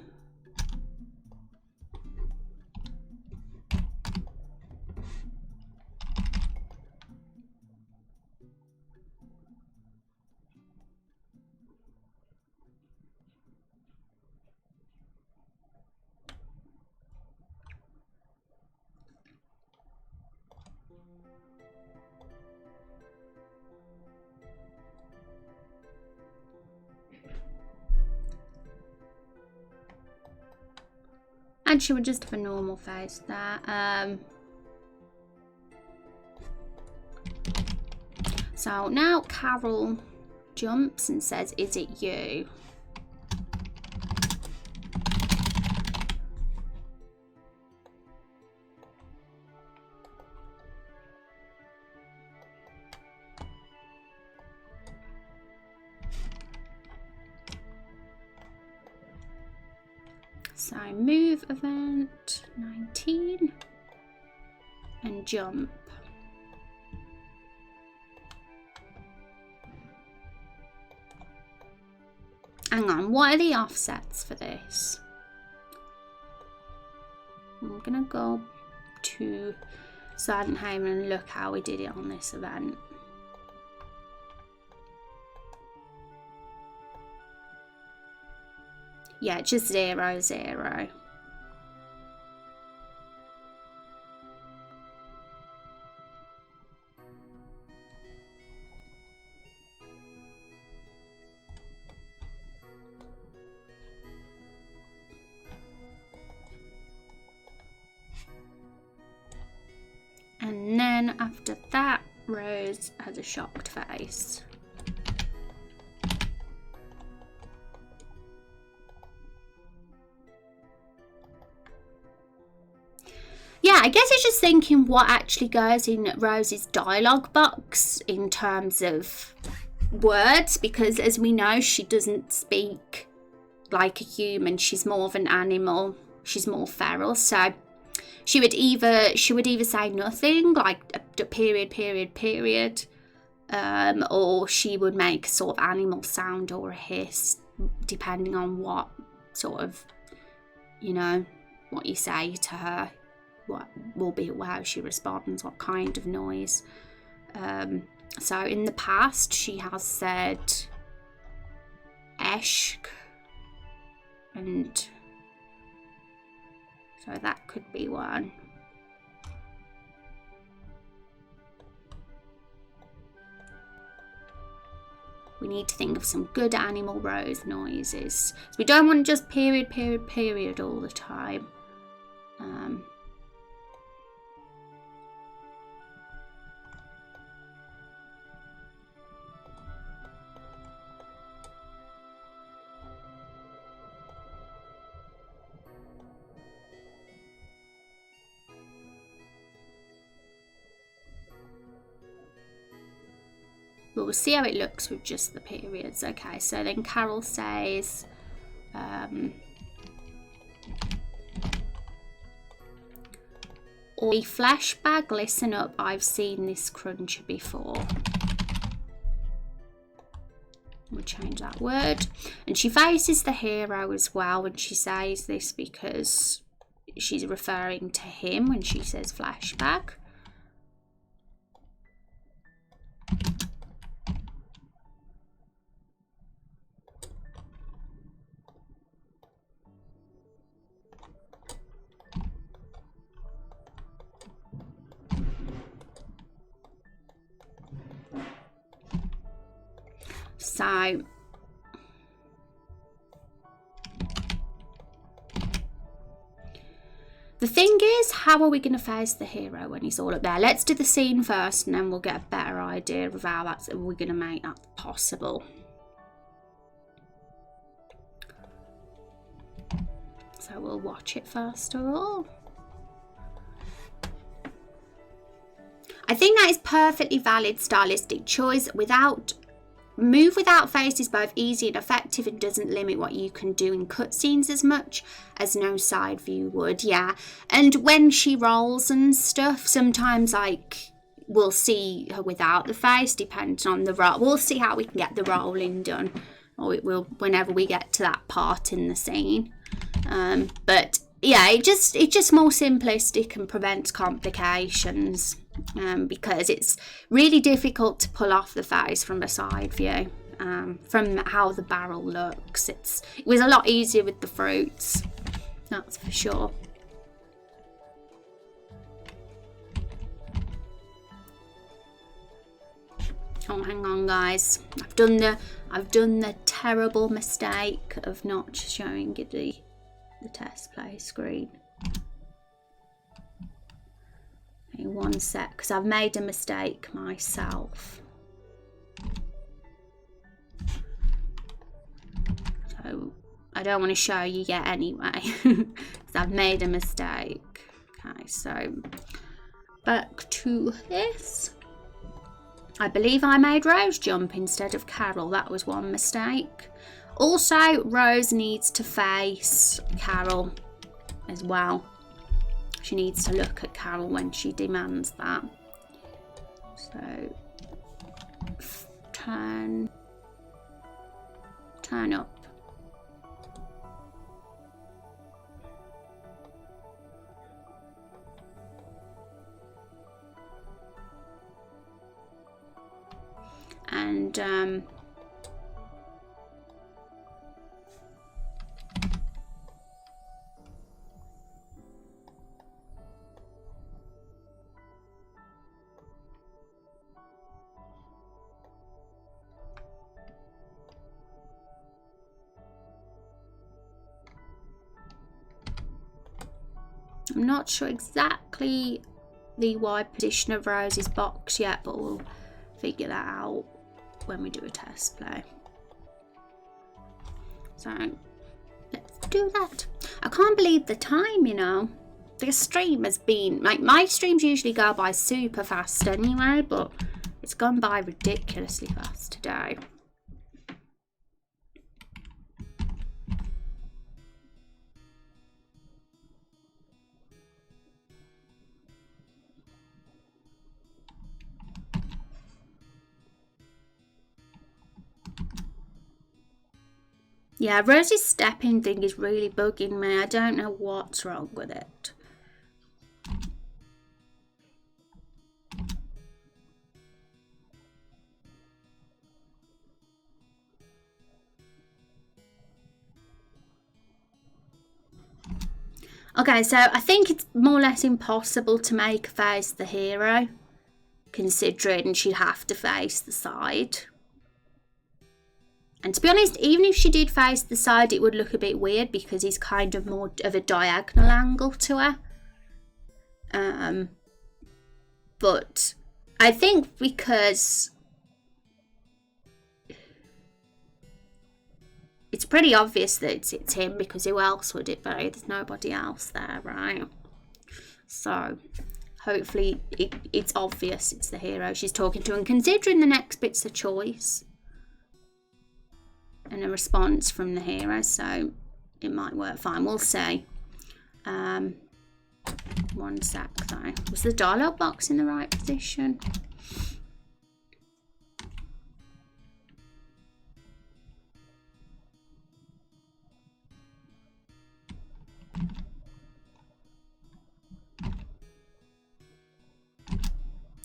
Actually, we'll just have a normal face there. So now Carol jumps and says, "Is it you?" So move event 19 and jump. Hang on, what are the offsets for this? I'm gonna go to Sandhaven, and look how we did it on this event. Yeah, just 0, 0. And then after that, Rose has a shocked face. Yeah, I guess it's just thinking what actually goes in Rose's dialogue box in terms of words, because as we know, she doesn't speak like a human. She's more of an animal. She's more feral. So she would either say nothing, like a period, or she would make a sort of animal sound or a hiss, depending on what sort of, you know, what you say to her. What will be how she responds, what kind of noise. So in the past, she has said eshk, and so that could be one. We need to think of some good animal Rose noises. So we don't want just period all the time. But we'll see how it looks with just the periods. Okay, so then Carol says, "Oi, flashback, listen up, I've seen this cruncher before." We'll change that word. And she faces the hero as well when she says this, because she's referring to him when she says flashback. So the thing is, how are we going to face the hero when he's all up there? Let's do the scene first, and then we'll get a better idea of how we're going to make that possible. So we'll watch it first of all. I think that is perfectly valid stylistic choice. Move without face is both easy and effective and doesn't limit what you can do in cutscenes as much as no side view would, yeah. And when she rolls and stuff, sometimes like we'll see her without the face, depending on the roll. We'll see how we can get the rolling done, or it will whenever we get to that part in the scene. But yeah, it's just more simplistic and prevents complications. Because it's really difficult to pull off the face from a side view, from how the barrel looks. It was a lot easier with the fruits, that's for sure. Oh, hang on, guys. I've done the terrible mistake of not showing you the test play screen. One sec, because I've made a mistake myself. So I don't want to show you yet anyway, because I've made a mistake. Okay, so back to this. I believe I made Rose jump instead of Carol. That was one mistake. Also, Rose needs to face Carol as well. She needs to look at Carol when she demands that. So turn up. And I'm not sure exactly the wide position of Rose's box yet, but we'll figure that out when we do a test play. So let's do that. I can't believe the time, you know. The stream has been, like, my streams usually go by super fast anyway, but it's gone by ridiculously fast today. Yeah, Rosie's stepping thing is really bugging me. I don't know what's wrong with it. Okay, so I think it's more or less impossible to make her face the hero, considering she'd have to face the side. And to be honest, even if she did face the side, it would look a bit weird because he's kind of more of a diagonal angle to her. But I think because it's pretty obvious that it's him, because who else would it be? There's nobody else there, right? So hopefully it's obvious it's the hero she's talking to. And considering the next bit's a choice and a response from the hero, so it might work fine. We'll see. One sec though. Was the dialogue box in the right position?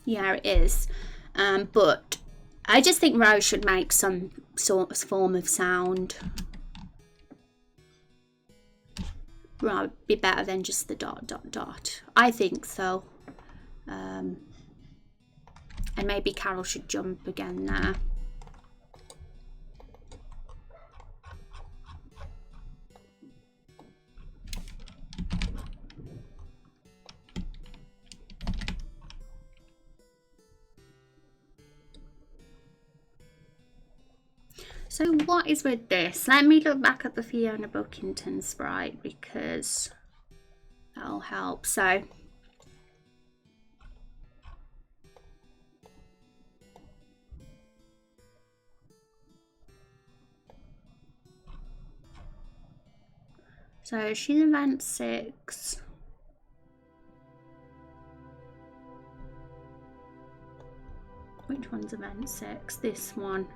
Yeah, it is. But I just think Rose should make some sort of form of sound. Right, be better than just the ... I think so. And maybe Carol should jump again there. So what is with this? Let me look back at the Fiona Bookington sprite because that'll help. So she's event 6. Which one's event 6? This one.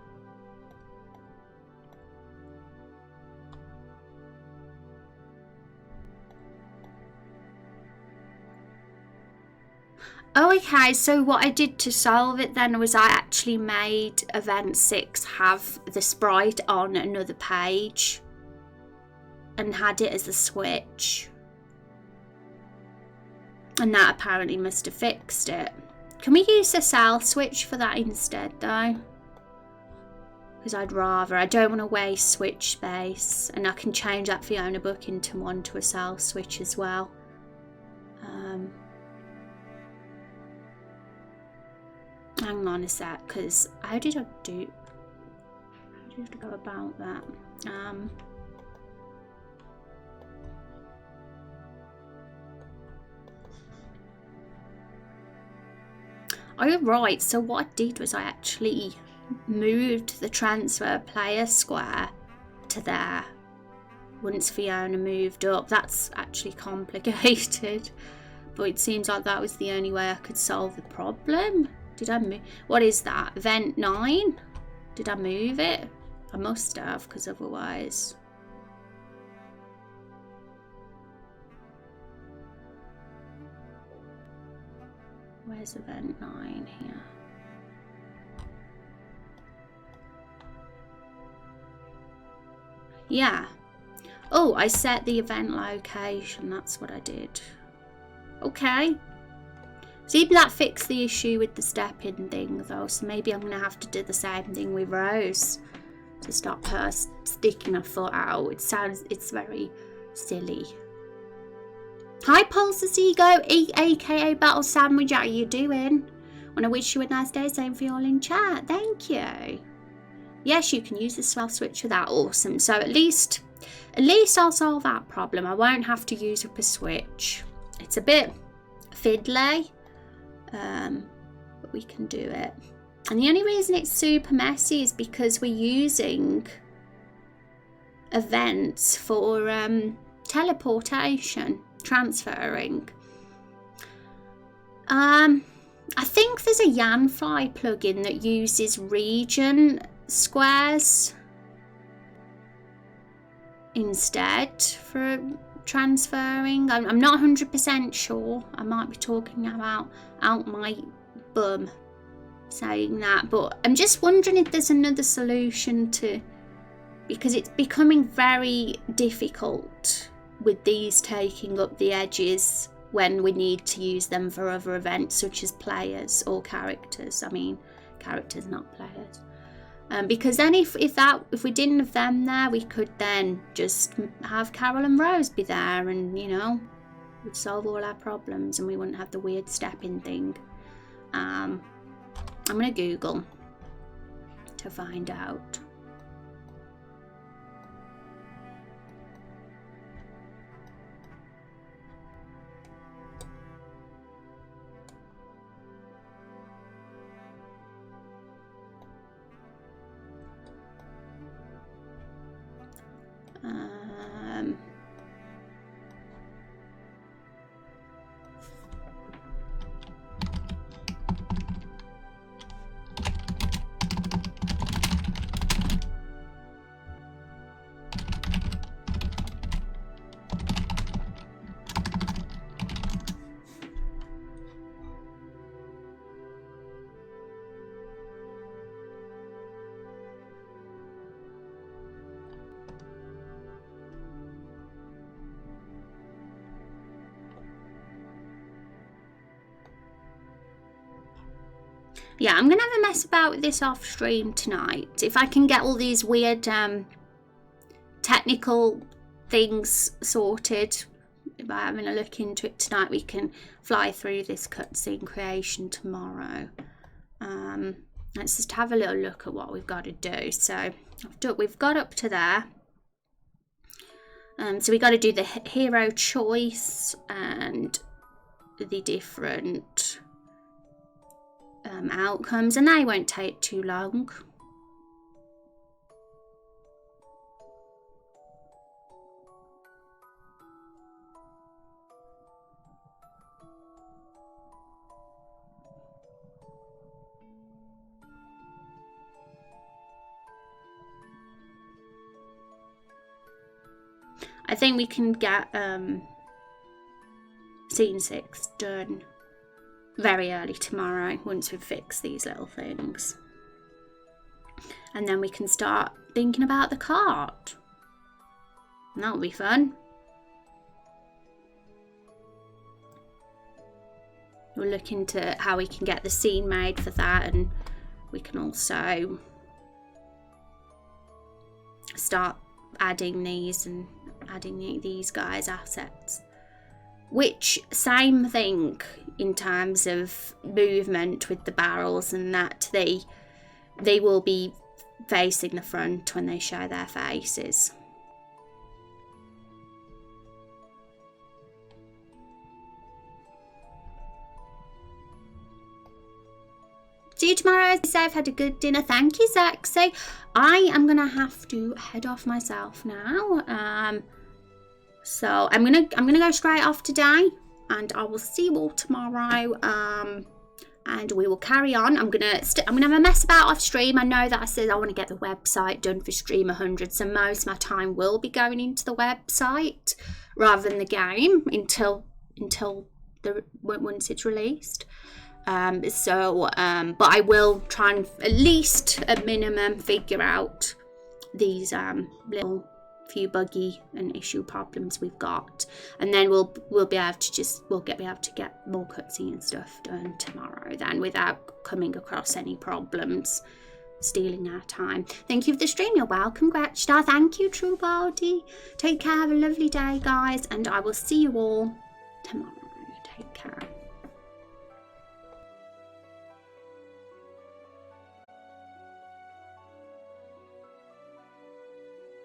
Oh, okay, so what I did to solve it then was I actually made event 6 have the sprite on another page and had it as a switch. And that apparently must have fixed it. Can we use a cell switch for that instead though? Because I don't want to waste switch space, and I can change that Fiona Bookington one to a cell switch as well. Hang on a sec, because how did I go about that? Oh right, so what I did was I actually moved the transfer player square to there once Fiona moved up. That's actually complicated, but it seems like that was the only way I could solve the problem. Did I move? What is that? Event 9? Did I move it? I must have, because otherwise... Where's event 9 here? Yeah. Oh, I set the event location. That's what I did. Okay. See, that fixed the issue with the step-in thing, though. So maybe I'm going to have to do the same thing with Rose to stop her sticking her foot out. It's very silly. Hi, Pulses Ego, aka Battle Sandwich. How are you doing? Want to wish you a nice day. Same for you all in chat. Thank you. Yes, you can use the swell switch for that. Awesome. So at least I'll solve that problem. I won't have to use up a switch. It's a bit fiddly, but we can do it. And the only reason it's super messy is because we're using events for teleportation, transferring. I think there's a Yanfly plugin that uses region squares instead for transferring. I'm not 100% sure. I might be talking about out my bum saying that, but I'm just wondering if there's another solution to, because it's becoming very difficult with these taking up the edges when we need to use them for other events such as players or characters. I mean characters, not players. Because then if we didn't have them there, we could then just have Carol and Rose be there, and you know, we'd solve all our problems and we wouldn't have the weird step-in thing. I'm gonna Google to find out. Yeah, I'm going to have a mess about with this off stream tonight. If I can get all these weird technical things sorted by having a look into it tonight, we can fly through this cutscene creation tomorrow. Let's just have a little look at what we've got to do. So we've got up to there. So we got to do the hero choice and the different outcomes, and they won't take too long. I think we can get scene 6 done very early tomorrow once we've fixed these little things, and then we can start thinking about the cart, and that'll be fun. We'll look into how we can get the scene made for that, and we can also start adding these and adding these guys' assets. Which, same thing in terms of movement with the barrels and that, they will be facing the front when they show their faces. See you tomorrow. Say I've had a good dinner. Thank you, Zaxi. I am gonna have to head off myself now. So I'm gonna go straight off today, and I will see you all tomorrow. And we will carry on. I'm gonna have a mess about off stream. I know that I said I want to get the website done for Stream 100, so most of my time will be going into the website rather than the game until once it's released. But I will try and at least at minimum figure out these little few buggy and issue problems we've got, and then we'll be able to get more cutscene stuff done tomorrow then, without coming across any problems stealing our time. Thank you for the stream. You're welcome, Gretchstar. Thank you, True Body. Take care. Have a lovely day, guys, and I will see you all tomorrow. Take care.